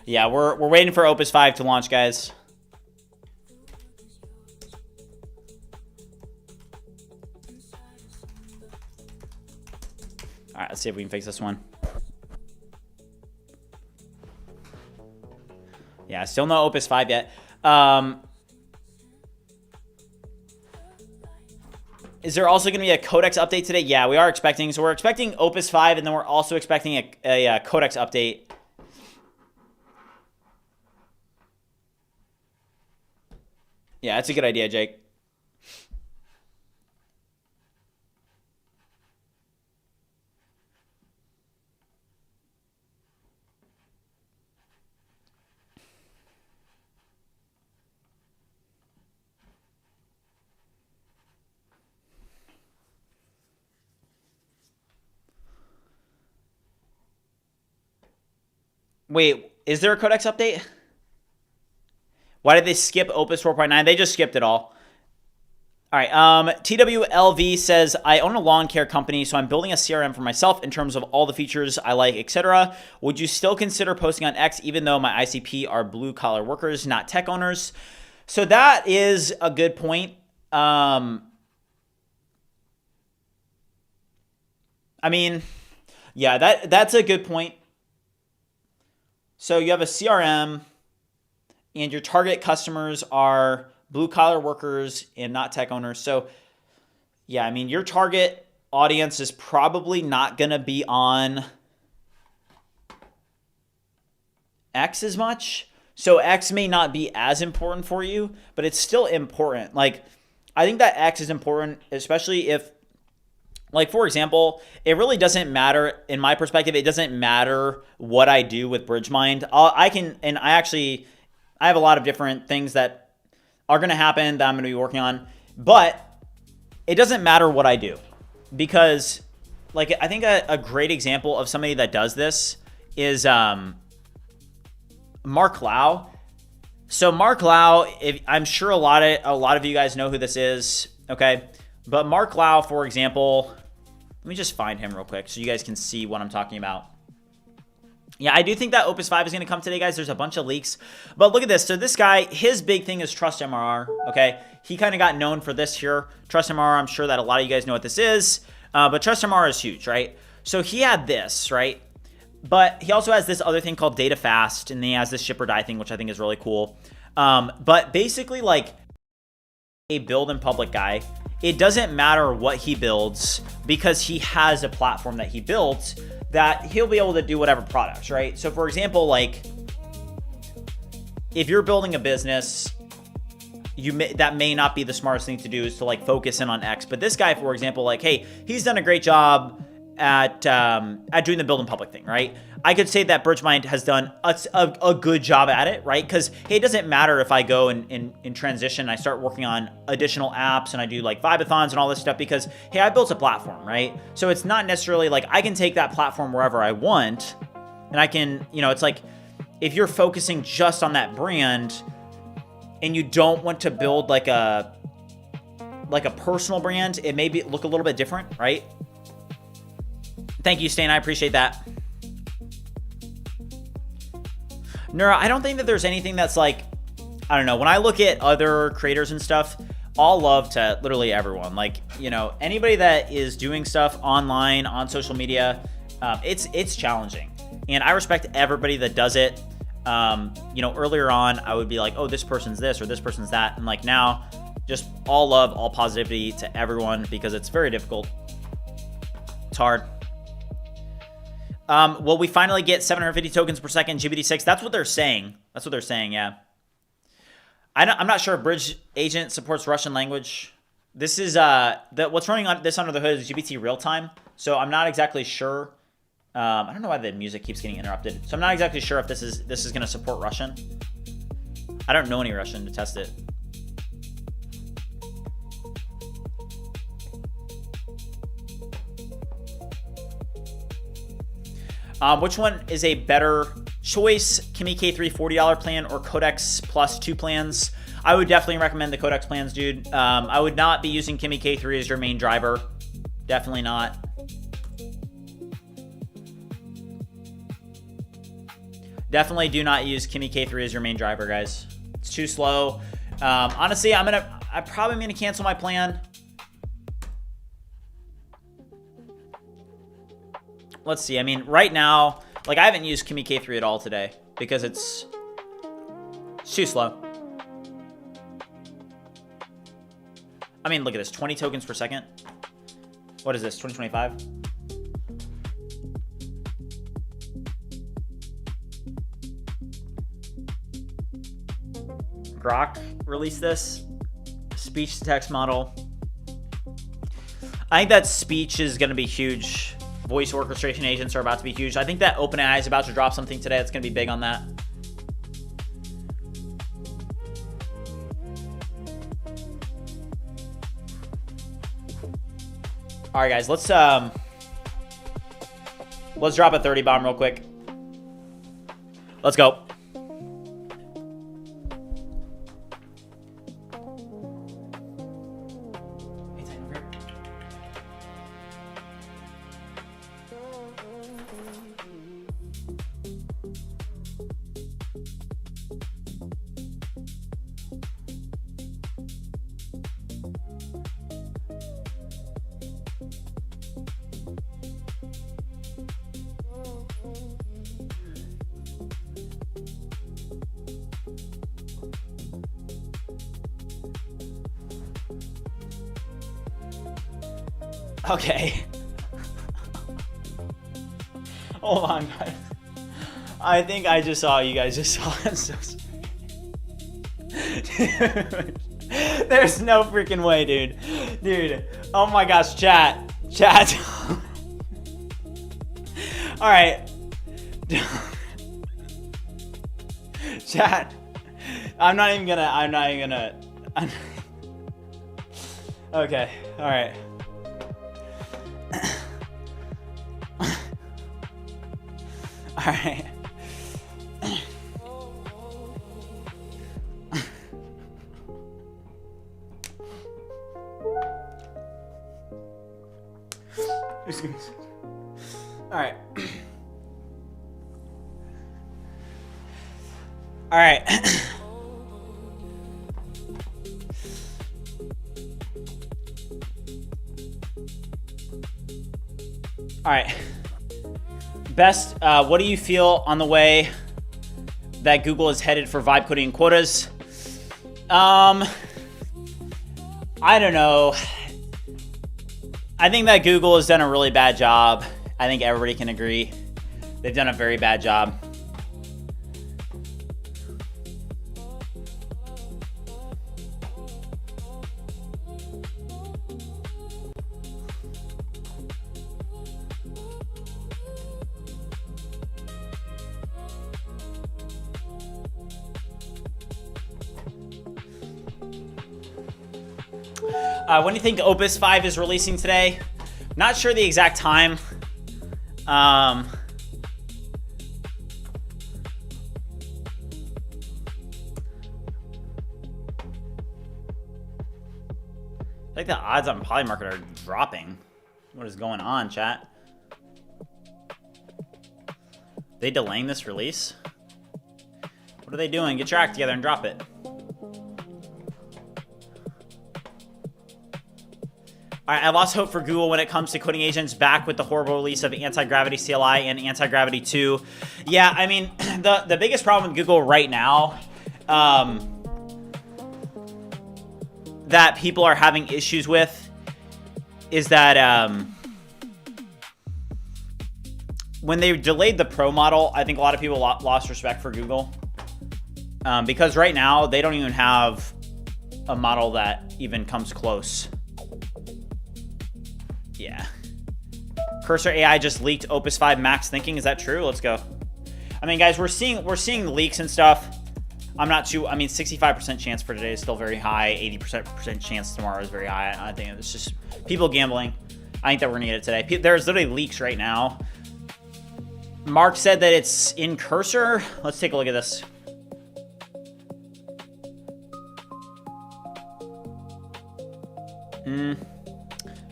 Yeah, we're waiting for Opus 5 to launch, guys. All right, let's see if we can fix this one. Yeah, still no Opus 5 yet. Is there also going to be a Codex update today? Yeah, we are expecting. So we're expecting Opus 5, and then we're also expecting a Codex update. Yeah, that's a good idea, Jake. Wait, is there a Codex update? Why did they skip Opus 4.9? They just skipped it all. All right. TWLV says, I own a lawn care company, so I'm building a CRM for myself in terms of all the features I like, etc. Would you still consider posting on X even though my ICP are blue collar workers, not tech owners? So that is a good point. I mean, yeah, that's a good point. So you have a CRM and your target customers are blue collar workers and not tech owners. So yeah, I mean, your target audience is probably not going to be on X as much. So X may not be as important for you, but it's still important. Like, I think that X is important, especially if, like, for example, it really doesn't matter, in my perspective, it doesn't matter what I do with BridgeMind. I have a lot of different things that are going to happen that I'm going to be working on, but it doesn't matter what I do because, like, I think a great example of somebody that does this is Mark Lau. So Mark Lau, I'm sure a lot of you guys know who this is, okay? But Mark Lau, for example, let me just find him real quick so you guys can see what I'm talking about. Yeah, I do think that Opus 5 is going to come today, guys. There's a bunch of leaks. But look at this. So this guy, his big thing is Trust MRR, okay? He kind of got known for this here. Trust MRR, I'm sure that a lot of you guys know what this is. But Trust MRR is huge, right? So he had this, right? But he also has this other thing called Data Fast, and then he has this ship or die thing, which I think is really cool. But basically, like, a build in public guy, it doesn't matter what he builds because he has a platform that he built that he'll be able to do whatever products, right? So for example, like, if you're building a business, that may not be the smartest thing to do is to, like, focus in on X. But this guy, for example, like, hey, he's done a great job at doing the build in public thing, right? I could say that BridgeMind has done a good job at it, right? Because, hey, it doesn't matter if I go in transition and I start working on additional apps and I do, like, Vibathons and all this stuff because, hey, I built a platform, right? So it's not necessarily like I can take that platform wherever I want, and I can, it's like if you're focusing just on that brand and you don't want to build like a personal brand, it may look a little bit different, right? Thank you, Stain. I appreciate that. Nura, I don't think that there's anything that's like, I don't know. When I look at other creators and stuff, all love to literally everyone. Like, anybody that is doing stuff online, on social media, it's challenging. And I respect everybody that does it. Earlier on, I would be like, oh, this person's this or this person's that. And like now, just all love, all positivity to everyone because it's very difficult. It's hard. Will we finally get 750 tokens per second GPT-6? That's what they're saying. Yeah. I'm not sure if BridgeAgent supports Russian language. This is what's running on this under the hood is GPT real time. So I'm not exactly sure. I don't know why the music keeps getting interrupted. So I'm not exactly sure if this is going to support Russian. I don't know any Russian to test it. Which one is a better choice? Kimi K3 $40 plan or Codex plus 2 plans? I would definitely recommend the Codex plans, dude. I would not be using Kimi K3 as your main driver. Definitely not. Definitely do not use Kimi K3 as your main driver, guys. It's too slow. Honestly, I'm probably gonna cancel my plan. Let's see. I mean, right now, like, I haven't used Kimi K3 at all today because it's too slow. I mean, look at this. 20 tokens per second. What is this? 2025? Grok released this speech to text model. I think that speech is going to be huge. Voice orchestration agents are about to be huge. I think that OpenAI is about to drop something today that's going to be big on that. All right, guys, let's drop a 30 bomb real quick. Let's go. Okay. Hold on, guys. I think I just saw you guys just saw it. So dude, there's no freaking way, dude. Dude. Oh my gosh, chat. All right. Chat. I'm not even gonna. Okay. All right. All right. All right. All right. All right. Best, what do you feel on the way that Google is headed for vibe coding and quotas? I don't know. I think that Google has done a really bad job. I think everybody can agree. They've done a very bad job. When do you think Opus 5 is releasing today? Not sure the exact time. I think the odds on Polymarket are dropping. What is going on, chat? They delaying this release? What are they doing? Get your act together and drop it. All right, I lost hope for Google when it comes to coding agents back with the horrible release of Anti-Gravity CLI and Anti-Gravity 2. Yeah, I mean, the biggest problem with Google right now that people are having issues with is that when they delayed the Pro model, I think a lot of people lost respect for Google because right now they don't even have a model that even comes close. Yeah. Cursor AI just leaked Opus 5 Max thinking. Is that true? Let's go. I mean, guys, we're seeing leaks and stuff. I'm not too. I mean, 65% chance for today is still very high. 80% chance tomorrow is very high. I think it's just people gambling. I think that we're gonna get it today. There's literally leaks right now. Mark said that it's in Cursor. Let's take a look at this.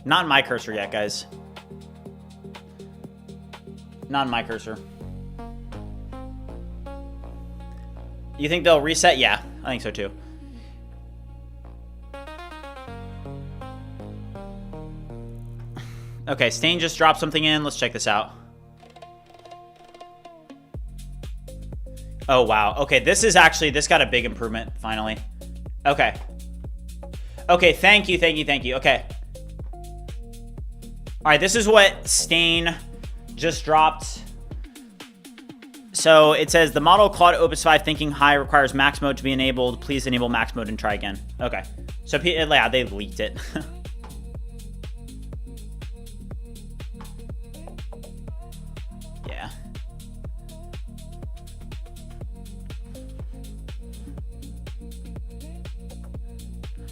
Not in my Cursor yet, guys. Not in my Cursor. You think they'll reset? Yeah, I think so too. Okay, Stain just dropped something in. Let's check this out. Oh, wow. Okay, this got a big improvement, finally. Okay. Okay, thank you. Okay. All right, this is what Stain just dropped. So it says, the model Claude Opus 5 Thinking High requires max mode to be enabled. Please enable max mode and try again. Okay. So, yeah, they leaked it. Yeah.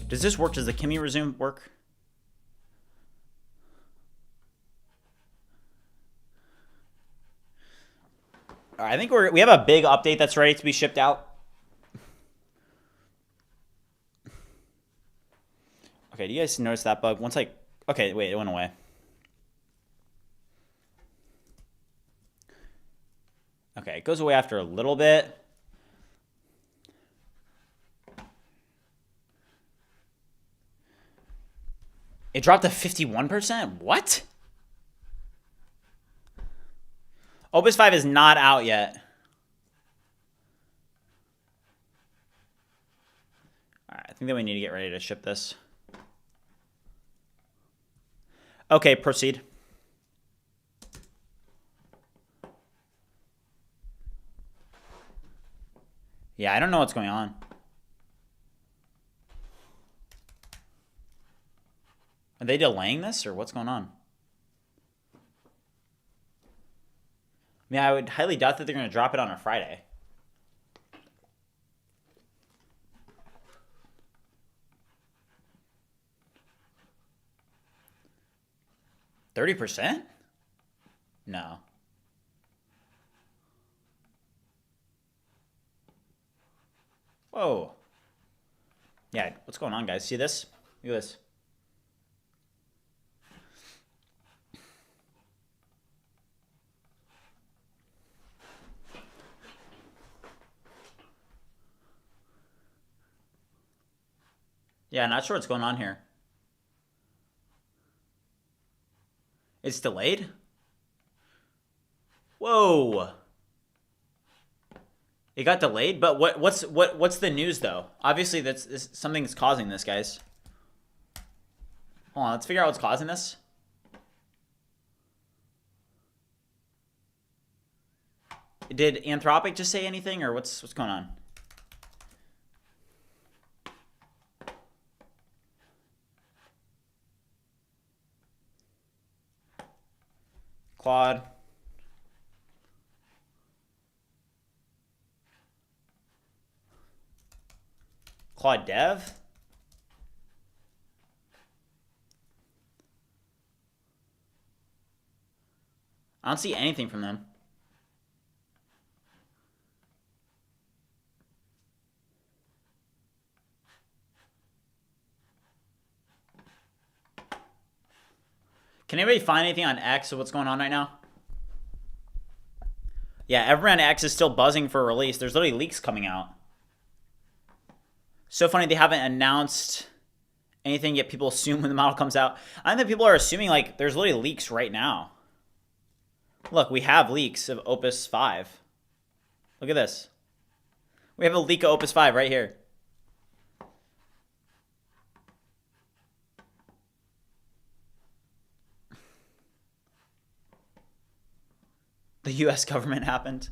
Does this work? Does the Kimi resume work? All right, I think we have a big update that's ready to be shipped out. Okay, do you guys notice that bug? Okay, wait, it went away. Okay, it goes away after a little bit. It dropped to 51%? What? Opus 5 is not out yet. All right, I think that we need to get ready to ship this. Okay, proceed. Yeah, I don't know what's going on. Are they delaying this, or what's going on? I mean, I would highly doubt that they're going to drop it on a Friday. %? No. Whoa. Yeah, what's going on, guys? See this? Look at this. Yeah, not sure what's going on here. It's delayed? Whoa. It got delayed, but what's the news though? Obviously that's something that's causing this, guys. Hold on, let's figure out what's causing this. Did Anthropic just say anything, or what's going on? Claude. Claude Dev? I don't see anything from them. Can anybody find anything on X of what's going on right now? Yeah, everyone on X is still buzzing for a release. There's literally leaks coming out. So funny they haven't announced anything yet. People assume when the model comes out. I think that people are assuming like there's literally leaks right now. Look, we have leaks of Opus 5. Look at this. We have a leak of Opus 5 right here. The US government happened.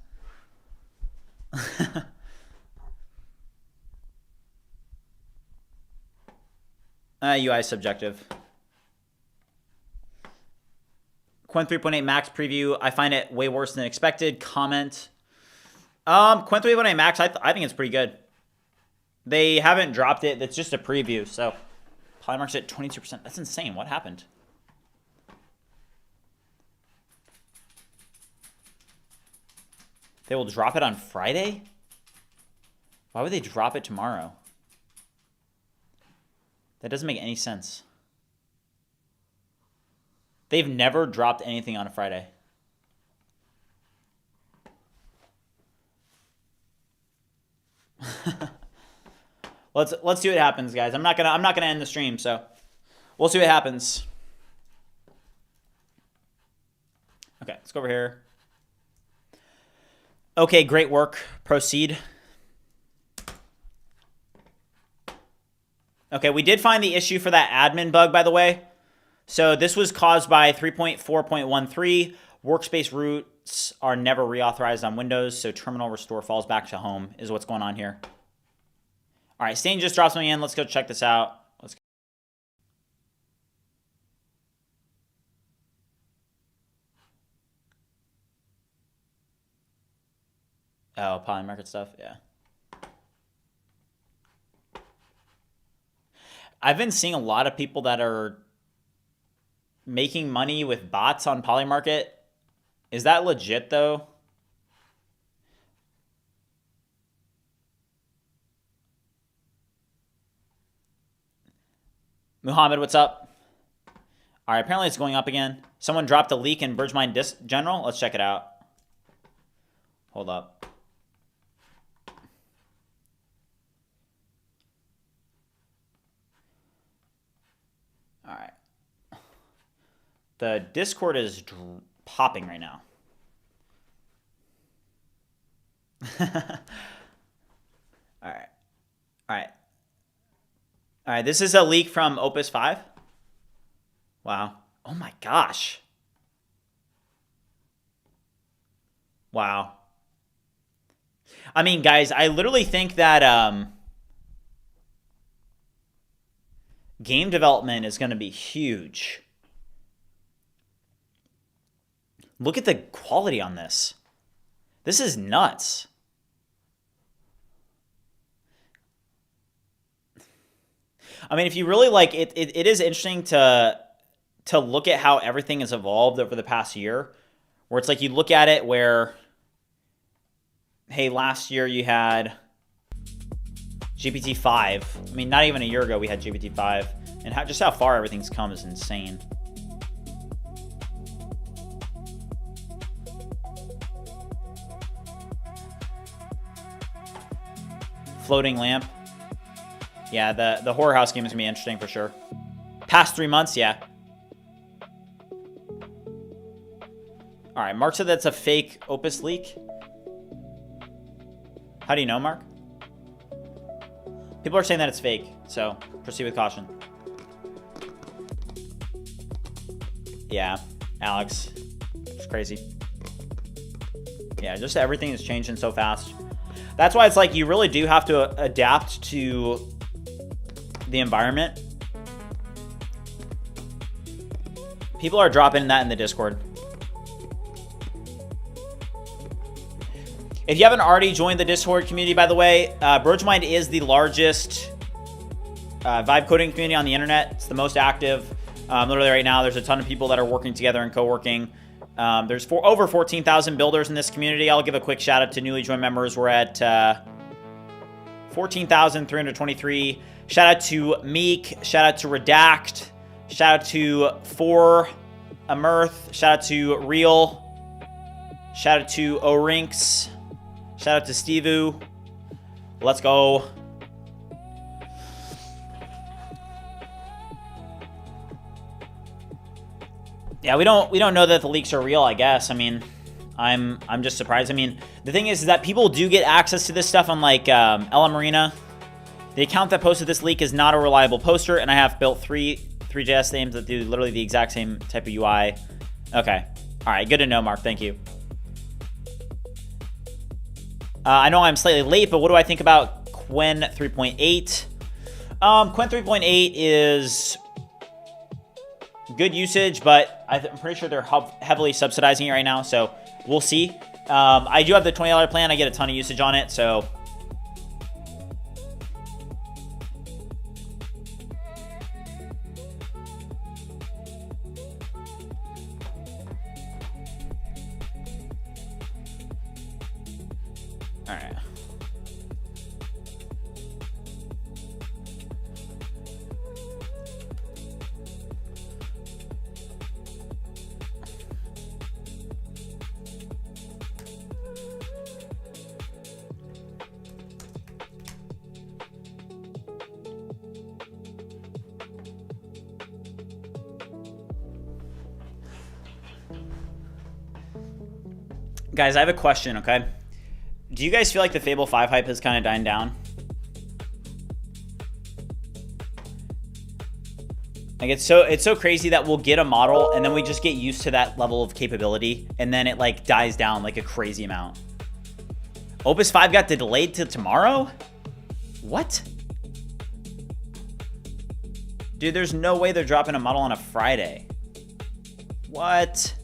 UI is subjective. Quen 3.8 Max preview. I find it way worse than expected. Comment. Quen 3.8 Max, I think it's pretty good. They haven't dropped it. That's just a preview. So Polymark's at 22%. That's insane. What happened? They will drop it on Friday? Why would they drop it tomorrow? That doesn't make any sense. They've never dropped anything on a Friday. Let's see what happens, guys. I'm not gonna end the stream, so we'll see what happens. Okay, let's go over here. Okay, great work. Proceed. Okay, we did find the issue for that admin bug, by the way. So this was caused by 3.4.13. Workspace roots are never reauthorized on Windows, so terminal restore falls back to home is what's going on here. All right, Stain just dropped something in. Let's go check this out. Let's. Oh, polymarket stuff, yeah. I've been seeing a lot of people that are making money with bots on Polymarket. Is that legit, though? Muhammad, what's up? All right, apparently it's going up again. Someone dropped a leak in BridgeMind General. Let's check it out. Hold up. All right. The Discord is popping right now. All right. All right. All right. This is a leak from Opus 5. Wow. Oh my gosh. Wow. I mean, guys, I literally think that game development is going to be huge. Look at the quality on this. This is nuts. I mean, if you really like it, it is interesting to look at how everything has evolved over the past year, where it's like you look at it where, hey, last year you had GPT-5. I mean, not even a year ago we had GPT-5, and just how far everything's come is insane. Floating lamp. Yeah, the horror house game is gonna be interesting for sure. Past 3 months, yeah. All right, Mark said that's a fake Opus leak. How do you know, Mark? People are saying that it's fake, so proceed with caution. Yeah, Alex, it's crazy. Yeah, just everything is changing so fast. That's why it's like you really do have to adapt to the environment. People are dropping that in the Discord. If you haven't already joined the Discord community, by the way, BridgeMind is the largest vibe coding community on the internet. It's the most active. Literally right now, there's a ton of people that are working together and co-working. There's over 14,000 builders in this community. I'll give a quick shout out to newly joined members. We're at 14,323. Shout out to Meek. Shout out to Redact. Shout out to For Amirth. Shout out to Real. Shout out to Orinks. Shout out to Stevu. Let's go. Yeah, we don't know that the leaks are real, I guess. I mean, I'm just surprised. I mean, the thing is that people do get access to this stuff on like Ella Marina. The account that posted this leak is not a reliable poster, and I have built three JS themes that do literally the exact same type of UI. Okay. All right, good to know, Mark. Thank you. I know I'm slightly late, but what do I think about Quen 3.8? Quen 3.8 is good usage, but I'm pretty sure they're heavily subsidizing it right now, so we'll see. I do have the $20 plan. I get a ton of usage on it, so... All right. Guys, I have a question, okay? Do you guys feel like the Fable 5 hype has kind of died down? Like it's so crazy that we'll get a model and then we just get used to that level of capability and then it like dies down like a crazy amount. Opus 5 got delayed to tomorrow? What? Dude, there's no way they're dropping a model on a Friday. What?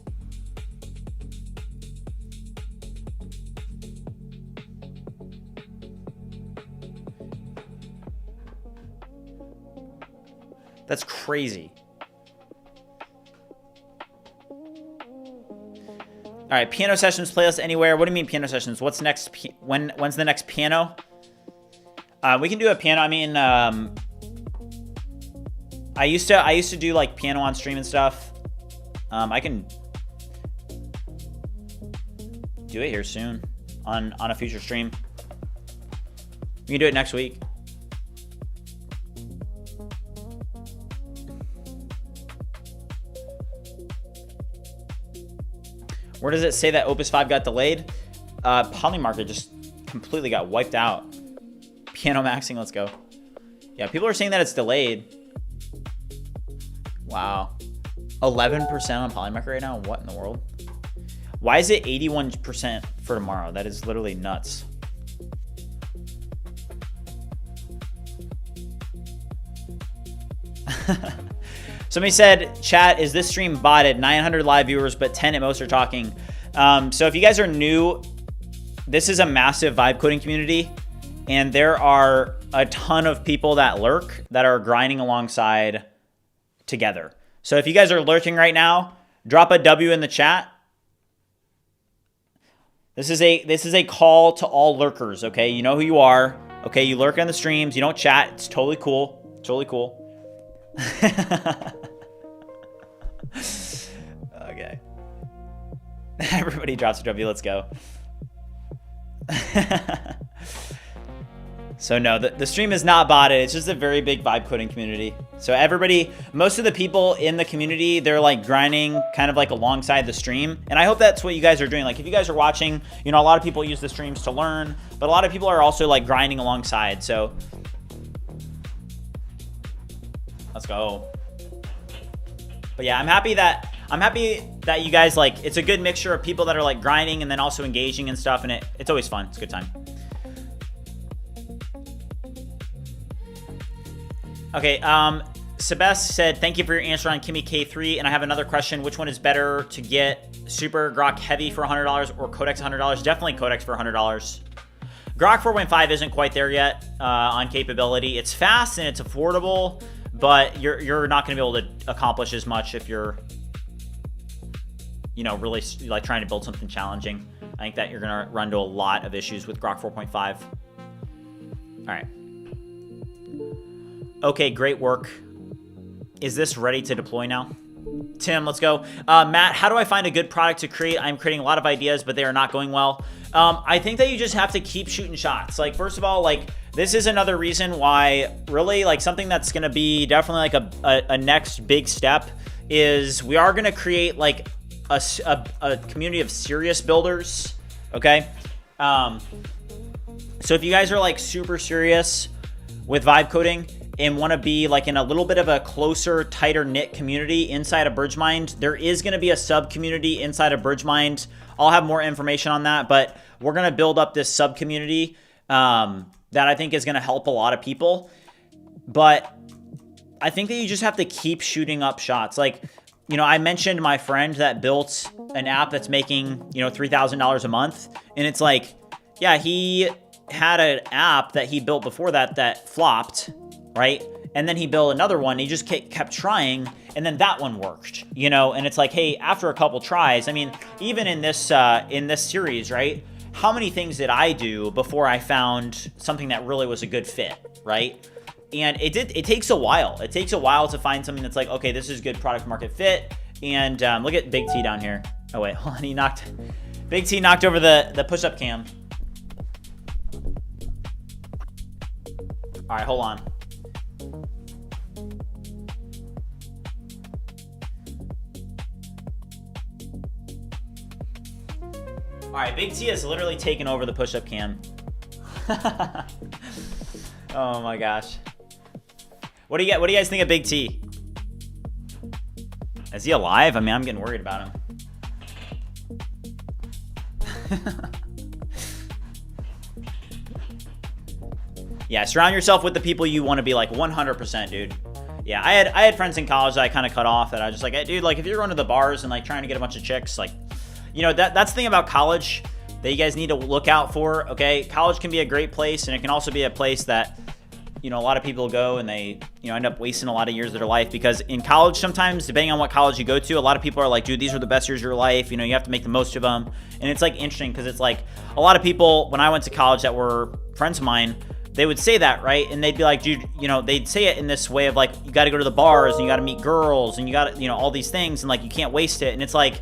That's crazy. All right, piano sessions playlist anywhere. What do you mean piano sessions? What's next? When's the next piano? We can do a piano. I mean, I used to do like piano on stream and stuff. I can do it here soon on a future stream. We can do it next week. Where does it say that Opus 5 got delayed? Polymarket just completely got wiped out. Piano maxing, let's go. Yeah, people are saying that it's delayed. Wow. 11% on Polymarket right now? What in the world? Why is it 81% for tomorrow? That is literally nuts. Somebody said, chat, is this stream botted? 900 live viewers, but 10 at most are talking. So if you guys are new, this is a massive vibe coding community, and there are a ton of people that lurk that are grinding alongside together. So if you guys are lurking right now, drop a W in the chat. This is a call to all lurkers, okay? You know who you are. Okay, you lurk on the streams, you don't chat. It's totally cool. Totally cool. Okay. Everybody drops a W. Let's go. So no, the stream is not botted. It's just a very big vibe coding community. So everybody, most of the people in the community, they're like grinding kind of like alongside the stream. And I hope that's what you guys are doing. Like if you guys are watching, you know, a lot of people use the streams to learn, but a lot of people are also like grinding alongside. So let's go. But yeah, I'm happy that you guys like, it's a good mixture of people that are like grinding and then also engaging and stuff, and it's always fun. It's a good time. Okay, Sebest said, thank you for your answer on Kimi K3, and I have another question. Which one is better to get, Super Grok Heavy for $100 or Codex $100? Definitely Codex for $100. Grok 4.5 isn't quite there yet on capability. It's fast and it's affordable, but you're not going to be able to accomplish as much if you're, you know, really like trying to build something challenging. I think that you're going to run into a lot of issues with Grok 4.5. All right. Okay, great work. Is this ready to deploy now? Tim, let's go. Matt, how do I find a good product to create? I'm creating a lot of ideas, but they are not going well. I think that you just have to keep shooting shots. Like, first of all, like, this is another reason why really like something that's going to be definitely like a next big step is we are going to create like a community of serious builders. Okay. So if you guys are like super serious with vibe coding and want to be like in a little bit of a closer, tighter knit community inside of BridgeMind, there is going to be a sub community inside of BridgeMind. I'll have more information on that, but we're going to build up this sub community that I think is going to help a lot of people. But I think that you just have to keep shooting up shots. Like, you know, I mentioned my friend that built an app that's making, you know, $3,000 a month. And it's like, yeah, he had an app that he built before that flopped, right? And then he built another one. He just kept trying, and then that one worked, you know? And it's like, hey, after a couple tries, I mean, even in this series, right? How many things did I do before I found something that really was a good fit, right? And it takes a while. It takes a while to find something that's like, okay, this is good product market fit. And look at Big T down here. Oh wait, hold on, Big T knocked over the push-up cam. All right, hold on. All right, Big T has literally taken over the push-up cam. Oh my gosh. What do you guys think of Big T? Is he alive? I mean, I'm getting worried about him. Yeah, surround yourself with the people you want to be like 100%, dude. Yeah, I had friends in college that I kind of cut off that I was just like, hey, dude, like if you're going to the bars and like trying to get a bunch of chicks, like, you know, that's the thing about college that you guys need to look out for, okay? College can be a great place, and it can also be a place that, you know, a lot of people go and they, you know, end up wasting a lot of years of their life, because in college sometimes, depending on what college you go to, a lot of people are like, dude, these are the best years of your life, you know, you have to make the most of them. And it's like interesting because it's like a lot of people, when I went to college that were friends of mine, they would say that, right? And they'd be like, dude, you know, they'd say it in this way of like, you got to go to the bars and you got to meet girls and you got to, you know, all these things, and like you can't waste it. And it's like,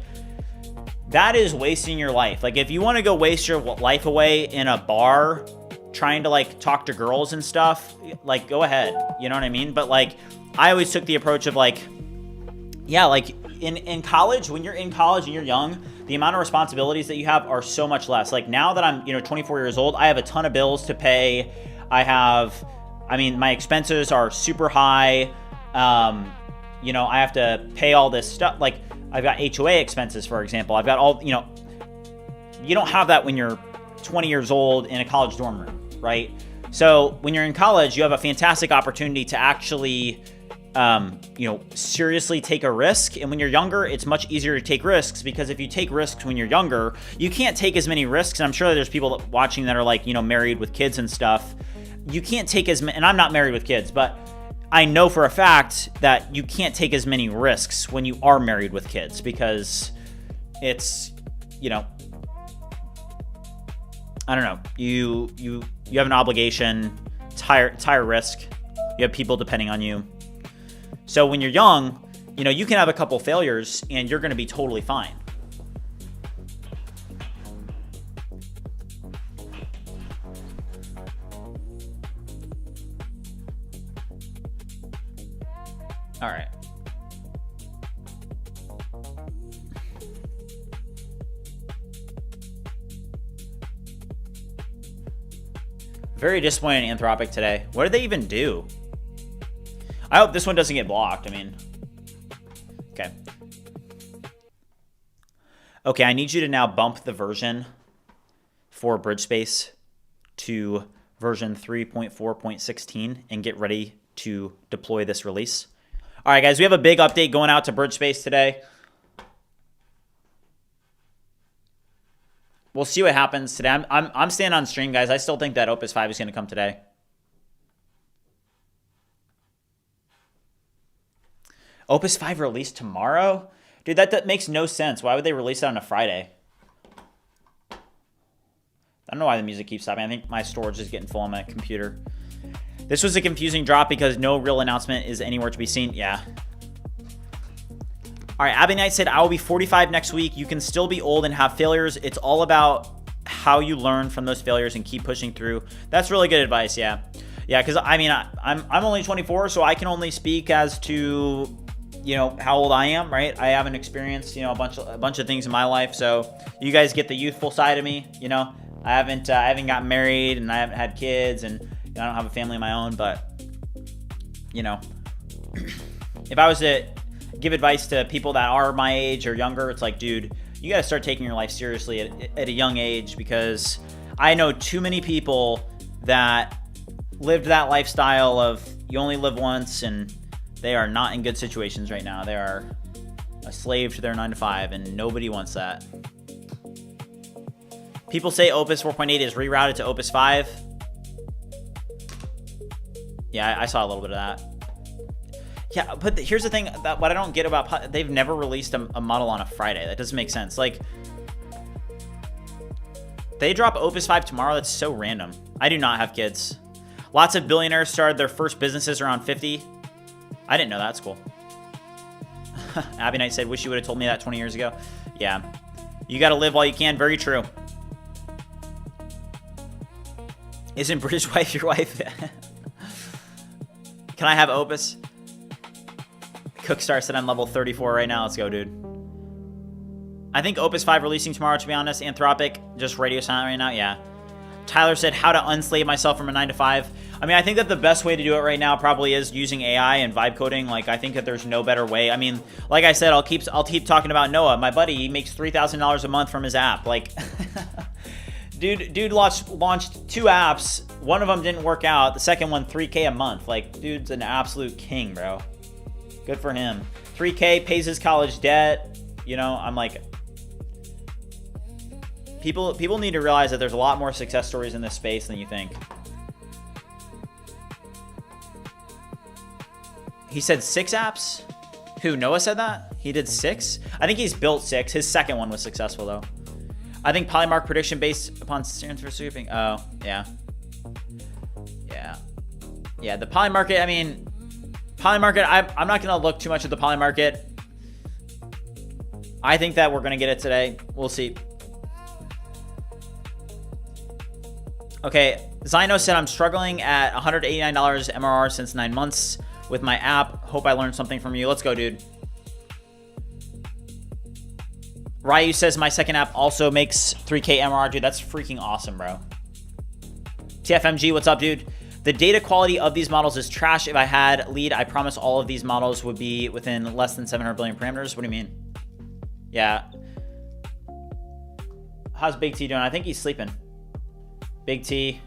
that is wasting your life. Like if you want to go waste your life away in a bar trying to like talk to girls and stuff, like go ahead, you know what I mean? But like I always took the approach of like, yeah, like in college, when you're in college and you're young, the amount of responsibilities that you have are so much less. Like now that I'm, you know, 24 years old, I have a ton of bills to pay. I mean, my expenses are super high. You know, I have to pay all this stuff. Like I've got HOA expenses, for example. I've got all, you know, you don't have that when you're 20 years old in a college dorm room, right? So when you're in college, you have a fantastic opportunity to actually, you know, seriously take a risk. And when you're younger, it's much easier to take risks, because if you take risks when you're younger, you can't take as many risks. And I'm sure that there's people watching that are like, you know, married with kids and stuff. You can't take as many, and I'm not married with kids, but I know for a fact that you can't take as many risks when you are married with kids, because it's, you know, I don't know, you have an obligation, it's higher risk, you have people depending on you. So when you're young, you know, you can have a couple failures and you're going to be totally fine. All right. Very disappointed in Anthropic today. What did they even do? I hope this one doesn't get blocked. I mean, okay. Okay, I need you to now bump the version for BridgeSpace to version 3.4.16 and get ready to deploy this release. All right, guys, we have a big update going out to BridgeSpace today. We'll see what happens today. I'm staying on stream, guys. I still think that Opus 5 is going to come today. Opus 5 released tomorrow? Dude, that makes no sense. Why would they release it on a Friday? I don't know why the music keeps stopping. I think my storage is getting full on my computer. This was a confusing drop because no real announcement is anywhere to be seen. Yeah. All right, Abby Knight said, I will be 45 next week. You can still be old and have failures. It's all about how you learn from those failures and keep pushing through. That's really good advice, yeah. Yeah, because I mean, I'm only 24, so I can only speak as to, you know, how old I am, right? I haven't experienced, you know, a bunch of things in my life, so you guys get the youthful side of me, you know. I haven't gotten married, and I haven't had kids, and you know, I don't have a family of my own, but, you know, if I was to give advice to people that are my age or younger, it's like, dude, you got to start taking your life seriously at a young age, because I know too many people that lived that lifestyle of you only live once, and they are not in good situations right now. They are a slave to their 9 to 5, and nobody wants that. People say Opus 4.8 is rerouted to Opus 5. Yeah, I saw a little bit of that. Yeah, but here's the thing, that what I don't get about, they've never released a model on a Friday. That doesn't make sense. Like, they drop Opus 5 tomorrow. That's so random. I do not have kids. Lots of billionaires started their first businesses around 50. I didn't know that. That's cool. Abby Knight said, wish you would have told me that 20 years ago. Yeah. You got to live while you can. Very true. Isn't BridgeWife your wife? Can I have Opus? Cookstar said I'm level 34 right now. Let's go, dude. I think Opus 5 releasing tomorrow, to be honest. Anthropic, just radio silent right now. Yeah. Tyler said how to unslave myself from a 9 to 5. I mean, I think that the best way to do it right now probably is using AI and vibe coding. Like, I think that there's no better way. I mean, like I said, I'll keep talking about Noah, my buddy. He makes $3,000 a month from his app. Like, dude launched 2 apps. One of them didn't work out. The second one, $3K a month. Like, dude's an absolute king, bro. Good for him. $3K, pays his college debt. You know, I'm like, people need to realize that there's a lot more success stories in this space than you think. He said 6 apps? Who, Noah said that? He did 6? I think he's built 6. His second one was successful, though. I think polymark prediction based upon transfer sweeping. Oh, yeah. Yeah, the poly market, I mean, poly market, I'm not going to look too much at the poly market. I think that we're going to get it today. We'll see. Okay, Zyno said, I'm struggling at $189 MRR since 9 months with my app. Hope I learned something from you. Let's go, dude. Ryu says, my second app also makes 3K MRR. Dude, that's freaking awesome, bro. TFMG, what's up, dude? The data quality of these models is trash. If I had lead, I promise all of these models would be within less than 700 billion parameters. What do you mean? Yeah. How's Big T doing? I think he's sleeping. Big T.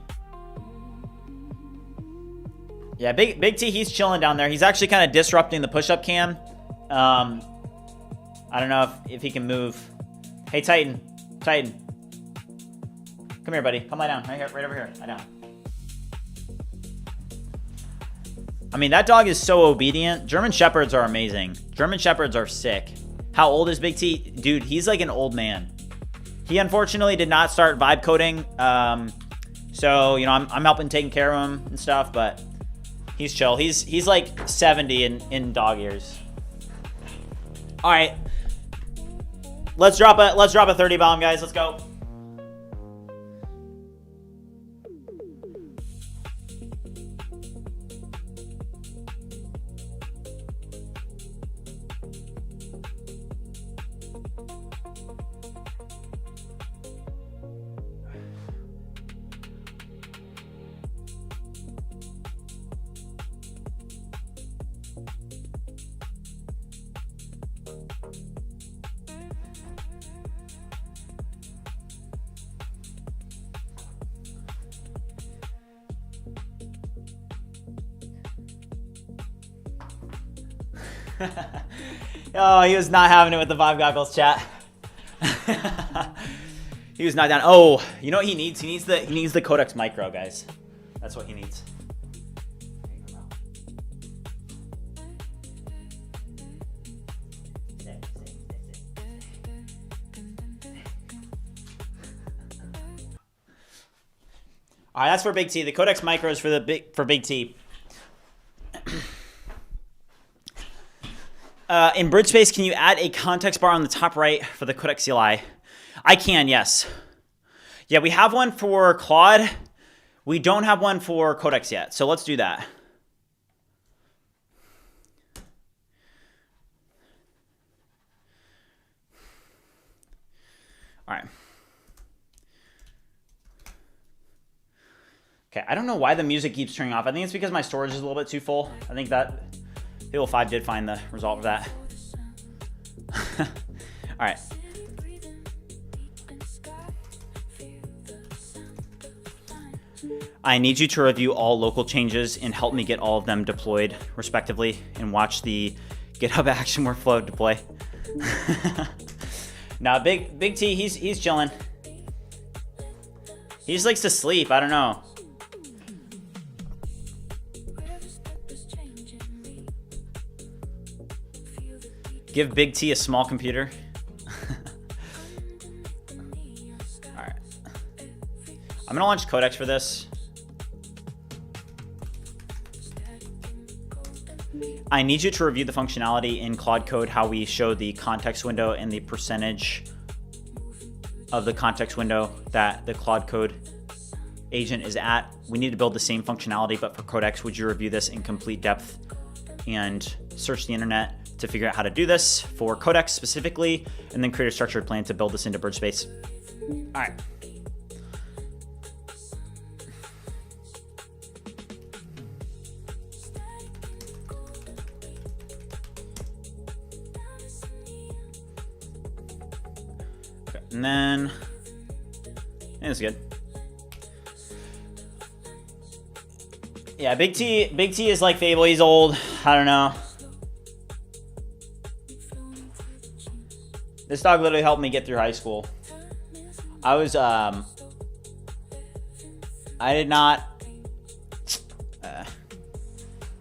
Yeah, Big T, he's chilling down there. He's actually kind of disrupting the push-up cam. I don't know if he can move. Hey, Titan. Come here, buddy. Come lie down. Right here, right over here. Lie down. I mean, that dog is so obedient. German Shepherds are amazing. German Shepherds are sick. How old is Big T? Dude, he's like an old man. He unfortunately did not start vibe coding. So, you know, I'm helping taking care of him and stuff, but he's chill. He's like 70 in dog years. All right. Let's drop a 30 bomb, guys. Let's go. Oh, he was not having it with the Vibe Goggles chat. He was not down. Oh, you know what he needs? He needs the Codex Micro, guys. That's what he needs. All right, that's for Big T. The Codex Micro is for Big T. In BridgeSpace, can you add a context bar on the top right for the Codex CLI? I can, yes. Yeah, we have one for Claude. We don't have one for Codex yet, so let's do that. All right. Okay, I don't know why the music keeps turning off. I think it's because my storage is a little bit too full. I think that Fable 5 did find the result of that. All right. I need you to review all local changes and help me get all of them deployed respectively and watch the GitHub action workflow deploy. Now, Big T, he's chilling. He just likes to sleep. I don't know. Give Big T a small computer. All right. I'm gonna launch Codex for this. I need you to review the functionality in Claude Code, how we show the context window and the percentage of the context window that the Claude Code agent is at. We need to build the same functionality, but for Codex, would you review this in complete depth and search the internet to figure out how to do this for Codex specifically, and then create a structured plan to build this into BridgeSpace. All right. Okay, and then it's good. Yeah, Big T is like Fable. He's old. I don't know. This dog literally helped me get through high school. I did not, I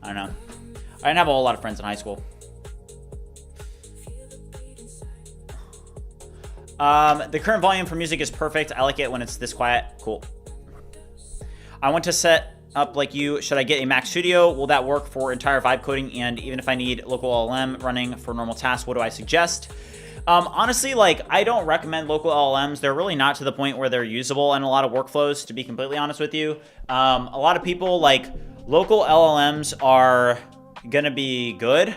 don't know. I didn't have a whole lot of friends in high school. The current volume for music is perfect. I like it when it's this quiet. Cool. I want to set up like you. Should I get a Mac Studio? Will that work for entire vibe coding? And even if I need local LLM running for normal tasks, what do I suggest? Honestly, like, I don't recommend local LLMs. They're really not to the point where they're usable in a lot of workflows, to be completely honest with you. A lot of people, like, local LLMs are gonna be good,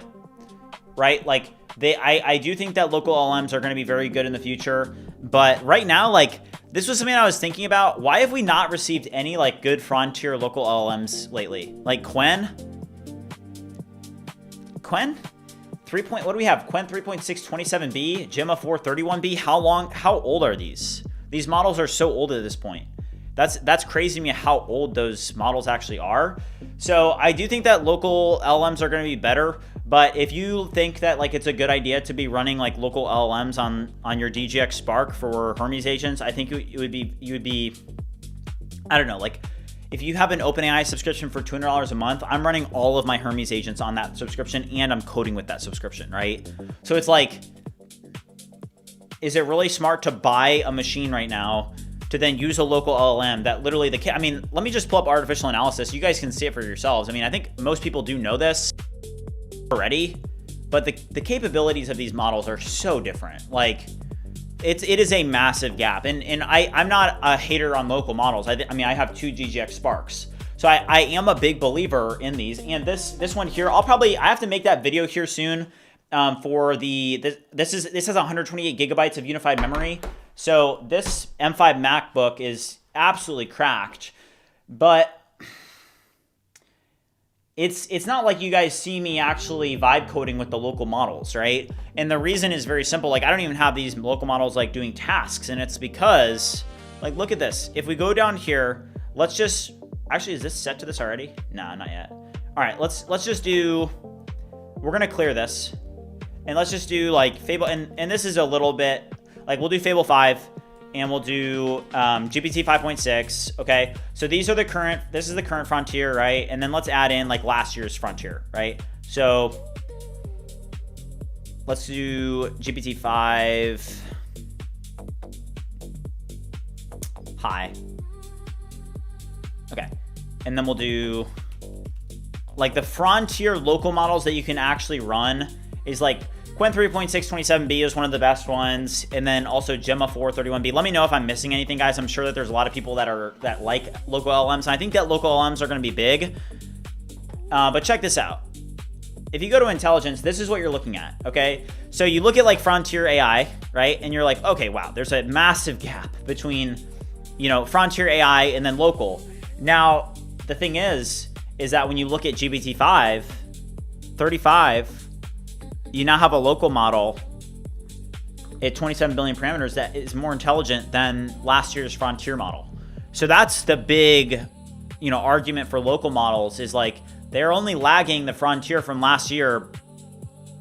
right? Like, I do think that local LLMs are gonna be very good in the future, but right now, like, this was something I was thinking about. Why have we not received any, like, good frontier local LLMs lately? Like, Quen? 3. What do we have? Quen 3.6 27B, Gemma 4 31B. How old are these? These models are so old at this point. That's crazy to me how old those models actually are. So I do think that local LLMs are going to be better, but if you think that like it's a good idea to be running like local LLMs on your DGX Spark for Hermes agents, I think you would be I don't know, like if you have an OpenAI subscription for $200 a month, I'm running all of my Hermes agents on that subscription and I'm coding with that subscription, right? So it's like, is it really smart to buy a machine right now to then use a local LLM that literally I mean, let me just pull up artificial analysis. You guys can see it for yourselves. I mean, I think most people do know this already, but the capabilities of these models are so different. Like, it is a massive gap, and I'm not a hater on local models. I mean, I have 2 DGX Sparks, so I am a big believer in these. And this one here, I have to make that video here soon. For this has 128 gigabytes of unified memory, so this M5 MacBook is absolutely cracked, but it's not like you guys see me actually vibe coding with the local models, right? And the reason is very simple. Like, I don't even have these local models like doing tasks, and it's because, like, look at this. If we go down here, let's just, actually, is this set to this already? Nah, not yet. All right, let's just do, we're gonna clear this, and let's just do like Fable, and this is a little bit, like, we'll do Fable 5, and we'll do GPT 5.6, okay? So this is the current frontier, right? And then let's add in like last year's frontier, right? So let's do GPT 5 high. Okay, and then we'll do like the frontier local models that you can actually run is like Quen 3.6 27B is one of the best ones, and then also Gemma 4 31B. Let me know if I'm missing anything, guys. I'm sure that there's a lot of people that like local LLMs, and I think that local LLMs are going to be big. But check this out. If you go to intelligence, this is what you're looking at, okay? So you look at like frontier AI, right? And you're like, okay, wow, there's a massive gap between, you know, frontier AI and then local. Now, the thing is that when you look at GPT 35, you now have a local model at 27 billion parameters that is more intelligent than last year's frontier model. So that's the big, you know, argument for local models is like they're only lagging the frontier from last year.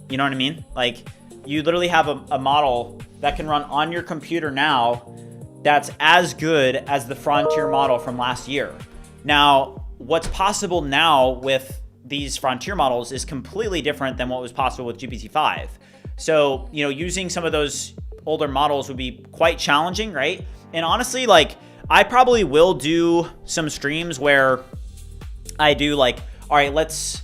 You know what I mean? Like, you literally have a model that can run on your computer now that's as good as the frontier model from last year. Now, what's possible now with these frontier models is completely different than what was possible with GPT-5. So, you know, using some of those older models would be quite challenging, right? And honestly, like, I probably will do some streams where I do like, all right, let's,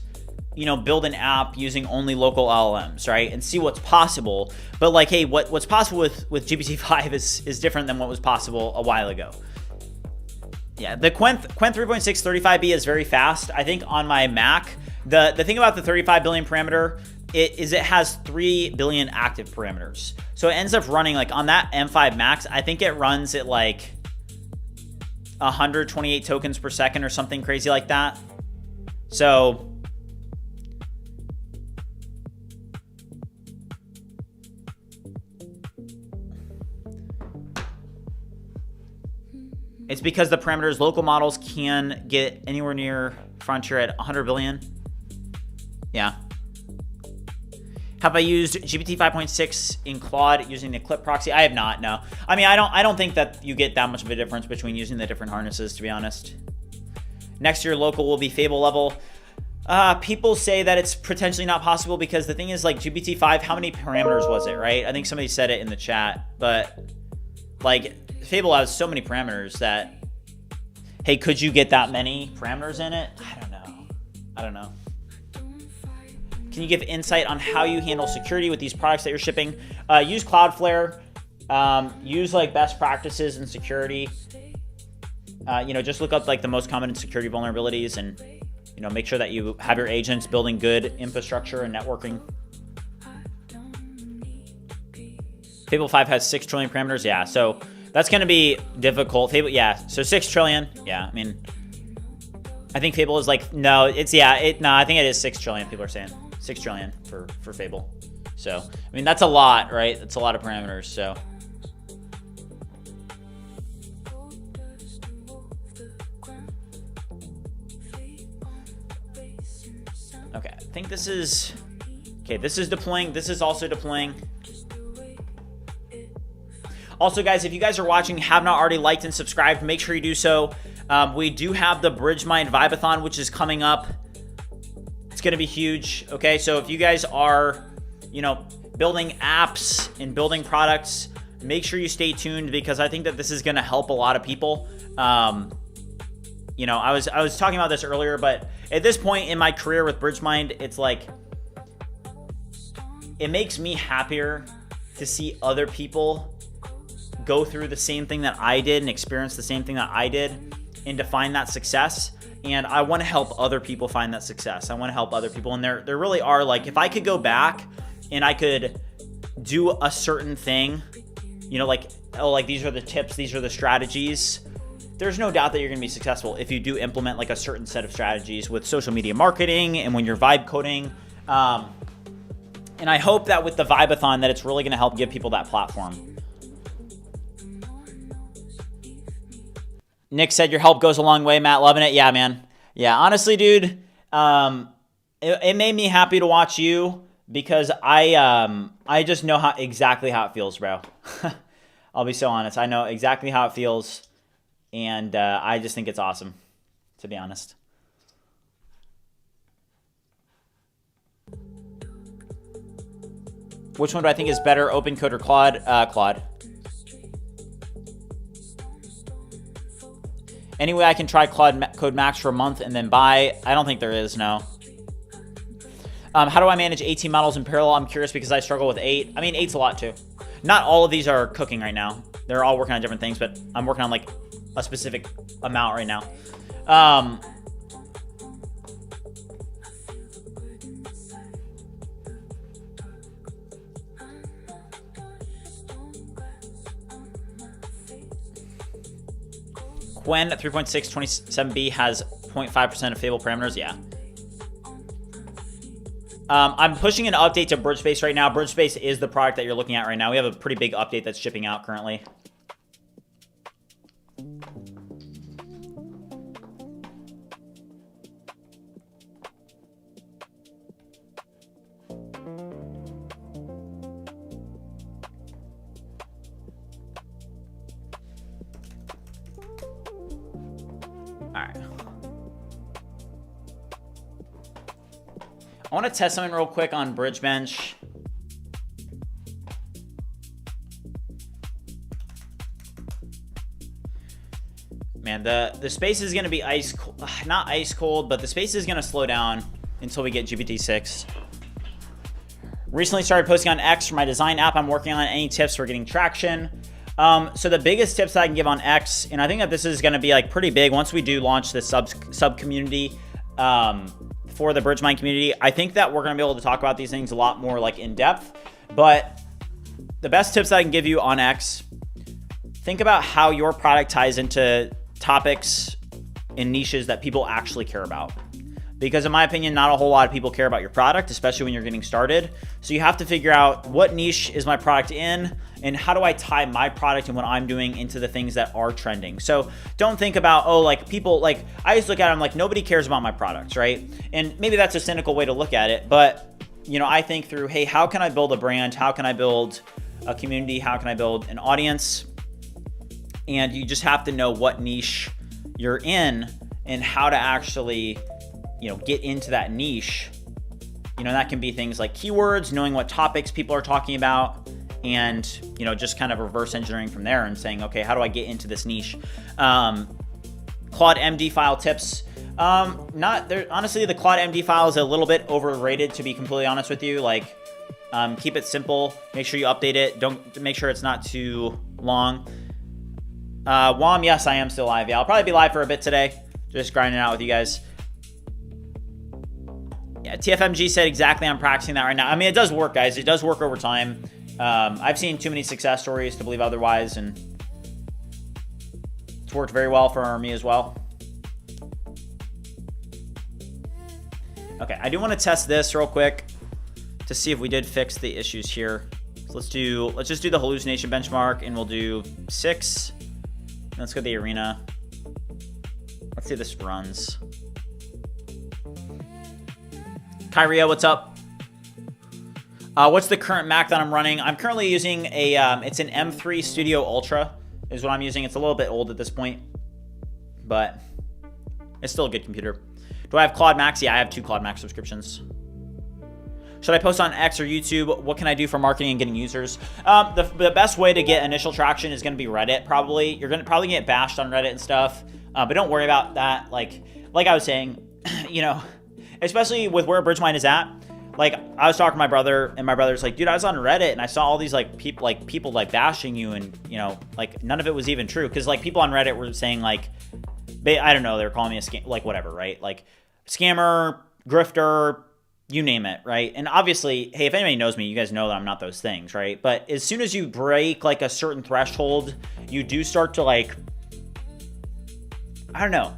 you know, build an app using only local LLMs, right? And see what's possible. But like, hey, what's possible with GPT-5 is different than what was possible a while ago. Yeah, the Quen 3.6 35B is very fast. I think on my Mac, The thing about the 35 billion parameter it has 3 billion active parameters. So it ends up running like on that M5 Max, I think it runs at like 128 tokens per second or something crazy like that. So it's because the parameters local models can get anywhere near Frontier at 100 billion. Yeah. Have I used GPT 5.6 in Claude using the clip proxy? I have not, no. I mean, I don't think that you get that much of a difference between using the different harnesses, to be honest. Next year, local will be Fable level. People say that it's potentially not possible because the thing is, like, GPT-5, how many parameters was it, right? I think somebody said it in the chat, but, like, Fable has so many parameters that, hey, could you get that many parameters in it? I don't know. Can you give insight on how you handle security with these products that you're shipping? Use Cloudflare. Use like best practices in security. Just look up like the most common security vulnerabilities and, make sure that you have your agents building good infrastructure and networking. Fable 5 has 6 trillion parameters. Yeah, so that's going to be difficult. Fable, yeah, so 6 trillion. Yeah, I mean, I think Fable is like, no, I think it is 6 trillion, people are saying. 6 trillion for Fable. So, I mean, that's a lot, right? That's a lot of parameters, so. Okay, I think this is, okay, this is deploying. This is also deploying. Also, guys, if you guys are watching, have not already liked and subscribed, make sure you do so. We do have the BridgeMind Vibathon, which is coming up. It's going to be huge. Okay, so if you guys are, building apps and building products, make sure you stay tuned because I think that this is going to help a lot of people. I was talking about this earlier, but at this point in my career with BridgeMind, it's like, it makes me happier to see other people go through the same thing that I did and experience the same thing that I did and to find that success. And I want to help other people find that success. I want to help other people. And there really are, like, if I could go back and I could do a certain thing, like these are the tips, these are the strategies, there's no doubt that you're going to be successful if you do implement like a certain set of strategies with social media marketing and when you're vibe coding. And I hope that with the Vibathon that it's really going to help give people that platform. Nick said your help goes a long way. Matt, loving it. Yeah, man. Yeah, honestly, dude, it made me happy to watch you because I just know exactly how it feels, bro. I'll be so honest. I know exactly how it feels, and I just think it's awesome, to be honest. Which one do I think is better, OpenCode or Claude? Claude. Anyway, I can try Claude Code Max for a month and then buy. I don't think there is, no. How do I manage 18 models in parallel? I'm curious because I struggle with 8. I mean, 8's a lot too. Not all of these are cooking right now. They're all working on different things, but I'm working on like a specific amount right now. When 3.627b has 0.5% of Fable parameters, yeah. I'm pushing an update to BridgeSpace right now. BridgeSpace is the product that you're looking at right now. We have a pretty big update that's shipping out currently. I want to test something real quick on BridgeBench. Man, the space is going to be not ice cold, but the space is going to slow down until we get GPT-6. Recently started posting on X for my design app I'm working on. Any tips for getting traction? So the biggest tips that I can give on X, and I think that this is going to be like pretty big once we do launch this sub community. for the BridgeMind community. I think that we're going to be able to talk about these things a lot more like in depth, but the best tips that I can give you on X, think about how your product ties into topics and niches that people actually care about. Because in my opinion, not a whole lot of people care about your product, especially when you're getting started. So you have to figure out what niche is my product in, and how do I tie my product and what I'm doing into the things that are trending. So don't think about, oh, like people, like I just look at them like nobody cares about my products, right? And maybe that's a cynical way to look at it, but you know, I think through, hey, how can I build a brand? How can I build a community? How can I build an audience? And you just have to know what niche you're in and how to actually, you know, get into that niche. You know, that can be things like keywords, knowing what topics people are talking about, and, you know, just kind of reverse engineering from there and saying, okay, how do I get into this niche? Claude MD file tips. Not there. Honestly, the Claude MD file is a little bit overrated, to be completely honest with you. Like, keep it simple. Make sure you update it. Don't make sure it's not too long. WOM, yes, I am still live. Yeah, I'll probably be live for a bit today. Just grinding out with you guys. Yeah, TFMG said exactly. I'm practicing that right now. I mean, it does work, guys. It does work over time. I've seen too many success stories to believe otherwise, and it's worked very well for me as well. Okay, I do want to test this real quick to see if we did fix the issues here. So let's just do the hallucination benchmark, and we'll do 6. Let's go to the arena. Let's see if this runs. Kyria, what's up? What's the current Mac that I'm running? I'm currently using a, it's an M3 Studio Ultra is what I'm using. It's a little bit old at this point, but it's still a good computer. Do I have Claude Max? Yeah, I have 2 Claude Max subscriptions. Should I post on X or YouTube? What can I do for marketing and getting users? The best way to get initial traction is going to be Reddit, probably. You're going to probably get bashed on Reddit and stuff, but don't worry about that. Like I was saying, you know, especially with where BridgeMind is at. Like, I was talking to my brother, and my brother's like, dude, I was on Reddit, and I saw all these, like, people bashing you, and, you know, like, none of it was even true. Because, like, people on Reddit were saying, like, I don't know, they were calling me a scam, like, whatever, right? Like, scammer, grifter, you name it, right? And obviously, hey, if anybody knows me, you guys know that I'm not those things, right? But as soon as you break, like, a certain threshold, you do start to, like, I don't know,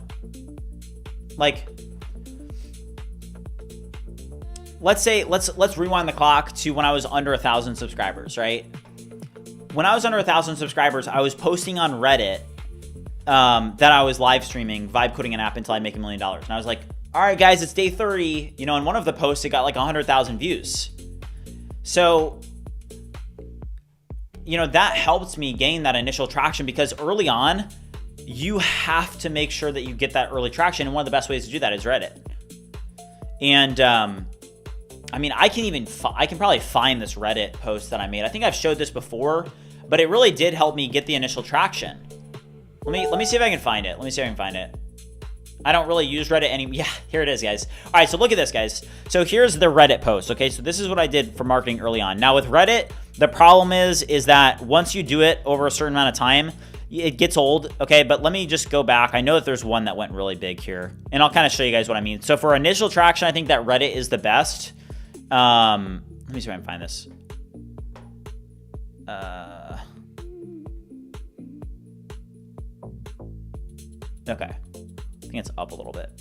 like, let's rewind the clock to when I was under 1,000 subscribers, right? When I was under 1,000 subscribers, I was posting on Reddit that I was live streaming vibe coding an app until I make $1 million. And I was like, all right, guys, it's day 30. You know, in one of the posts, it got like 100,000 views. So, you know, that helped me gain that initial traction, because early on, you have to make sure that you get that early traction. And one of the best ways to do that is Reddit. And, I mean, I can probably find this Reddit post that I made. I think I've showed this before, but it really did help me get the initial traction. Let me see if I can find it. I don't really use Reddit anymore. Yeah, here it is, guys. All right, so look at this, guys. So here's the Reddit post, okay? So this is what I did for marketing early on. Now with Reddit, the problem is that once you do it over a certain amount of time, it gets old, okay? But let me just go back. I know that there's one that went really big here, and I'll kind of show you guys what I mean. So for initial traction, I think that Reddit is the best. Let me see if I can find this. Okay. I think it's up a little bit.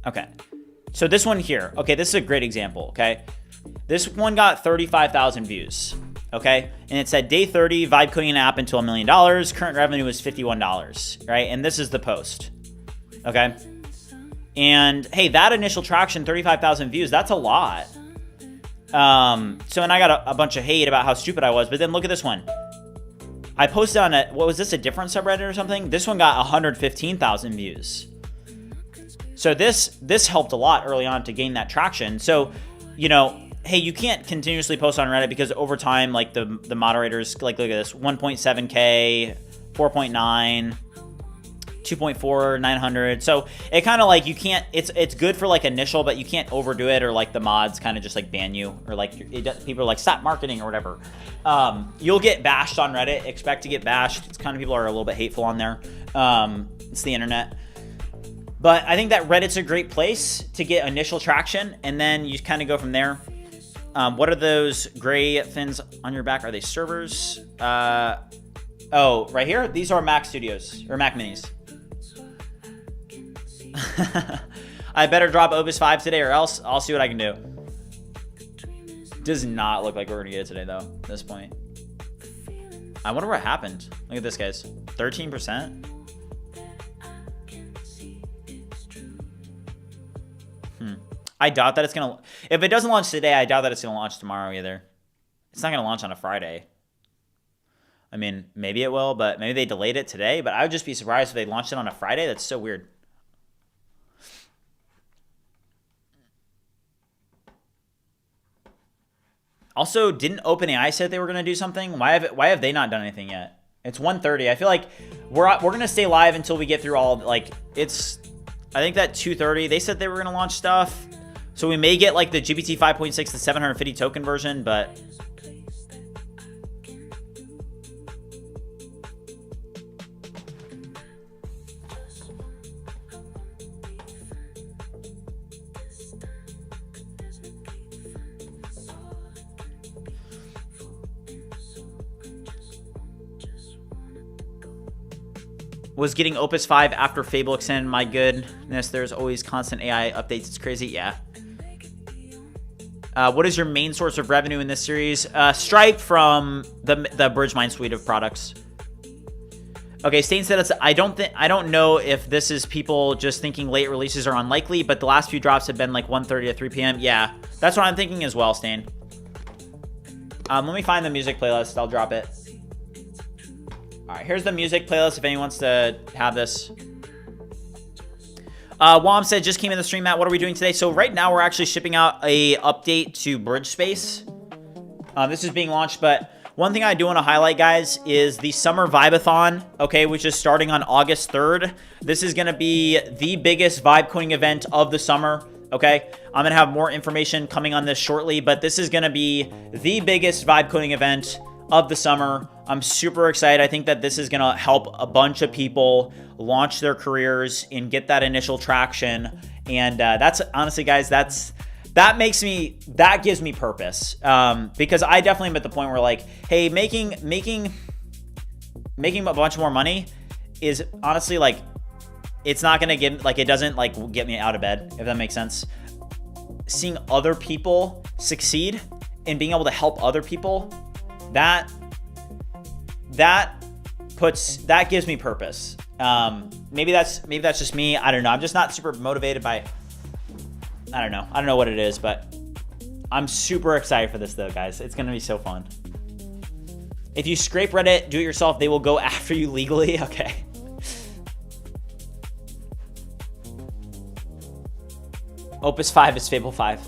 Okay. So this one here. Okay, this is a great example, okay? This one got 35,000 views, okay? And it said day 30, vibe coding an app until $1 million. Current revenue is $51, right? And this is the post, okay? And hey, that initial traction, 35,000 views, that's a lot. And I got a bunch of hate about how stupid I was, but then look at this one. I posted on what was this, a different subreddit or something? This one got 115,000 views. So this helped a lot early on to gain that traction. So, you know, hey, you can't continuously post on Reddit, because over time, like the moderators, like, look at this, 1.7K, 4.9, 2.4, 900. So it kind of like, you can't, it's good for like initial, but you can't overdo it, or like the mods kind of just like ban you, or like people are like, stop marketing or whatever. You'll get bashed on Reddit. Expect to get bashed. It's kind of, people are a little bit hateful on there. It's the internet. But I think that Reddit's a great place to get initial traction, and then you kind of go from there. What are those gray fins on your back? Are they servers? Oh, right here? These are Mac Studios, or Mac Minis. I better drop Opus 5 today, or else I'll see what I can do. Does not look like we're going to get it today, though, at this point. I wonder what happened. Look at this, guys. 13%? I doubt that it's going to... If it doesn't launch today, I doubt that it's going to launch tomorrow either. It's not going to launch on a Friday. I mean, maybe it will, but maybe they delayed it today. But I would just be surprised if they launched it on a Friday. That's so weird. Also, didn't OpenAI say they were going to do something? Why have they not done anything yet? It's 1:30. I feel like we're going to stay live until we get through all... Like, it's... I think that 2:30, they said they were going to launch stuff. So we may get, like, the GPT 5.6, the 750 token version, but... Was getting Opus 5 after Fable extended. My goodness, there's always constant AI updates. It's crazy. Yeah. What is your main source of revenue in this series? Stripe from the BridgeMind suite of products. Okay, Stain said it's. I don't know if this is people just thinking late releases are unlikely, but the last few drops have been like 1:30 to 3 p.m. Yeah, that's what I'm thinking as well, Stain. Let me find the music playlist. I'll drop it. All right, here's the music playlist if anyone wants to have this. Wom said, just came in the stream, Matt. What are we doing today? So right now we're actually shipping out a update to BridgeSpace. This is being launched, but one thing I do want to highlight, guys, is the Summer Vibe-a-thon, okay, which is starting on August 3rd. This is going to be the biggest vibe coding event of the summer, okay? I'm going to have more information coming on this shortly, but this is going to be the biggest vibe coding event of the summer. I'm super excited. I think that this is going to help a bunch of people launch their careers and get that initial traction. And that's honestly, guys, that gives me purpose. Because I definitely am at the point where, like, hey, making a bunch more money is honestly, like, it's not going to get, like, it doesn't, like, get me out of bed, if that makes sense. Seeing other people succeed and being able to help other people, that gives me purpose. Maybe that's just me. I don't know. I'm just not super motivated by, I don't know what it is, but I'm super excited for this though, guys. It's going to be so fun. If you scrape Reddit, do it yourself, they will go after you legally. Okay. Opus 5 is Fable 5.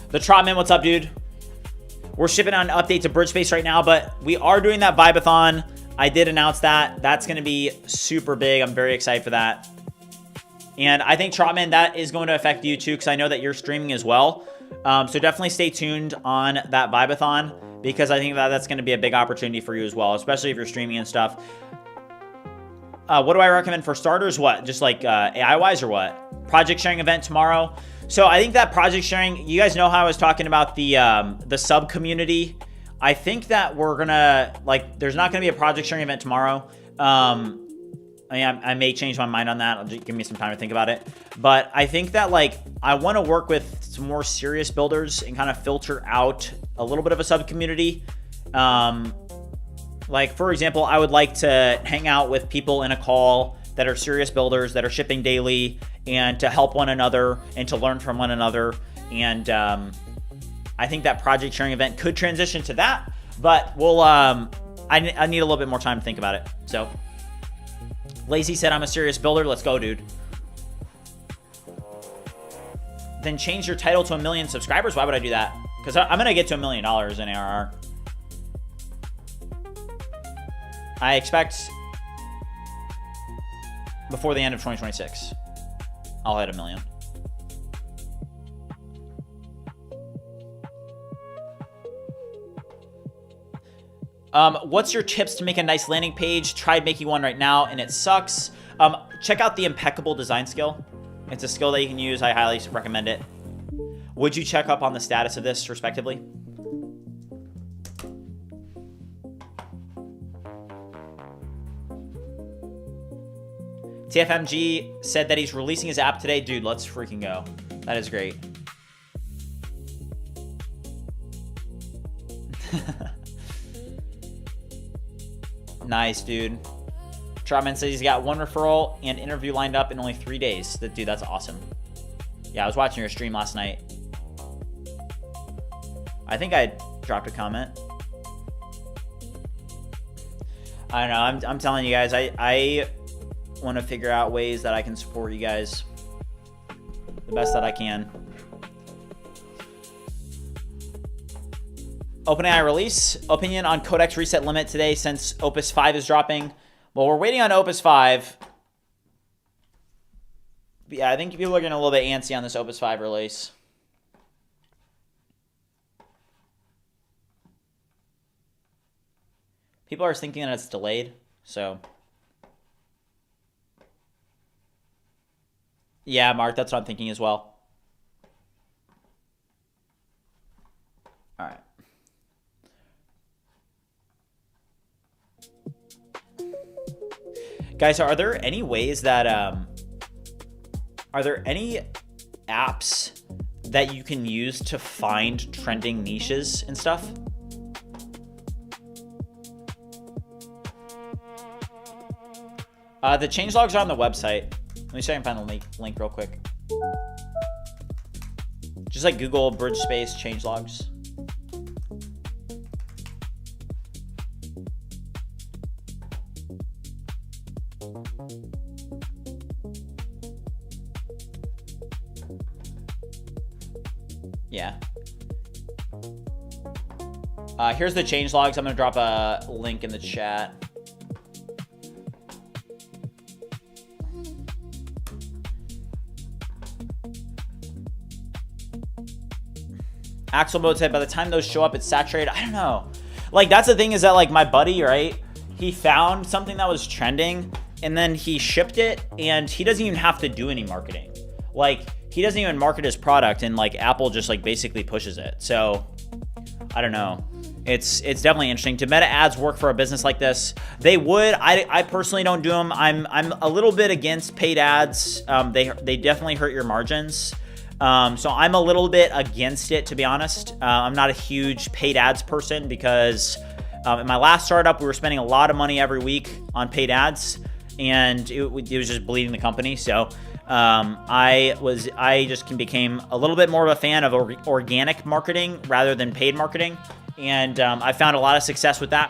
The Trotman, what's up, dude? We're shipping out an update to BridgeSpace right now, but we are doing that Vibe-a-thon. I did announce that. That's going to be super big. I'm very excited for that. And I think, Trotman, that is going to affect you too, because I know that you're streaming as well. So definitely stay tuned on that Vibe-a-thon, because I think that that's going to be a big opportunity for you as well, especially if you're streaming and stuff. What do I recommend for starters? What? Just like AI-wise or what? Project sharing event tomorrow. So I think that project sharing, you guys know how I was talking about the sub community. I think that we're gonna, like, there's not gonna be a project sharing event tomorrow. I may change my mind on that. Just give me some time to think about it. But I think that, like, I want to work with some more serious builders and kind of filter out a little bit of a sub community. Like, for example, I would like to hang out with people in a call that are serious builders that are shipping daily, and to help one another and to learn from one another. And I think that project sharing event could transition to that, but we'll I need a little bit more time to think about it. So Lazy said, I'm a serious builder. Let's go, dude. Then change your title to 1 million subscribers. Why would I do that? Because I'm gonna get to $1 million in ARR. I expect before the end of 2026, I'll hit 1 million. What's your tips to make a nice landing page? Tried making one right now and it sucks. check out the impeccable design skill. It's a skill that you can use. I highly recommend it. Would you check up on the status of this, respectively? TFMG said that he's releasing his app today. Dude, let's freaking go. That is great. Nice, dude. Trotman says he's got 1 referral and interview lined up in only 3 days. Dude, that's awesome. Yeah, I was watching your stream last night. I think I dropped a comment. I don't know. I'm telling you guys, I want to figure out ways that I can support you guys the best that I can. OpenAI release. Opinion on Codex reset limit today since Opus 5 is dropping. Well, we're waiting on Opus 5. But yeah, I think people are getting a little bit antsy on this Opus 5 release. People are thinking that it's delayed, so. Yeah, Mark, that's what I'm thinking as well. All right. Guys, are there any ways that, are there any apps that you can use to find trending niches and stuff? The changelogs are on the website. Let me see if I can find the link real quick. Just like Google BridgeSpace changelogs. Yeah. Here's the changelogs. I'm gonna drop a link in the chat. Axel Mode said by the time those show up, it's saturated. I don't know. Like, that's the thing, is that, like, my buddy, right? He found something that was trending and then he shipped it, and he doesn't even have to do any marketing. Like, he doesn't even market his product, and like Apple just like basically pushes it. So I don't know. It's definitely interesting. Do meta ads work for a business like this? They would. I personally don't do them. I'm a little bit against paid ads. They definitely hurt your margins. So I'm a little bit against it, to be honest. I'm not a huge paid ads person because in my last startup, we were spending a lot of money every week on paid ads, and it was just bleeding the company. So I just became a little bit more of a fan of organic marketing rather than paid marketing. And I found a lot of success with that.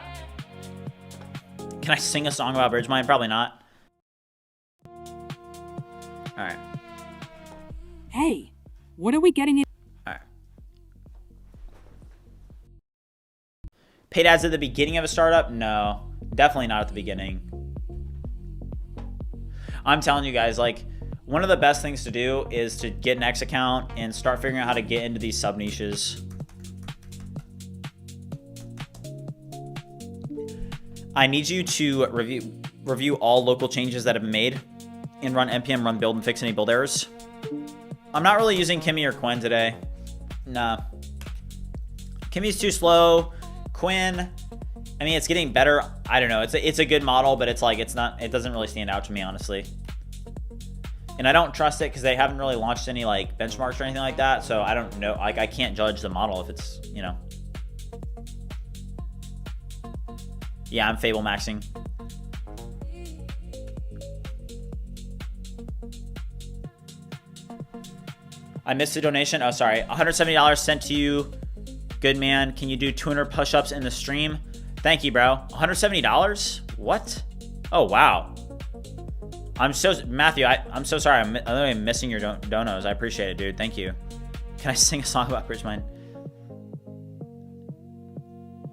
Can I sing a song about BridgeMind? Probably not. All right. Hey, what are we getting in? All right. Paid ads at the beginning of a startup? No, definitely not at the beginning. I'm telling you guys, like, one of the best things to do is to get an X account and start figuring out how to get into these sub niches. I need you to review all local changes that have been made and run npm run build and fix any build errors. I'm not really using Kimi or Quinn today. Nah. Kimi's too slow. Quinn, I mean, it's getting better. I don't know. It's a good model, but it's like, it doesn't really stand out to me, honestly. And I don't trust it because they haven't really launched any like benchmarks or anything like that. So I don't know. Like, I can't judge the model if it's, you know. Yeah, I'm Fable maxing. I missed the donation. Oh, sorry. $170 sent to you. Good man. Can you do 200 push-ups in the stream? Thank you, bro. $170? What? Oh, wow. Matthew, I'm so sorry. I'm literally missing your donos. I appreciate it, dude. Thank you. Can I sing a song about BridgeMind?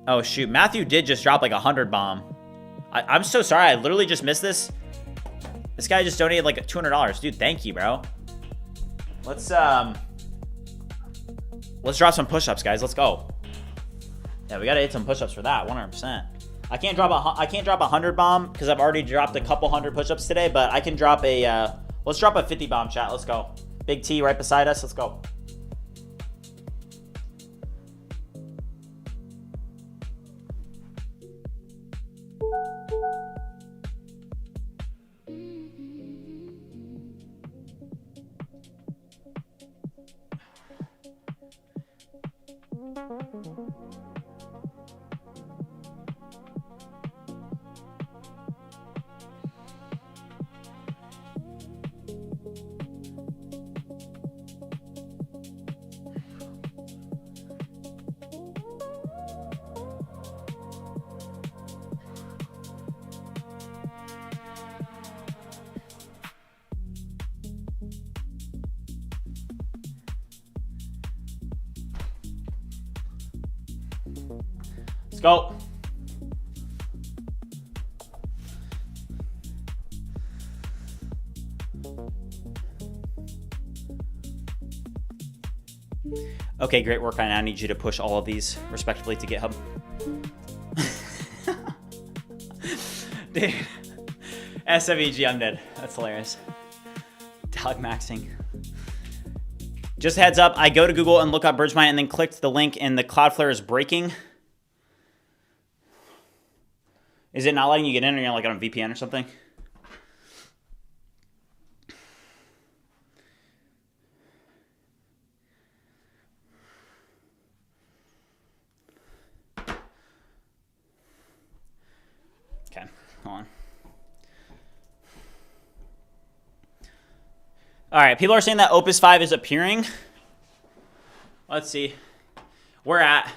Oh, shoot. Matthew did just drop like 100 bomb. I'm so sorry. I literally just missed this. This guy just donated like $200. Dude, thank you, bro. Let's drop some push-ups, guys. Let's go. Yeah, we gotta hit some push-ups for that, 100%. I can't drop 100 bomb because I've already dropped a couple hundred push-ups today, but I can drop a let's drop a 50 bomb, chat. Let's go. Big T right beside us. Let's go. Let's go. Okay, great work. I now need you to push all of these respectively to GitHub. Dude. SWG, I'm dead. That's hilarious. Dog maxing. Just a heads up, I go to Google and look up BridgeMind and then clicked the link and the Cloudflare is breaking. Is it not letting you get in or you're like on a VPN or something? Okay, hold on. All right, people are saying that Opus 5 is appearing. Let's see. We're at...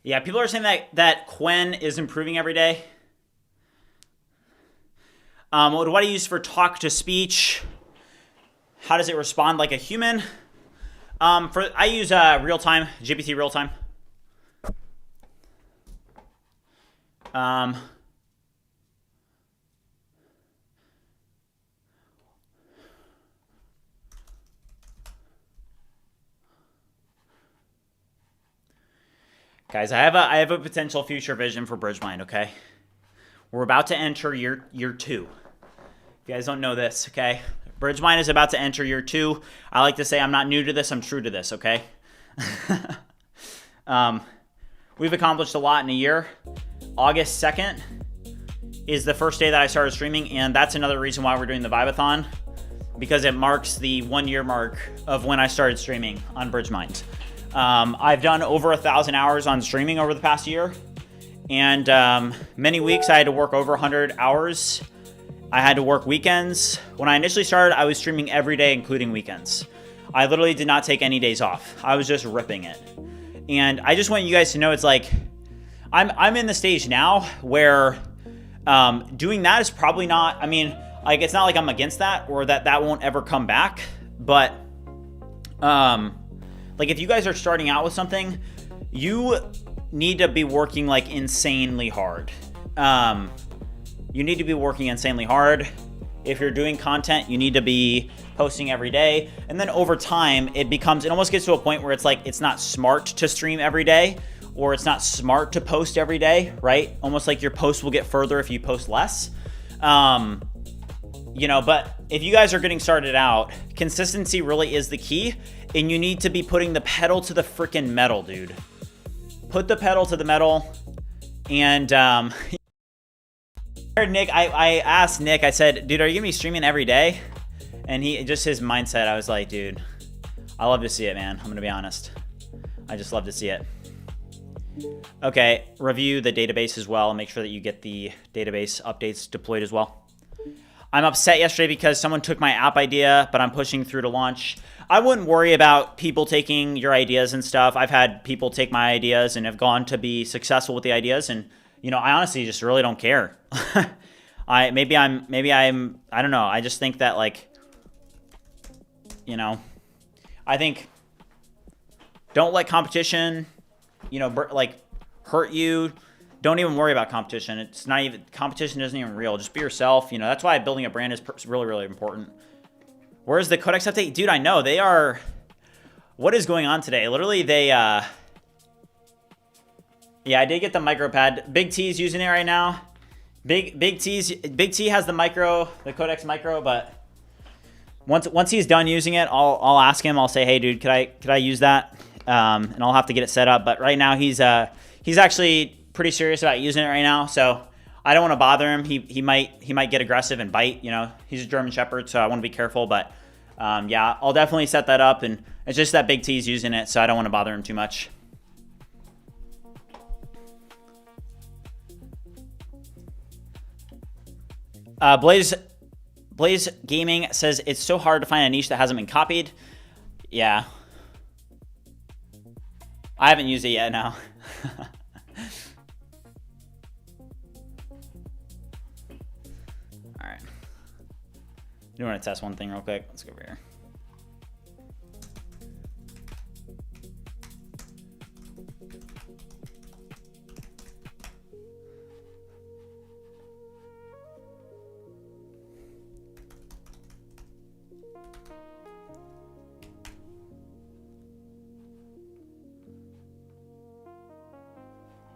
Yeah, people are saying that Quen is improving every day. What do I use for talk to speech? How does it respond like a human? I use real time, GPT real time. Guys, I have a potential future vision for BridgeMind, okay? We're about to enter year 2. If you guys don't know this, okay? BridgeMind is about to enter year 2. I like to say I'm not new to this, I'm true to this, okay? We've accomplished a lot in a year. August 2nd is the first day that I started streaming, and that's another reason why we're doing the Vibathon, because it marks the 1-year mark of when I started streaming on BridgeMind. I've done over 1,000 hours on streaming over the past year, and many weeks I had to work over 100 hours. I had to work weekends. When I initially started, I was streaming every day, including weekends. I literally did not take any days off. I was just ripping it. And I just want you guys to know, it's like, I'm in the stage now where doing that is probably not, I mean, like, it's not like I'm against that or that won't ever come back. But like, if you guys are starting out with something, you need to be working like insanely hard. You need to be working insanely hard. If you're doing content, you need to be posting every day. And then over time, it almost gets to a point where it's like, it's not smart to stream every day, or it's not smart to post every day, right? Almost like your posts will get further if you post less. You know, but if you guys are getting started out, consistency really is the key, and you need to be putting the pedal to the freaking metal, dude. Put the pedal to the metal. And Nick, I asked Nick, I said, dude, are you gonna be streaming every day? And just his mindset, I was like, dude, I love to see it, man. I'm gonna be honest. I just love to see it. Okay, review the database as well and make sure that you get the database updates deployed as well. I'm upset yesterday because someone took my app idea, but I'm pushing through to launch. I wouldn't worry about people taking your ideas and stuff. I've had people take my ideas and have gone to be successful with the ideas, and you know, I honestly just really don't care. I don't know. I just think that, like, you know, I think don't let competition, you know, like, hurt you. don't even worry about competition. It's not even, competition isn't even real. Just be yourself. You know, that's why building a brand is really, really important. Where's the Codex update? Dude, I know. They are... What is going on today? Literally, they... Yeah, I did get the micro pad. Big T's using it right now. Big T has the Codex micro, but once he's done using it, I'll ask him. I'll say, hey, dude, could I use that? And I'll have to get it set up. But right now, he's actually pretty serious about using it right now, so I don't want to bother him. He might get aggressive and bite. You know, he's a German Shepherd, so I want to be careful. But yeah, I'll definitely set that up. And it's just that Big T's using it, so I don't want to bother him too much. Blaze Gaming says it's so hard to find a niche that hasn't been copied. Yeah. I haven't used it yet, no. Alright. I want to test one thing real quick. Let's go over here.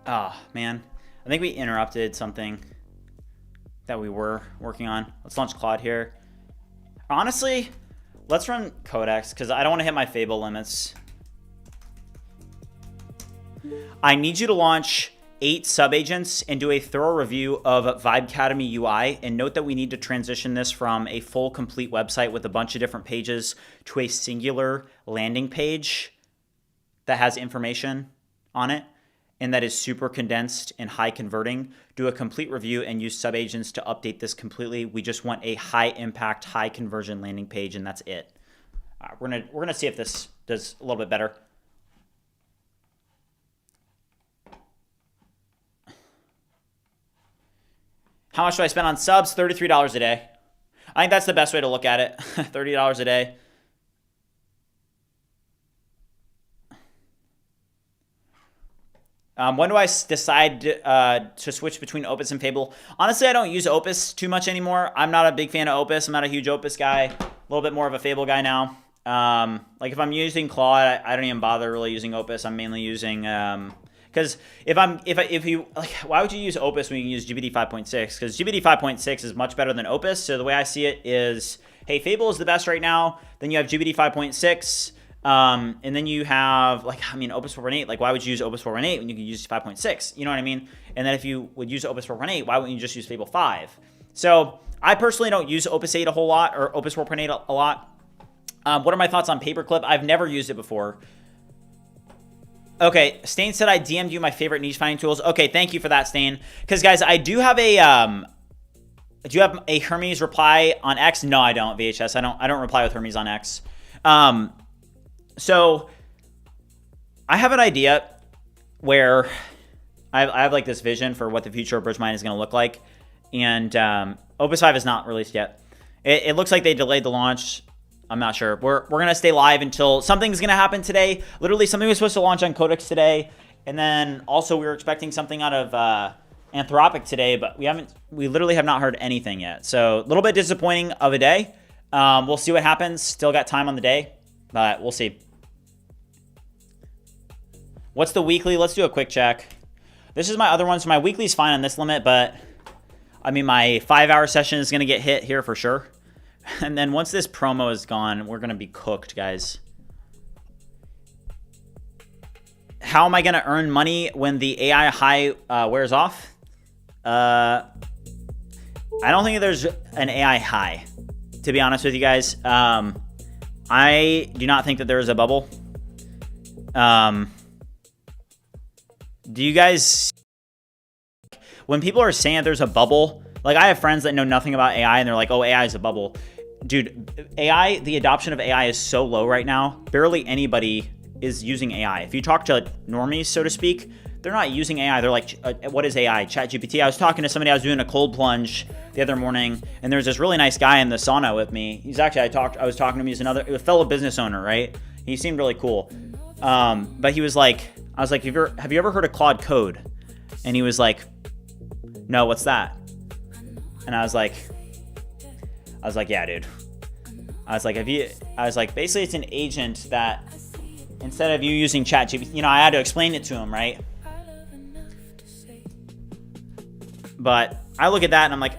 Oh, man. I think we interrupted something that we were working on. Let's launch Claude here. Honestly, let's run Codex because I don't want to hit my Fable limits. I need you to launch 8 sub-agents and do a thorough review of Vibecademy UI. And note that we need to transition this from a full, complete website with a bunch of different pages to a singular landing page that has information on it, and that is super condensed and high converting. Do a complete review and use sub-agents to update this completely. We just want a high impact, high conversion landing page, and that's it. We're gonna see if this does a little bit better. How much do I spend on subs? $33 a day. I think that's the best way to look at it. $30 a day. When do I decide to switch between Opus and Fable? Honestly, I don't use Opus too much anymore. I'm not a big fan of Opus. I'm not a huge Opus guy. A little bit more of a Fable guy now. Like if I'm using Claude, I don't even bother really using Opus. I'm mainly using because if you like, why would you use Opus when you can use GPT 5.6? Because GPT 5.6 is much better than Opus. So the way I see it is, hey, Fable is the best right now. Then you have GPT 5.6. And then you have, like, I mean, Opus 4.8, like, why would you use Opus 4.8 when you can use 5.6? You know what I mean? And then if you would use Opus 4.8, why wouldn't you just use Fable 5? So I personally don't use Opus 8 a whole lot, or Opus 4.8 a lot. What are my thoughts on Paperclip? I've never used it before. Okay, Stain said I DM'd you my favorite niche finding tools. Okay, thank you for that, Stain. Because, guys, I do have a, do you have a Hermes reply on X? No, I don't, VHS. I don't reply with Hermes on X. So I have an idea where I have like this vision for what the future of BridgeMind is going to look like. And Opus 5 is not released yet. It looks like they delayed the launch. I'm not sure. We're going to stay live until something's going to happen today. Literally, something was supposed to launch on Codex today. And then also we were expecting something out of Anthropic today, but we literally have not heard anything yet. So a little bit disappointing of a day. We'll see what happens. Still got time on the day, but we'll see. What's the weekly? Let's do a quick check. This is my other one. So my weekly's fine on this limit, but I mean, my 5-hour session is going to get hit here for sure. And then once this promo is gone, we're going to be cooked, guys. How am I going to earn money when the AI high wears off? I don't think there's an AI high, to be honest with you guys. I do not think that there is a bubble. Do you guys, when people are saying that there's a bubble, like I have friends that know nothing about AI and they're like, oh, AI is a bubble. Dude, AI, the adoption of AI is so low right now. Barely anybody is using AI. If you talk to normies, so to speak, they're not using AI. They're like, what is AI? ChatGPT. I was talking to somebody, I was doing a cold plunge the other morning, and there's this really nice guy in the sauna with me. He's actually, I was talking to him, he's a fellow business owner, right? He seemed really cool. But he was like, I was like, have you ever heard of Claude Code? And he was like, no, what's that? And I was like, yeah, dude. I was like, basically it's an agent that instead of you using ChatGPT, I had to explain it to him, right? But I look at that and I'm like,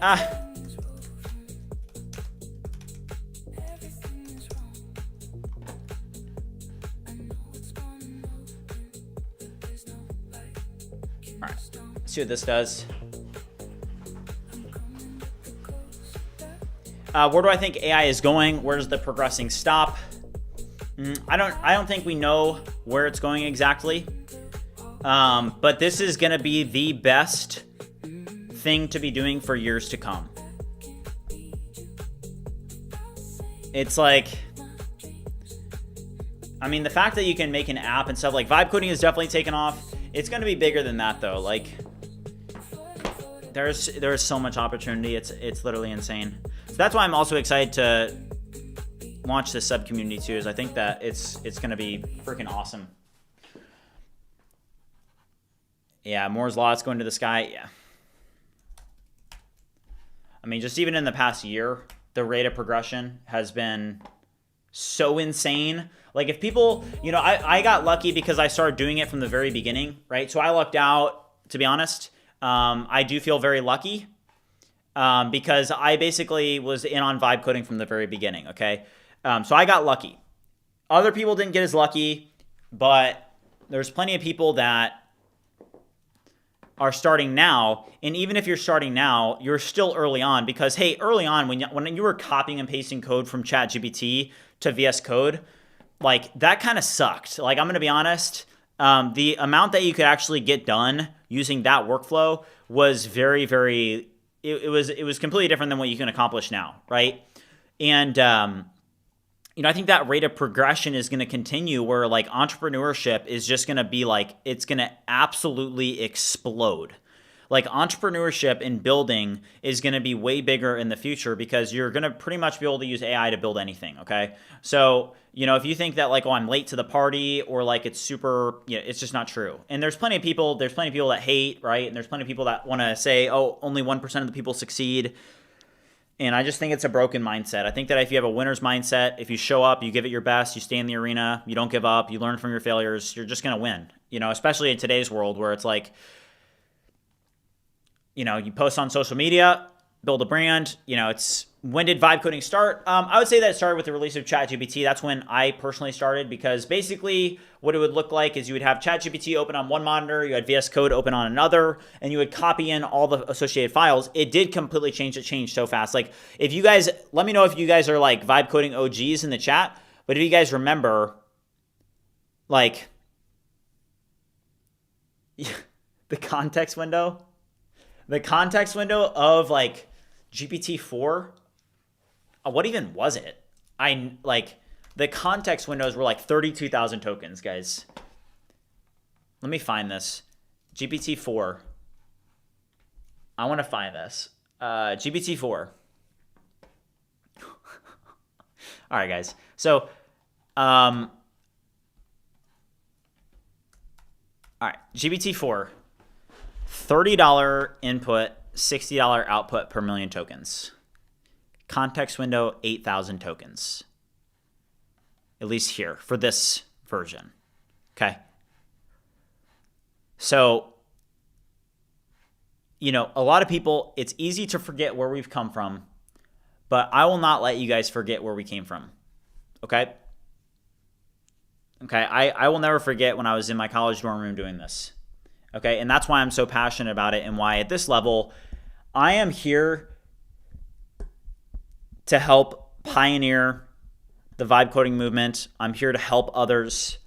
see what this does. Where do I think AI is going? Where does the progressing stop? I don't think we know where it's going exactly. But this is going to be the best thing to be doing for years to come. It's like, the fact that you can make an app and stuff, like vibe coding is definitely taken off. It's going to be bigger than that though. Like there's so much opportunity. It's literally insane. So that's why I'm also excited to launch this sub community too, is I think that it's going to be freaking awesome. Yeah, Moore's Law, it's going to the sky. Yeah. Just even in the past year, the rate of progression has been so insane. Like if people, I got lucky because I started doing it from the very beginning, right? So I lucked out, to be honest. I do feel very lucky because I basically was in on vibe coding from the very beginning, okay? So I got lucky. Other people didn't get as lucky, but there's plenty of people that are starting now. And even if you're starting now, you're still early on because, hey, early on when you were copying and pasting code from ChatGPT to VS Code, like that kind of sucked. Like I'm going to be honest, the amount that you could actually get done using that workflow was very, very, it was completely different than what you can accomplish now, right? And, I think that rate of progression is going to continue where like entrepreneurship is just going to be like, it's going to absolutely explode. Like entrepreneurship in building is going to be way bigger in the future because you're going to pretty much be able to use AI to build anything, okay? So, if you think that like, oh, I'm late to the party or like it's super, it's just not true. And there's plenty of people that hate, right? And there's plenty of people that want to say, oh, only 1% of the people succeed. And I just think it's a broken mindset. I think that if you have a winner's mindset, if you show up, you give it your best, you stay in the arena, you don't give up, you learn from your failures, you're just going to win. Especially in today's world where it's like, you post on social media, build a brand, it's when did vibe coding start? I would say that it started with the release of ChatGPT. That's when I personally started because basically what it would look like is you would have ChatGPT open on one monitor, you had VS Code open on another, and you would copy in all the associated files. It did completely change. It changed so fast. Like if you guys, let me know if you guys are like vibe coding OGs in the chat, but if you guys remember like the context window of like GPT-4, what even was it? The context windows were like 32,000 tokens, guys. Let me find this. GPT-4. I want to find this. GPT-4. All right, guys. So, all right, GPT-4. $30 input, $60 output per million tokens. Context window, 8,000 tokens. At least here for this version. Okay. So, a lot of people, it's easy to forget where we've come from, but I will not let you guys forget where we came from. Okay? Okay, I will never forget when I was in my college dorm room doing this. Okay, and that's why I'm so passionate about it and why at this level, I am here to help pioneer the vibe coding movement. I'm here to help others,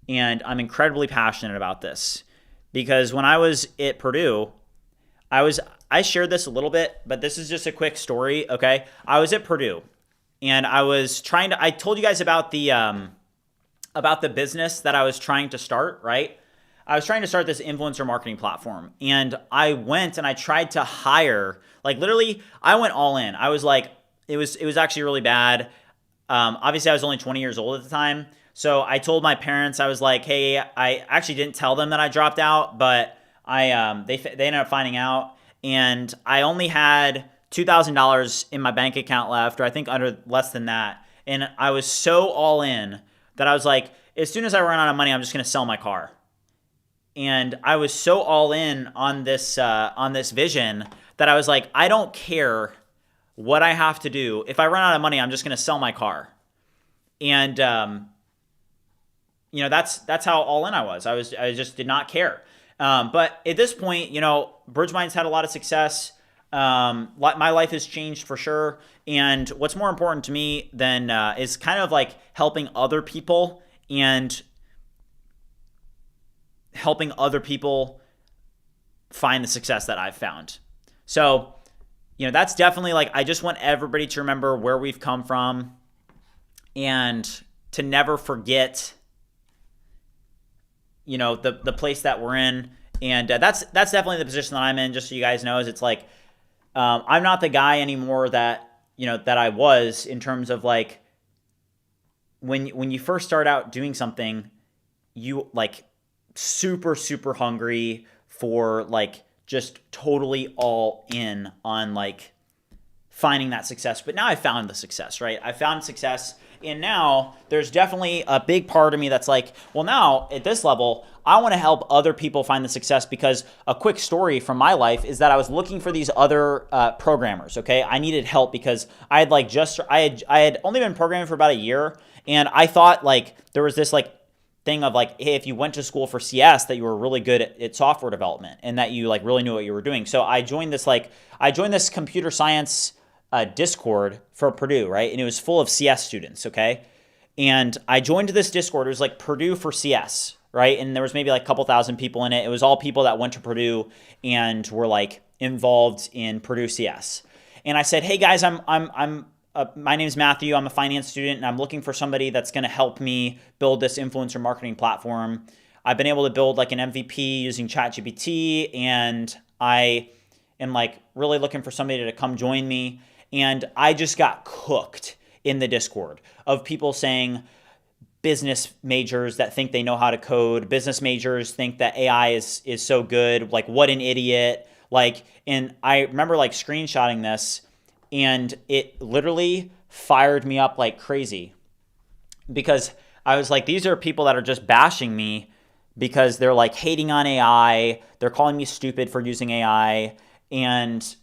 and I'm incredibly passionate about this because when I was at Purdue, I shared this a little bit, but this is just a quick story, okay? I was at Purdue, and I told you guys about the business that I was trying to start, right? I was trying to start this influencer marketing platform, and I went and I tried to hire, like literally, I went all in. I was like, it was actually really bad. Obviously, I was only 20 years old at the time, so I told my parents, I was like, hey, I actually didn't tell them that I dropped out, but they ended up finding out, and I only had $2,000 in my bank account left, or I think under less than that. And I was so all in that I was like, as soon as I run out of money, I'm just going to sell my car. And I was so all in on this vision that I was like, I don't care what I have to do. If I run out of money, I'm just going to sell my car. And that's how all in I was. I just did not care. But at this point, BridgeMind's had a lot of success. My life has changed for sure. And what's more important to me than is kind of like helping other people and helping other people find the success that I've found. So, that's definitely like, I just want everybody to remember where we've come from and to never forget, the place that we're in. And that's definitely the position that I'm in, just so you guys know, is it's like, I'm not the guy anymore that I was, in terms of like, when you first start out doing something, you like super, super hungry for like just totally all in on like finding that success. But now I found the success, right? I found success. And now there's definitely a big part of me that's like, well, now at this level, I want to help other people find the success, because a quick story from my life is that I was looking for these other programmers. Okay. I needed help because I had only been programming for about a year. And I thought like there was this like thing of like, hey, if you went to school for CS, that you were really good at software development and that you like really knew what you were doing. So I joined this computer science Discord for Purdue, right? And it was full of CS students, okay? And I joined this Discord. It was like Purdue for CS, right? And there was maybe like a couple thousand people in it. It was all people that went to Purdue and were like involved in Purdue CS. And I said, hey guys, my name is Matthew. I'm a finance student, and I'm looking for somebody that's going to help me build this influencer marketing platform. I've been able to build like an MVP using ChatGPT, and I am like really looking for somebody to come join me. And I just got cooked in the Discord of people saying business majors that think they know how to code, business majors think that AI is so good, like what an idiot. Like, and I remember like screenshotting this, and it literally fired me up like crazy, because I was like, these are people that are just bashing me because they're like hating on AI. They're calling me stupid for using AI. And,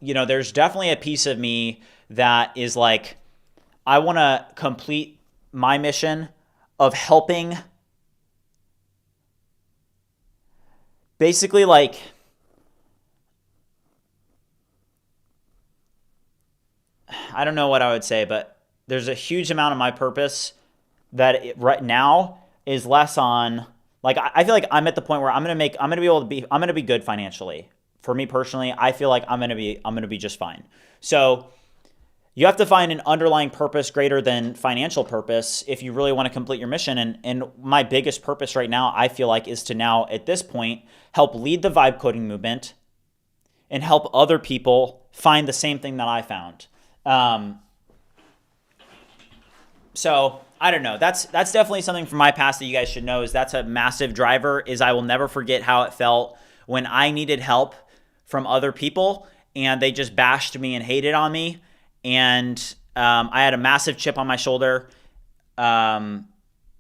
there's definitely a piece of me that is like, I want to complete my mission of helping basically like, I don't know what I would say, but there's a huge amount of my purpose that right now is less on like, I feel like I'm at the point where I'm going to be good financially. For me personally, I feel like I'm going to be just fine. So you have to find an underlying purpose greater than financial purpose if you really want to complete your mission. And my biggest purpose right now, I feel like, is to now at this point help lead the vibe coding movement and help other people find the same thing that I found. So I don't know. That's definitely something from my past that you guys should know, is that's a massive driver. Is I will never forget how it felt when I needed help from other people and they just bashed me and hated on me. And I had a massive chip on my shoulder. And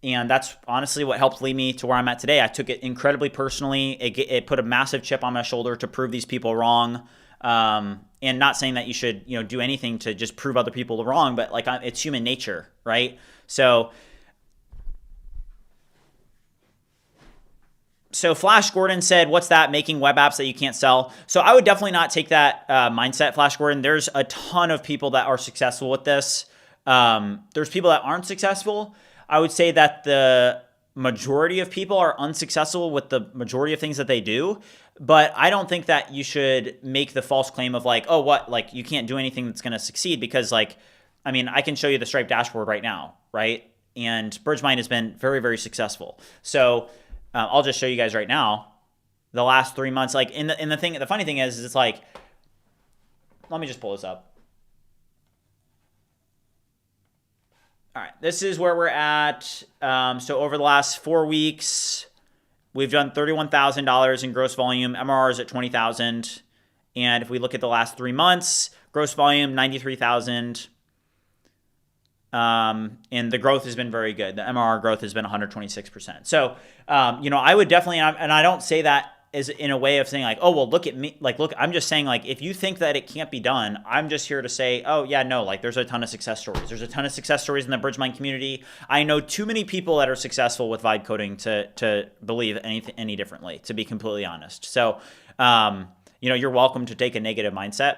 that's honestly what helped lead me to where I'm at today. I took it incredibly personally. It put a massive chip on my shoulder to prove these people wrong. And not saying that you should, do anything to just prove other people wrong, but like it's human nature, right? So Flash Gordon said, what's that? Making web apps that you can't sell. So I would definitely not take that mindset, Flash Gordon. There's a ton of people that are successful with this. There's people that aren't successful. I would say that the majority of people are unsuccessful with the majority of things that they do. But I don't think that you should make the false claim of like, oh, what? Like you can't do anything that's going to succeed, because like, I mean, I can show you the Stripe dashboard right now, right? And BridgeMind has been very, very successful. So I'll just show you guys right now the last 3 months. Like the funny thing is it's like, let me just pull this up. All right, this is where we're at. So over the last 4 weeks, we've done $31,000 in gross volume. MRR is at 20,000. And if we look at the last 3 months, gross volume, 93,000. And the growth has been very good. The MRR growth has been 126%. So, I would definitely, and I don't say that as in a way of saying like, oh, well, look at me. Like, look, I'm just saying like, if you think that it can't be done, I'm just here to say, oh yeah, no, like there's a ton of success stories. There's a ton of success stories in the BridgeMind community. I know too many people that are successful with vibe coding to believe any differently, to be completely honest. So, you're welcome to take a negative mindset.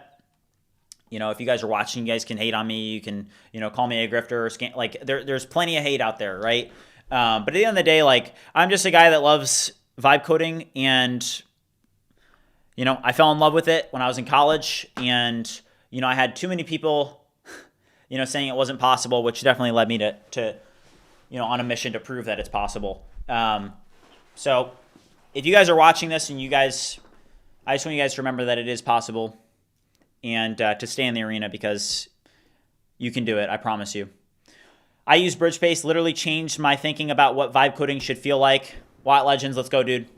If you guys are watching, you guys can hate on me. You can, call me a grifter or there's plenty of hate out there, right? But at the end of the day, like, I'm just a guy that loves vibe coding, and, I fell in love with it when I was in college, and, I had too many people, saying it wasn't possible, which definitely led me to on a mission to prove that it's possible. So if you guys are watching this and I just want you guys to remember that it is possible, and to stay in the arena, because you can do it. I promise you. I use BridgeSpace, literally changed my thinking about what vibe coding should feel like. Watt Legends, let's go, dude.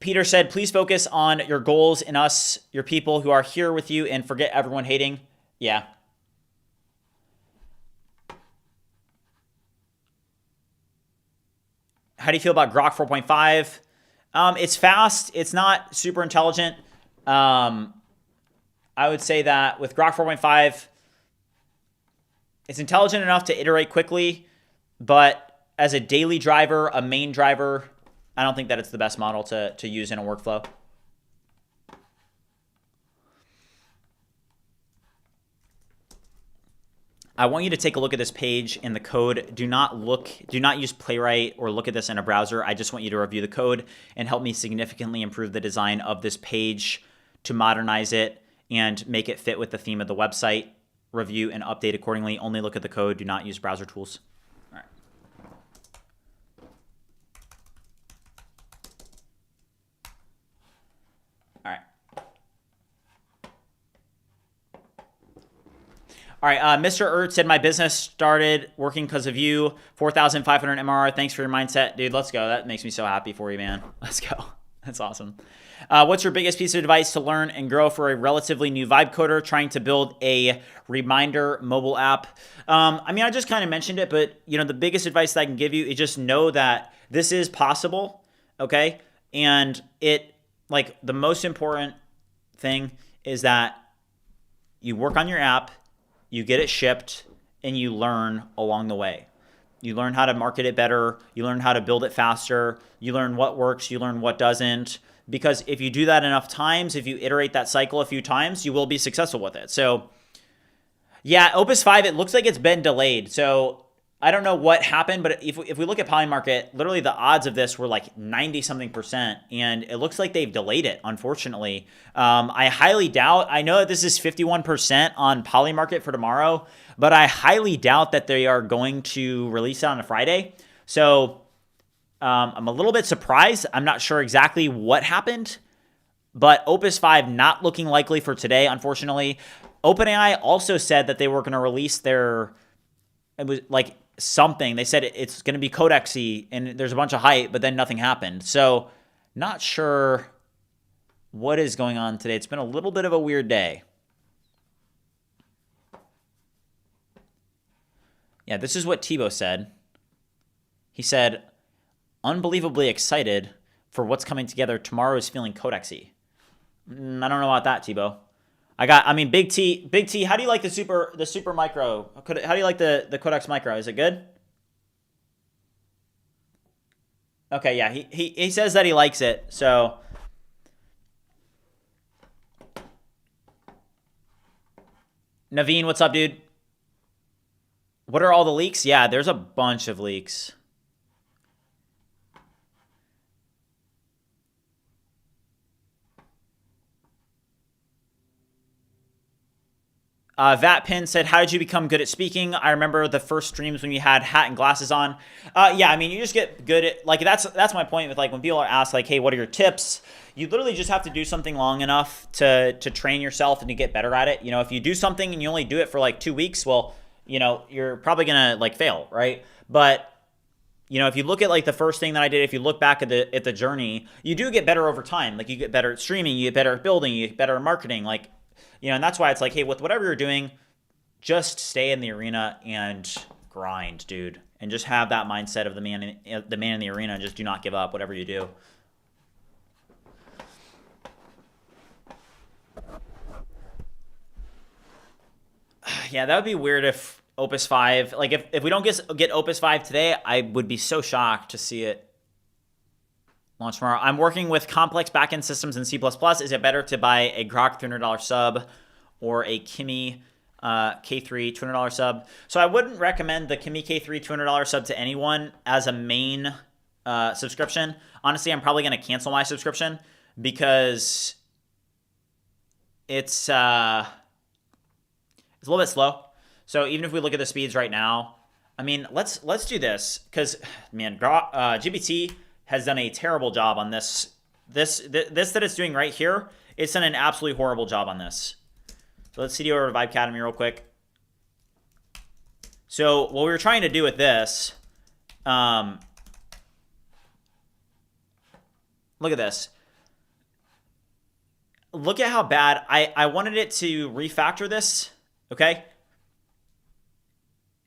Peter said, please focus on your goals and us, your people who are here with you, and forget everyone hating. Yeah. How do you feel about Grok 4.5? It's fast. It's not super intelligent. I would say that with Grok 4.5, it's intelligent enough to iterate quickly, but as a daily driver, a main driver, I don't think that it's the best model to use in a workflow. I want you to take a look at this page in the code. Do not use Playwright or look at this in a browser. I just want you to review the code and help me significantly improve the design of this page to modernize it and make it fit with the theme of the website. Review and update accordingly. Only look at the code. Do not use browser tools. All right. All right. All right, Mr. Ert said, my business started working because of you. 4,500 MRR. Thanks for your mindset. Dude, let's go. That makes me so happy for you, man. Let's go. That's awesome. What's your biggest piece of advice to learn and grow for a relatively new vibe coder trying to build a reminder mobile app? I just kind of mentioned it, but, the biggest advice that I can give you is just know that this is possible, okay? And the most important thing is that you work on your app, you get it shipped, and you learn along the way. You learn how to market it better. You learn how to build it faster. You learn what works. You learn what doesn't. Because if you do that enough times, if you iterate that cycle a few times, you will be successful with it. So, yeah, Opus 5, it looks like it's been delayed. So, I don't know what happened, but if we look at Polymarket, literally the odds of this were like 90-something%, and it looks like they've delayed it, unfortunately. I highly doubt, I know that this is 51% on Polymarket for tomorrow, but I highly doubt that they are going to release it on a Friday. So I'm a little bit surprised. I'm not sure exactly what happened, but Opus 5 not looking likely for today, unfortunately. OpenAI also said that they were going to release it was like something. They said it's going to be Codex-y, and there's a bunch of hype, but then nothing happened. So not sure what is going on today. It's been a little bit of a weird day. Yeah, this is what Tebow said. He said, unbelievably excited for what's coming together. Tomorrow is feeling Codex-y. I don't know about that, Tebow. Big T, how do you like the super micro? How do you like the Codex micro? Is it good? Okay, yeah, he says that he likes it, so. Naveen, what's up, dude? What are all the leaks? Yeah, there's a bunch of leaks. Vatpin said, how did you become good at speaking? I remember the first streams when you had hat and glasses on. Yeah, I mean, you just get good at, like, that's my point with, like, when people are asked, like, hey, what are your tips? You literally just have to do something long enough to train yourself and to get better at it. You know, if you do something and you only do it for, like, 2 weeks, well, you know, you're probably going to, like, fail, right? But, you know, if you look at, like, the first thing that I did, if you look back at the journey, you do get better over time. Like, you get better at streaming, you get better at building, you get better at marketing, like, you know, and that's why it's like, hey, with whatever you're doing, just stay in the arena and grind, dude. And just have that mindset of the man in the arena and just do not give up, whatever you do. Yeah, that would be weird if Opus 5, like if we don't get Opus 5 today, I would be so shocked to see it launch tomorrow. I'm working with complex backend systems in C++. Is it better to buy a Grok $300 sub or a Kimi K3 $200 sub? So I wouldn't recommend the Kimi K3 $200 sub to anyone as a main subscription. Honestly, I'm probably going to cancel my subscription because it's a little bit slow. So even if we look at the speeds right now, I mean, let's do this because, man, GPT has done a terrible job on this that it's doing right here. It's done an absolutely horrible job on this. So let's CD over to Vibe Academy real quick. So what we were trying to do with this, look at this. Look at how bad, I wanted it to refactor this, okay?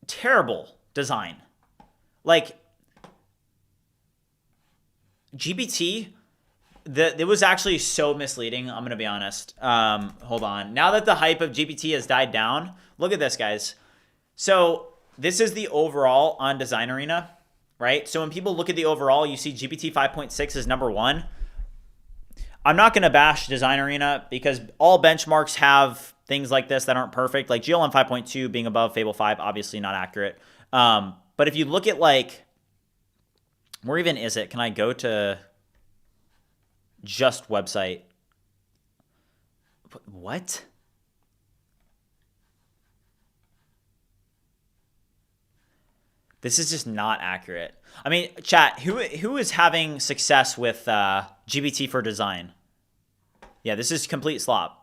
Terrible design. Like, GPT, it was actually so misleading. I'm going to be honest. Hold on. Now that the hype of GPT has died down, look at this, guys. So this is the overall on Design Arena, right? So when people look at the overall, you see GPT 5.6 is number 1. I'm not going to bash Design Arena because all benchmarks have things like this that aren't perfect. Like GLM 5.2 being above Fable 5, obviously not accurate. But if you look at, like, where even is it? Can I go to just website? What? This is just not accurate. I mean, chat, who is having success with GPT for design? Yeah, this is complete slop.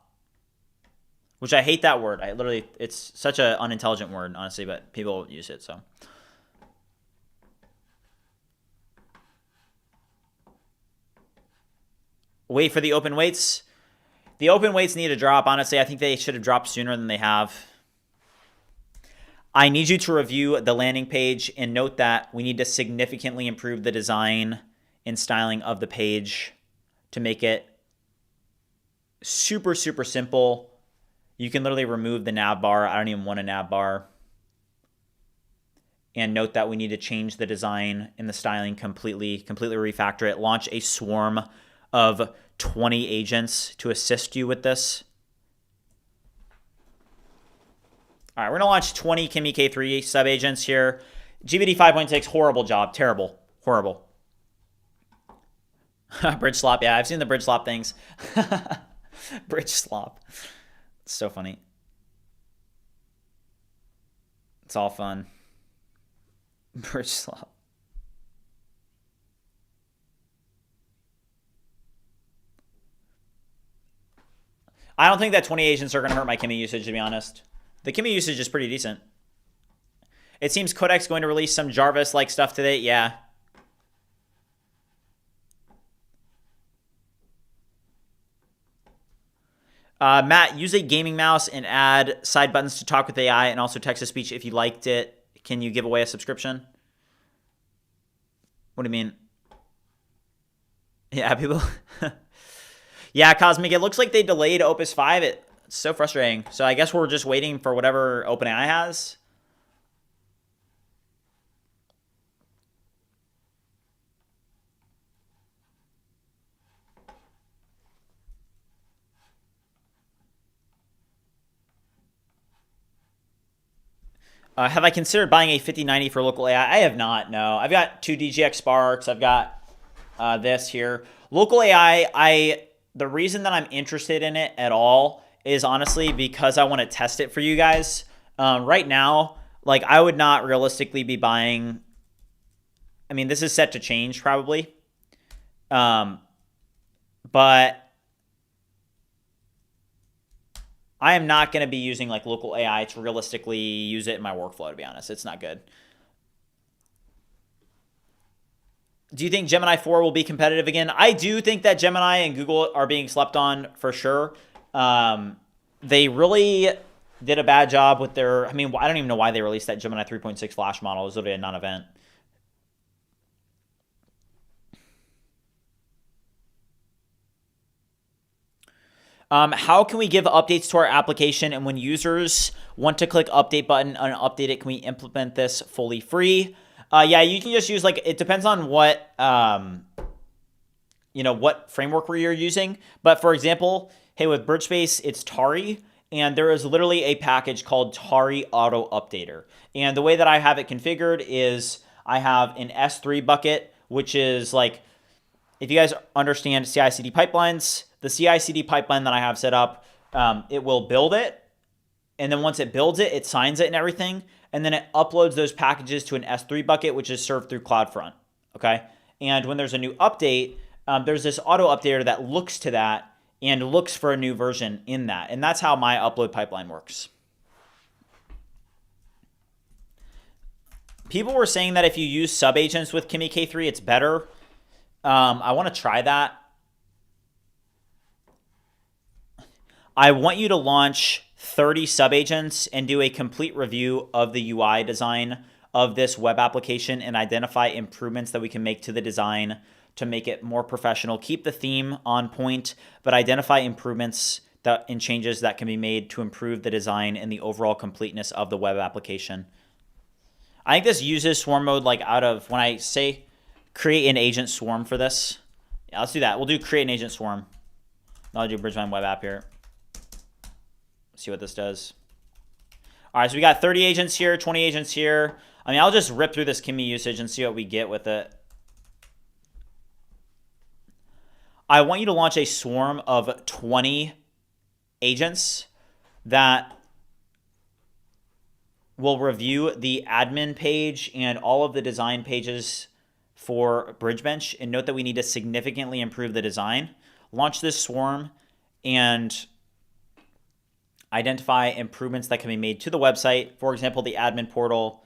Which I hate that word. It's such an unintelligent word, honestly, but people use it, so. Wait for the open weights. The open weights need to drop. Honestly, I think they should have dropped sooner than they have. I need you to review the landing page and note that we need to significantly improve the design and styling of the page to make it super, super simple. You can literally remove the nav bar. I don't even want a nav bar. And note that we need to change the design and the styling completely refactor it. Launch a swarm of 20 agents to assist you with this. All right, we're going to launch 20 Kimi K3 sub-agents here. GPT 5.6, horrible job. Terrible. Horrible. Bridge slop. Yeah, I've seen the bridge slop things. Bridge slop. It's so funny. It's all fun. Bridge slop. I don't think that 20 agents are going to hurt my Kimi usage, to be honest. The Kimi usage is pretty decent. It seems Codex going to release some Jarvis-like stuff today. Yeah. Matt, use a gaming mouse and add side buttons to talk with AI and also text-to-speech if you liked it. Can you give away a subscription? What do you mean? Yeah, people... Yeah, Cosmic, it looks like they delayed Opus 5. It's so frustrating. So I guess we're just waiting for whatever OpenAI has. Have I considered buying a 5090 for local AI? I have not, no. I've got 2 DGX Sparks. I've got this here. Local AI, the reason that I'm interested in it at all is honestly because I want to test it for you guys. Right now, like I would not realistically be buying. I mean, this is set to change probably. But I am not going to be using like local AI to realistically use it in my workflow, to be honest. It's not good. Do you think Gemini 4 will be competitive again? I do think that Gemini and Google are being slept on for sure. They really did a bad job with their, I mean, I don't even know why they released that Gemini 3.6 Flash model. It was literally a non-event. How can we give updates to our application? And when users want to click update button and update it, can we implement this fully free? Yeah, you can just use like, it depends on what, what framework you're using. But for example, hey, with BridgeSpace, it's Tari. And there is literally a package called Tari Auto Updater. And the way that I have it configured is I have an S3 bucket, which is like, if you guys understand CI/CD pipelines, the CI/CD pipeline that I have set up, it will build it. And then once it builds it, it signs it and everything. And then it uploads those packages to an S3 bucket, which is served through CloudFront. Okay. And when there's a new update, there's this auto updater that looks to that and looks for a new version in that. And that's how my upload pipeline works. People were saying that if you use sub-agents with Kimi K3, it's better. I want to try that. I want you to launch 30 sub-agents and do a complete review of the UI design of this web application and identify improvements that we can make to the design to make it more professional. Keep the theme on point, but identify improvements and changes that can be made to improve the design and the overall completeness of the web application. I think this uses swarm mode like out of, when I say create an agent swarm for this. Yeah, let's do that. We'll do create an agent swarm. I'll do BridgeMind web app here. See what this does. All right, so we got 30 agents here, 20 agents here. I mean, I'll just rip through this Kimi usage and see what we get with it. I want you to launch a swarm of 20 agents that will review the admin page and all of the design pages for BridgeBench. And note that we need to significantly improve the design. Launch this swarm and identify improvements that can be made to the website. For example, the admin portal.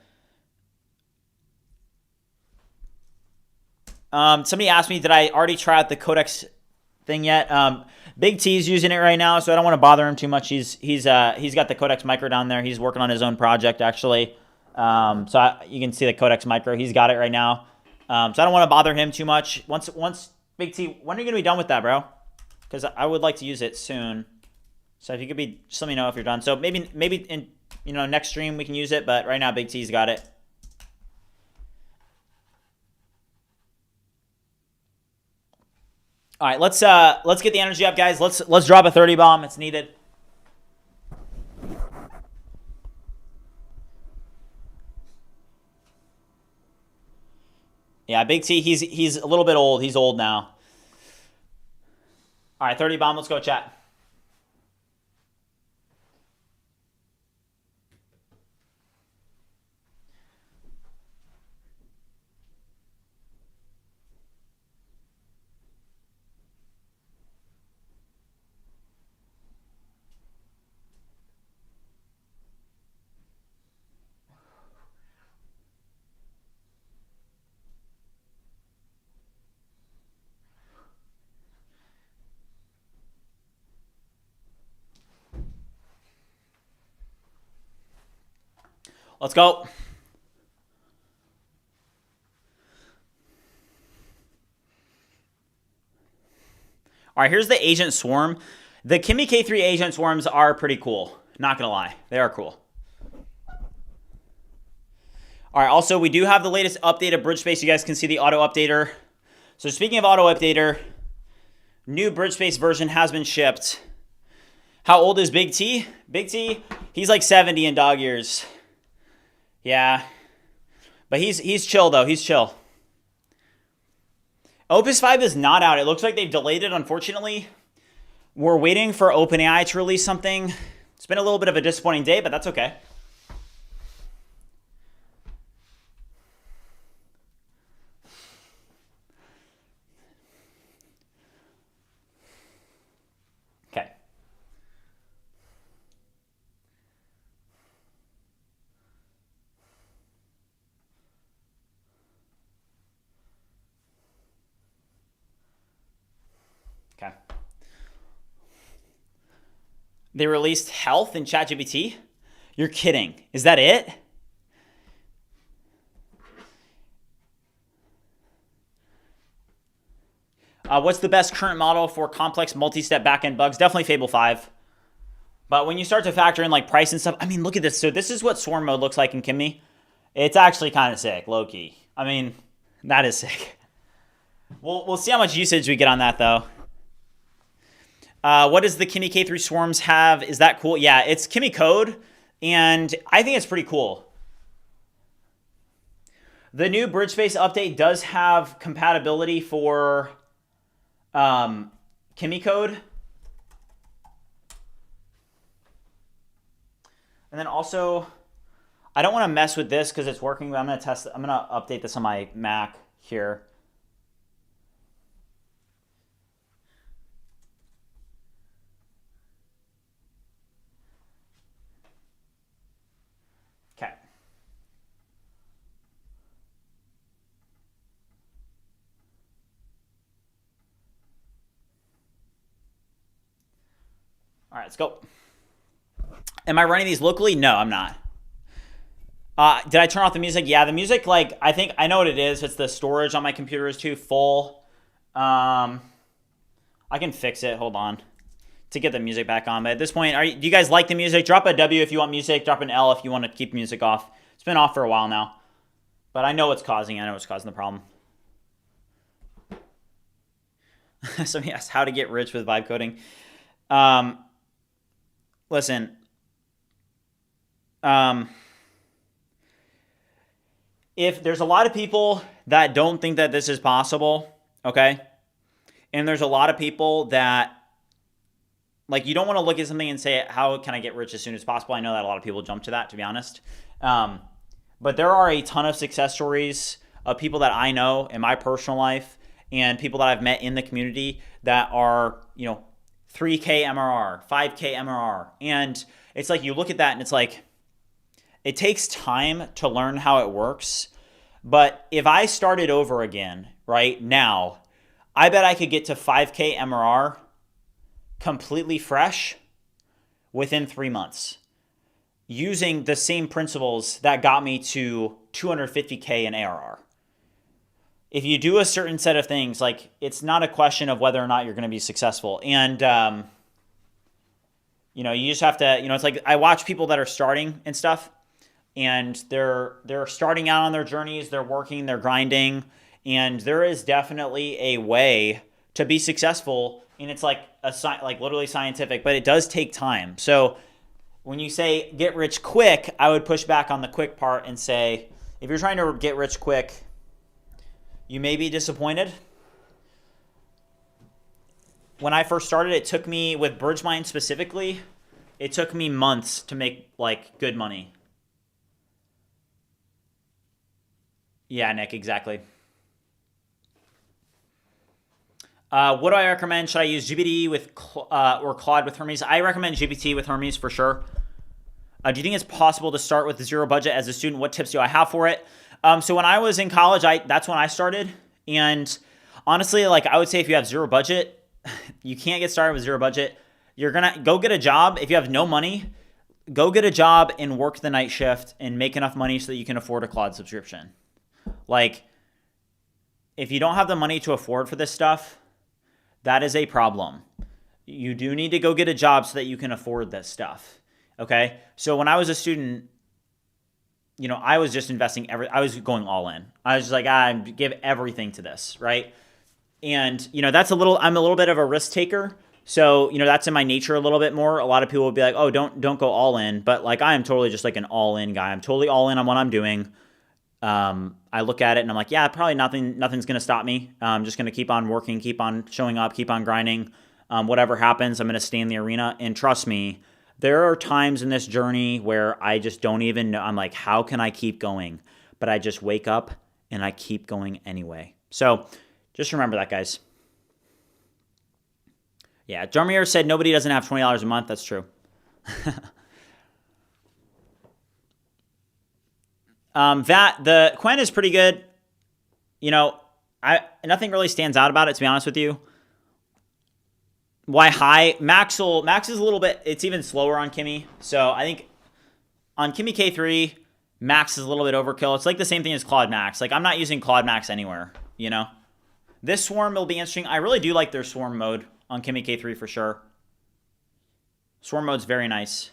Somebody asked me, did I already try out the Codex thing yet? Big T's using it right now, so I don't want to bother him too much. He's got the Codex micro down there. He's working on his own project actually. You can see the Codex micro. He's got it right now. So I don't want to bother him too much. Once Big T, when are you gonna be done with that, bro? Because I would like to use it soon. So if you could just let me know if you're done. So maybe in next stream we can use it, but right now Big T's got it. All right, let's get the energy up, guys. Let's drop a 30 bomb. It's needed. Yeah, Big T, he's a little bit old. He's old now. All right, 30 bomb. Let's go, chat. Let's go. All right, here's the agent swarm. The Kimi K3 agent swarms are pretty cool. Not gonna lie, they are cool. All right, also we do have the latest update of BridgeSpace. You guys can see the auto updater. So speaking of auto updater, new BridgeSpace version has been shipped. How old is Big T? Big T, he's like 70 in dog years. Yeah, but he's chill though. He's chill. Opus 5 is not out. It looks like they've delayed it, unfortunately. We're waiting for OpenAI to release something. It's been a little bit of a disappointing day, but that's okay. Okay. Okay. They released health in ChatGPT? You're kidding. Is that it? What's the best current model for complex multi-step backend bugs? Definitely Fable 5. But when you start to factor in like price and stuff, I mean, look at this. So this is what swarm mode looks like in Kimi. It's actually kind of sick, low-key. I mean, that is sick. We'll see how much usage we get on that, though. What does the Kimi K3 swarms have? Is that cool? Yeah, it's Kimi Code, and I think it's pretty cool. The new BridgeSpace update does have compatibility for Kimi Code. And then also, I don't want to mess with this because it's working, but I'm going to test it. I'm going to update this on my Mac here. Okay. All right, let's go. Am I running these locally? No, I'm not. Did I turn off the music? Yeah, the music, like, I think I know what it is. It's the storage on my computer is too full. I can fix it. Hold on. To get the music back on. But at this point, do you guys like the music? Drop a W if you want music. Drop an L if you want to keep music off. It's been off for a while now. But I know what's causing it. I know what's causing the problem. Somebody asked how to get rich with vibe coding. Listen. If there's a lot of people that don't think that this is possible, okay? And there's a lot of people that, like, you don't want to look at something and say, how can I get rich as soon as possible? I know that a lot of people jump to that, to be honest. But there are a ton of success stories of people that I know in my personal life and people that I've met in the community that are, 3K MRR, 5K MRR. And it's like you look at that and it's like, it takes time to learn how it works. But if I started over again right now, I bet I could get to 5K MRR completely fresh within 3 months using the same principles that got me to 250K in ARR. If you do a certain set of things, like, it's not a question of whether or not you're going to be successful. And, you just have to, it's like I watch people that are starting and stuff, and they're starting out on their journeys, they're working, they're grinding, and there is definitely a way to be successful, and it's like literally scientific, but it does take time. So when you say get rich quick, I would push back on the quick part and say, if you're trying to get rich quick, you may be disappointed. When I first started, it took me, with BridgeMind specifically, it took me months to make, like, good money. Yeah, Nick, exactly. What do I recommend? Should I use GPT with or Claude with Hermes? I recommend GPT with Hermes for sure. Do you think it's possible to start with zero budget as a student? What tips do I have for it? So when I was in college, that's when I started. And honestly, like, I would say if you have zero budget, you can't get started with zero budget. You're going to go get a job. If you have no money, go get a job and work the night shift and make enough money so that you can afford a Claude subscription. Like, if you don't have the money to afford for this stuff, that is a problem. You do need to go get a job so that you can afford this stuff. Okay? So when I was a student, I was just investing I was going all in. I was just like, I give everything to this, right? And, I'm a little bit of a risk taker. So, that's in my nature a little bit more. A lot of people will be like, oh, don't go all in. But, like, I am totally just like an all in guy. I'm totally all in on what I'm doing. I look at it and I'm like, yeah, probably nothing's going to stop me. I'm just going to keep on working, keep on showing up, keep on grinding. Whatever happens, I'm going to stay in the arena. And trust me, there are times in this journey where I just don't even know. I'm like, how can I keep going? But I just wake up and I keep going anyway. So just remember that, guys. Yeah, Jarmir said nobody doesn't have $20 a month. That's true. The Quen is pretty good. Nothing really stands out about it, to be honest with you. Why high? Max is a little bit, it's even slower on Kimi. So I think on Kimi K3, Max is a little bit overkill. It's like the same thing as Claude Max. Like, I'm not using Claude Max anywhere, This swarm will be interesting. I really do like their swarm mode on Kimi K3 for sure. Swarm mode's very nice.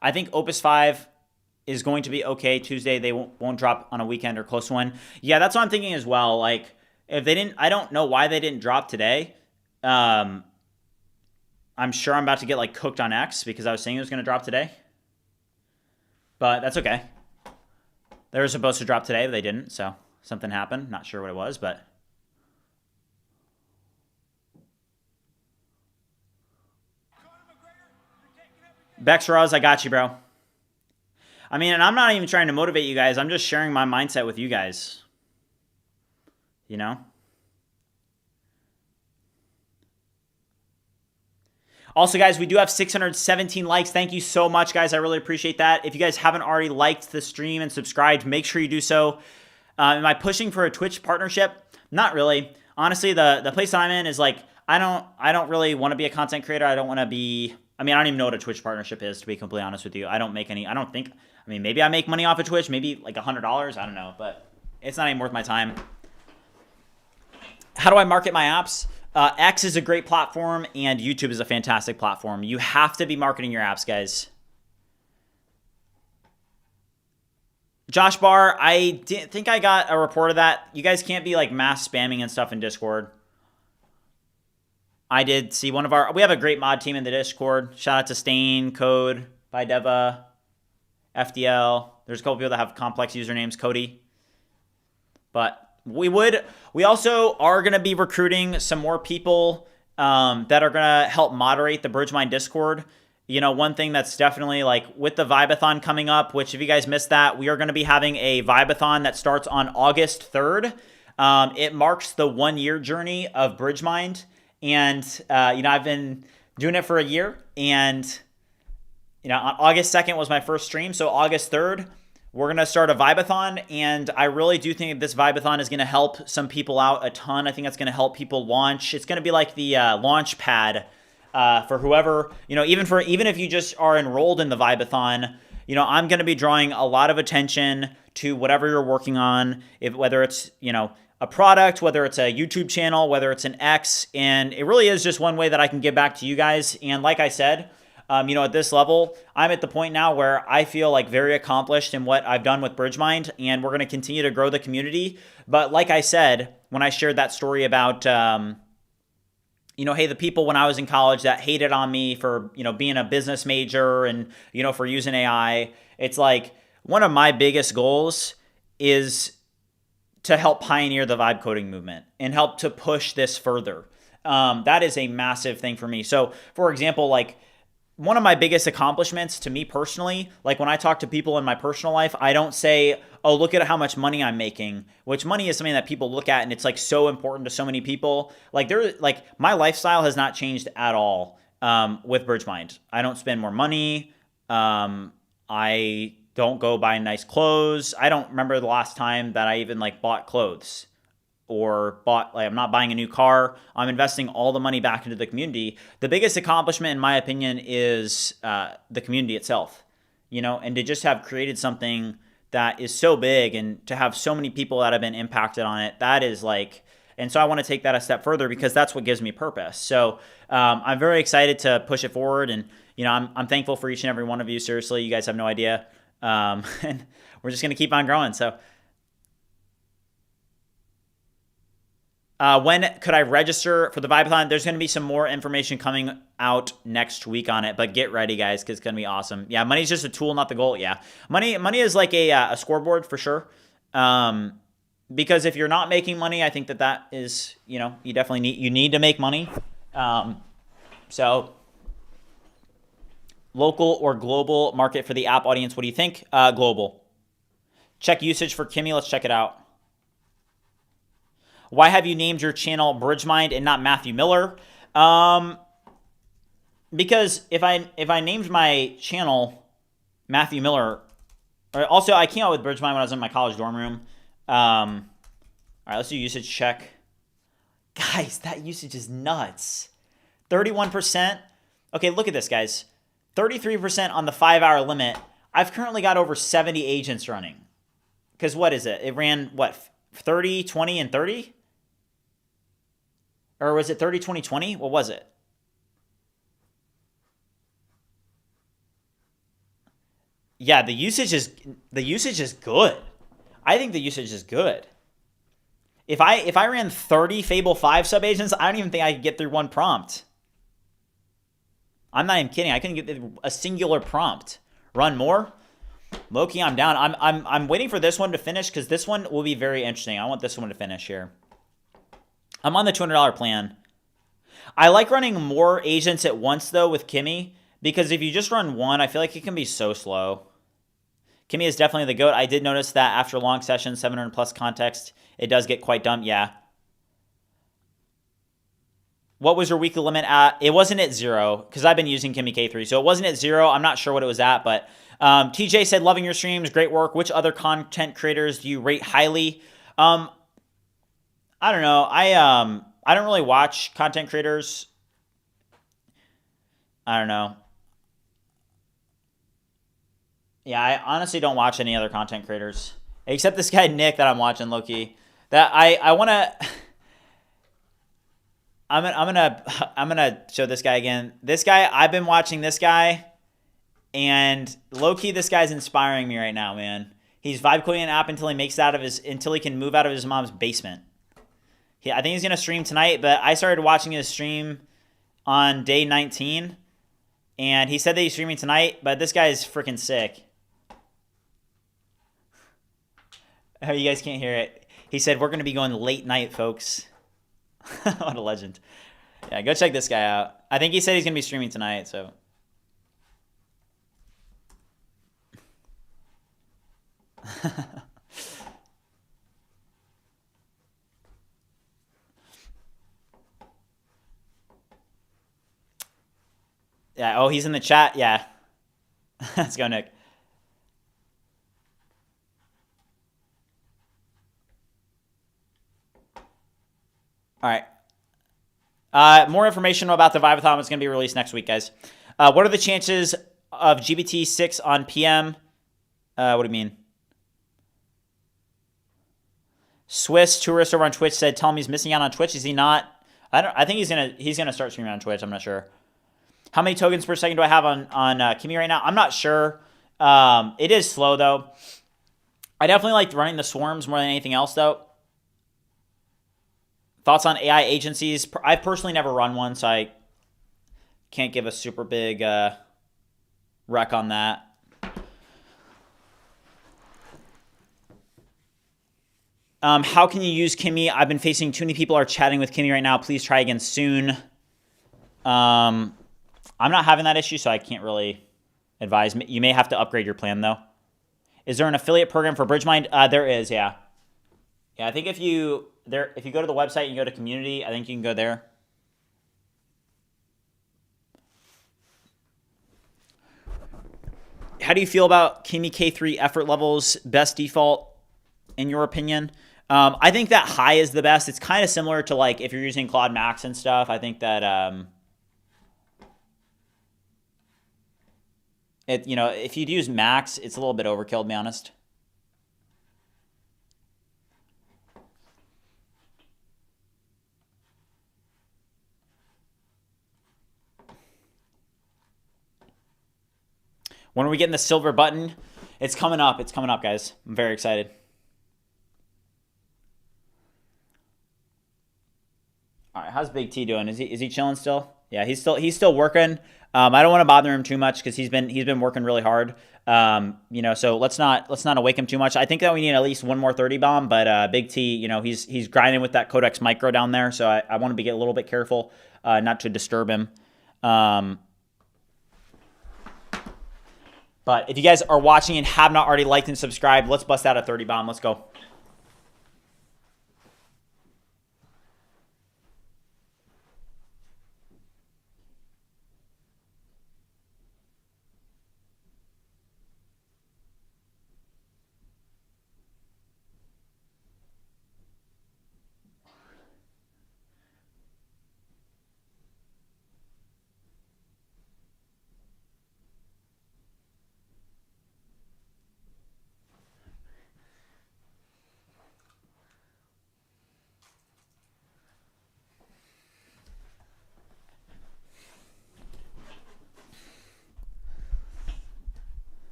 I think Opus 5 is going to be okay Tuesday. They won't drop on a weekend or close to one. Yeah, that's what I'm thinking as well. Like, if they didn't, I don't know why they didn't drop today. I'm sure I'm about to get like cooked on X because I was saying it was going to drop today. But that's okay. They were supposed to drop today, but they didn't. So something happened. Not sure what it was, but. Bex Roz, I got you, bro. I mean, and I'm not even trying to motivate you guys. I'm just sharing my mindset with you guys. Also, guys, we do have 617 likes. Thank you so much, guys. I really appreciate that. If you guys haven't already liked the stream and subscribed, make sure you do so. Am I pushing for a Twitch partnership? Not really. Honestly, the place that I'm in is like, I don't really want to be a content creator. I don't want to be... I mean, I don't even know what a Twitch partnership is, to be completely honest with you. I don't make any... maybe I make money off of Twitch, maybe like $100. I don't know, but it's not even worth my time. How do I market my apps? X is a great platform, and YouTube is a fantastic platform. You have to be marketing your apps, guys. Josh Barr, I didn't think I got a report of that. You guys can't be like mass spamming and stuff in Discord. I did see we have a great mod team in the Discord. Shout out to Stain, Code, Bydeva, FDL. There's a couple people that have complex usernames, Cody. But we also are going to be recruiting some more people that are going to help moderate the BridgeMind Discord. One thing that's definitely like with the Vibathon coming up, which if you guys missed that, we are going to be having a Vibathon that starts on August 3rd. It marks the 1-year journey of BridgeMind. And, I've been doing it for a year. And, on August 2nd was my first stream. So August 3rd, we're going to start a Vibathon. And I really do think this Vibathon is going to help some people out a ton. I think it's going to help people launch. It's going to be like the launch pad for whoever, even if you just are enrolled in the Vibathon, I'm going to be drawing a lot of attention to whatever you're working on, whether it's, a product, whether it's a YouTube channel, whether it's an X, and it really is just one way that I can give back to you guys. And like I said, at this level, I'm at the point now where I feel like very accomplished in what I've done with BridgeMind, and we're going to continue to grow the community. But like I said, when I shared that story about, hey, the people when I was in college that hated on me for, being a business major and, for using AI, it's like one of my biggest goals is to help pioneer the vibe coding movement and help to push this further. That is a massive thing for me. So, for example, like one of my biggest accomplishments to me personally, like when I talk to people in my personal life, I don't say, oh, look at how much money I'm making, which money is something that people look at and it's like so important to so many people. Like my lifestyle has not changed at all with BridgeMind. I don't spend more money. I don't go buy nice clothes. I don't remember the last time that I even like bought clothes or I'm not buying a new car. I'm investing all the money back into the community. The biggest accomplishment in my opinion is the community itself, and to just have created something that is so big and to have so many people that have been impacted on it, that is like, and so I want to take that a step further because that's what gives me purpose. So I'm very excited to push it forward, and I'm thankful for each and every one of you. Seriously, you guys have no idea. And we're just going to keep on growing. So When could I register for the Vibathon? There's going to be some more information coming out next week on it, but get ready, guys, because it's going to be awesome. Yeah, money's just a tool, not the goal. Yeah, money is like a scoreboard for sure. Because if you're not making money, I think that is, you definitely need to make money. So local or global market for the app audience. What do you think? Global. Check usage for Kimi. Let's check it out. Why have you named your channel BridgeMind and not Matthew Miller? Because if I named my channel Matthew Miller, also I came out with BridgeMind when I was in my college dorm room. All right, let's do usage check. Guys, that usage is nuts. 31%. Okay, look at this, guys. 33% on the 5-hour limit. I've currently got over 70 agents running. Because what is it? It ran, what, 30, 20, and 30? Or was it 30, 20, 20? What was it? Yeah, the usage is good. I think the usage is good. If I ran 30 Fable 5 sub-agents, I don't even think I could get through one prompt. I'm not even kidding. I couldn't get a singular prompt. Run more? Low-key, I'm down. I'm waiting for this one to finish because this one will be very interesting. I want this one to finish here. I'm on the $200 plan. I like running more agents at once, though, with Kimi, because if you just run one, I feel like it can be so slow. Kimi is definitely the GOAT. I did notice that after long sessions, 700 plus context, it does get quite dumb. Yeah. What was your weekly limit at? It wasn't at 0, because I've been using Kimi K3, so it wasn't at 0. I'm not sure what it was at, but TJ said, loving your streams, great work. Which other content creators do you rate highly? I don't know. I don't really watch content creators. I don't know. Yeah, I honestly don't watch any other content creators except this guy Nick that I'm watching low-key. That I want to. I'm gonna show this guy again. This guy, I've been watching this guy, and low-key, this guy's inspiring me right now, man. He's vibe coding an app until he can move out of his mom's basement. I think he's gonna stream tonight, but I started watching his stream on day 19, and he said that he's streaming tonight, but this guy is freaking sick. Oh, you guys can't hear it. He said, we're going to be going late night, folks. What a legend. Yeah, go check this guy out. I think he said he's going to be streaming tonight, so. Yeah, oh, he's in the chat. Yeah. Let's go, Nick. All right. More information about the Vibathon is going to be released next week, guys. What are the chances of GPT-6 on PM? What do you mean? Swiss tourist over on Twitch said, "Tell him he's missing out on Twitch." Is he not? I think he's gonna start streaming on Twitch. I'm not sure. How many tokens per second do I have on Kimi right now? I'm not sure. It is slow though. I definitely like running the swarms more than anything else though. Thoughts on AI agencies? I've personally never run one, so I can't give a super big rec on that. How can you use Kimi? I've been facing too many people are chatting with Kimi right now. Please try again soon. I'm not having that issue, so I can't really advise. You may have to upgrade your plan, though. Is there an affiliate program for BridgeMind? There is, yeah. Yeah, I think if you go to the website and you go to community, I think you can go there. How do you feel about Kimi K3 effort levels? Best default, in your opinion? I think that high is the best. It's kind of similar to like if you're using Claude Max and stuff. I think that if you'd use Max, it's a little bit overkill, to be honest. When are we getting the silver button? It's coming up. It's coming up, guys. I'm very excited. All right, how's Big T doing? Is he chilling still? Yeah, he's still working. I don't want to bother him too much because he's been working really hard. So let's not awake him too much. I think that we need at least one more 30 bomb, but Big T, he's grinding with that Codex micro down there, so I want to be a little bit careful not to disturb him. But if you guys are watching and have not already liked and subscribed, let's bust out a 30 bomb. Let's go.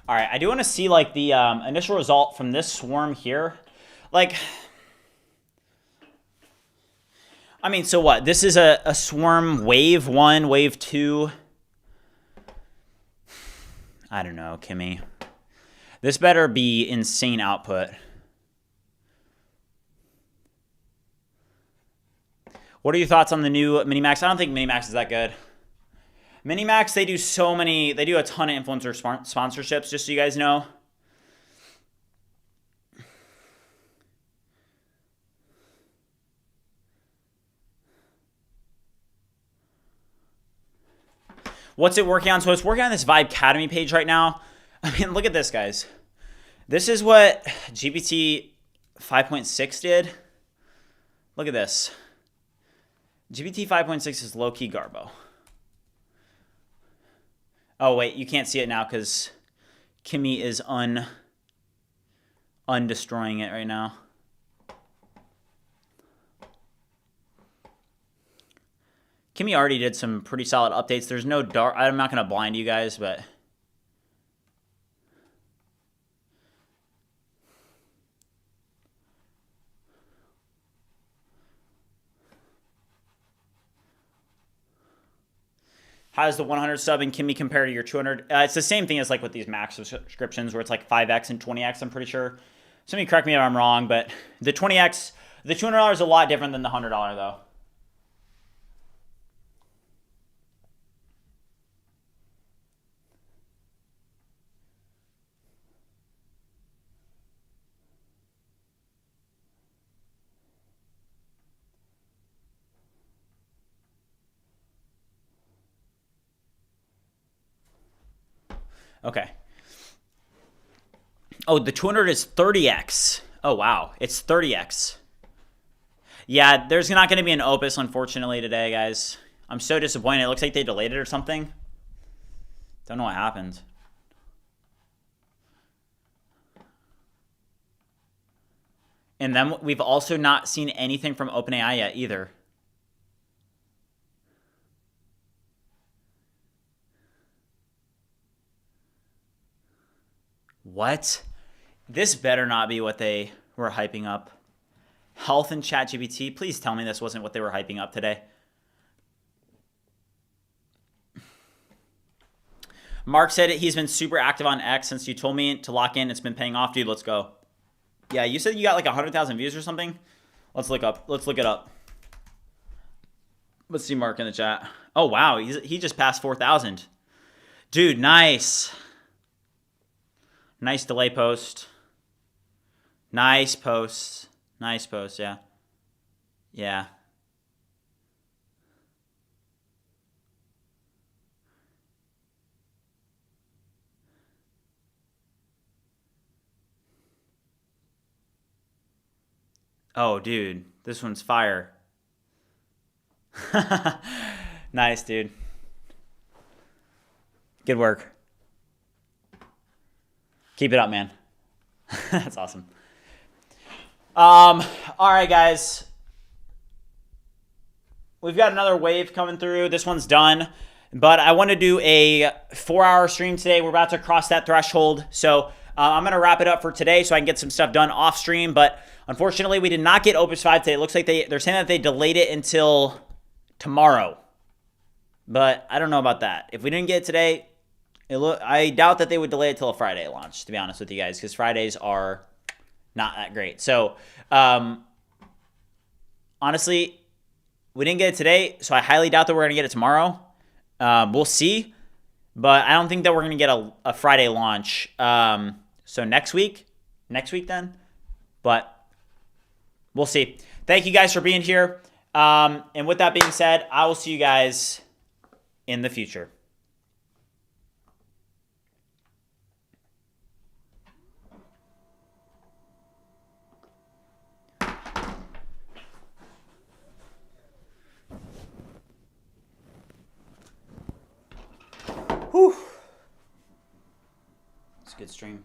All right, I do want to see like the initial result from this swarm here. Like, I mean, so what? This is a swarm wave 1, wave 2. I don't know, Kimmy. This better be insane output. What are your thoughts on the new Minimax? I don't think Minimax is that good. Minimax, they do a ton of influencer sponsorships, just so you guys know. What's it working on? So it's working on this Vibe Academy page right now. I mean, look at this, guys. This is what GPT 5.6 did. Look at this. GPT 5.6 is low-key garbo. Oh, wait, you can't see it now because Kimmy is undestroying it right now. Kimmy already did some pretty solid updates. There's no dark. I'm not going to blind you guys, but how does the 100 sub in Kimmy compare to your 200? It's the same thing as like with these max subscriptions where it's like 5x and 20x, I'm pretty sure. Somebody correct me if I'm wrong, but the 20x, the $200 is a lot different than the $100 though. Okay. Oh, the 200 is 30x. Oh, wow. It's 30x. Yeah, there's not going to be an Opus, unfortunately, today, guys. I'm so disappointed. It looks like they delayed it or something. Don't know what happened. And then we've also not seen anything from OpenAI yet either. What? This better not be what they were hyping up. Health and ChatGPT. Please tell me this wasn't what they were hyping up today. Mark said he's been super active on X since you told me to lock in. It's been paying off, dude. Let's go. Yeah, you said you got like 100,000 views or something. Let's look it up. Let's see Mark in the chat. Oh, wow. He just passed 4,000. Dude, nice. Nice delay post. Nice post. Nice post, yeah. Yeah. Oh, dude. This one's fire. Nice, dude. Good work. Keep it up, man. That's awesome. All right, guys. We've got another wave coming through. This one's done. But I want to do a 4-hour stream today. We're about to cross that threshold. So I'm going to wrap it up for today so I can get some stuff done off stream. But unfortunately, we did not get Opus 5 today. It looks like they're saying that they delayed it until tomorrow. But I don't know about that. If we didn't get it today, I doubt that they would delay it till a Friday launch, to be honest with you guys, because Fridays are not that great. So, honestly, we didn't get it today, so I highly doubt that we're going to get it tomorrow. We'll see, but I don't think that we're going to get a Friday launch. So next week then, but we'll see. Thank you guys for being here. And with that being said, I will see you guys in the future. Whew. It's a good stream.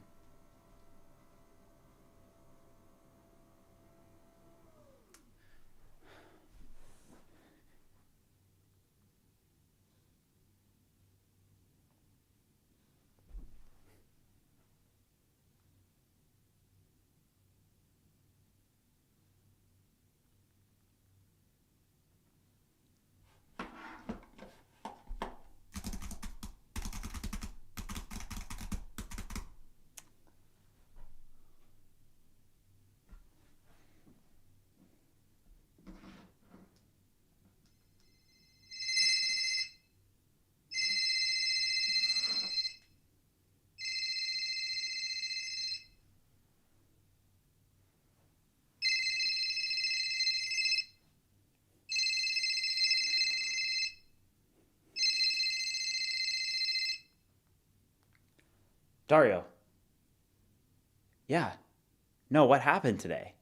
Dario. Yeah. No, what happened today?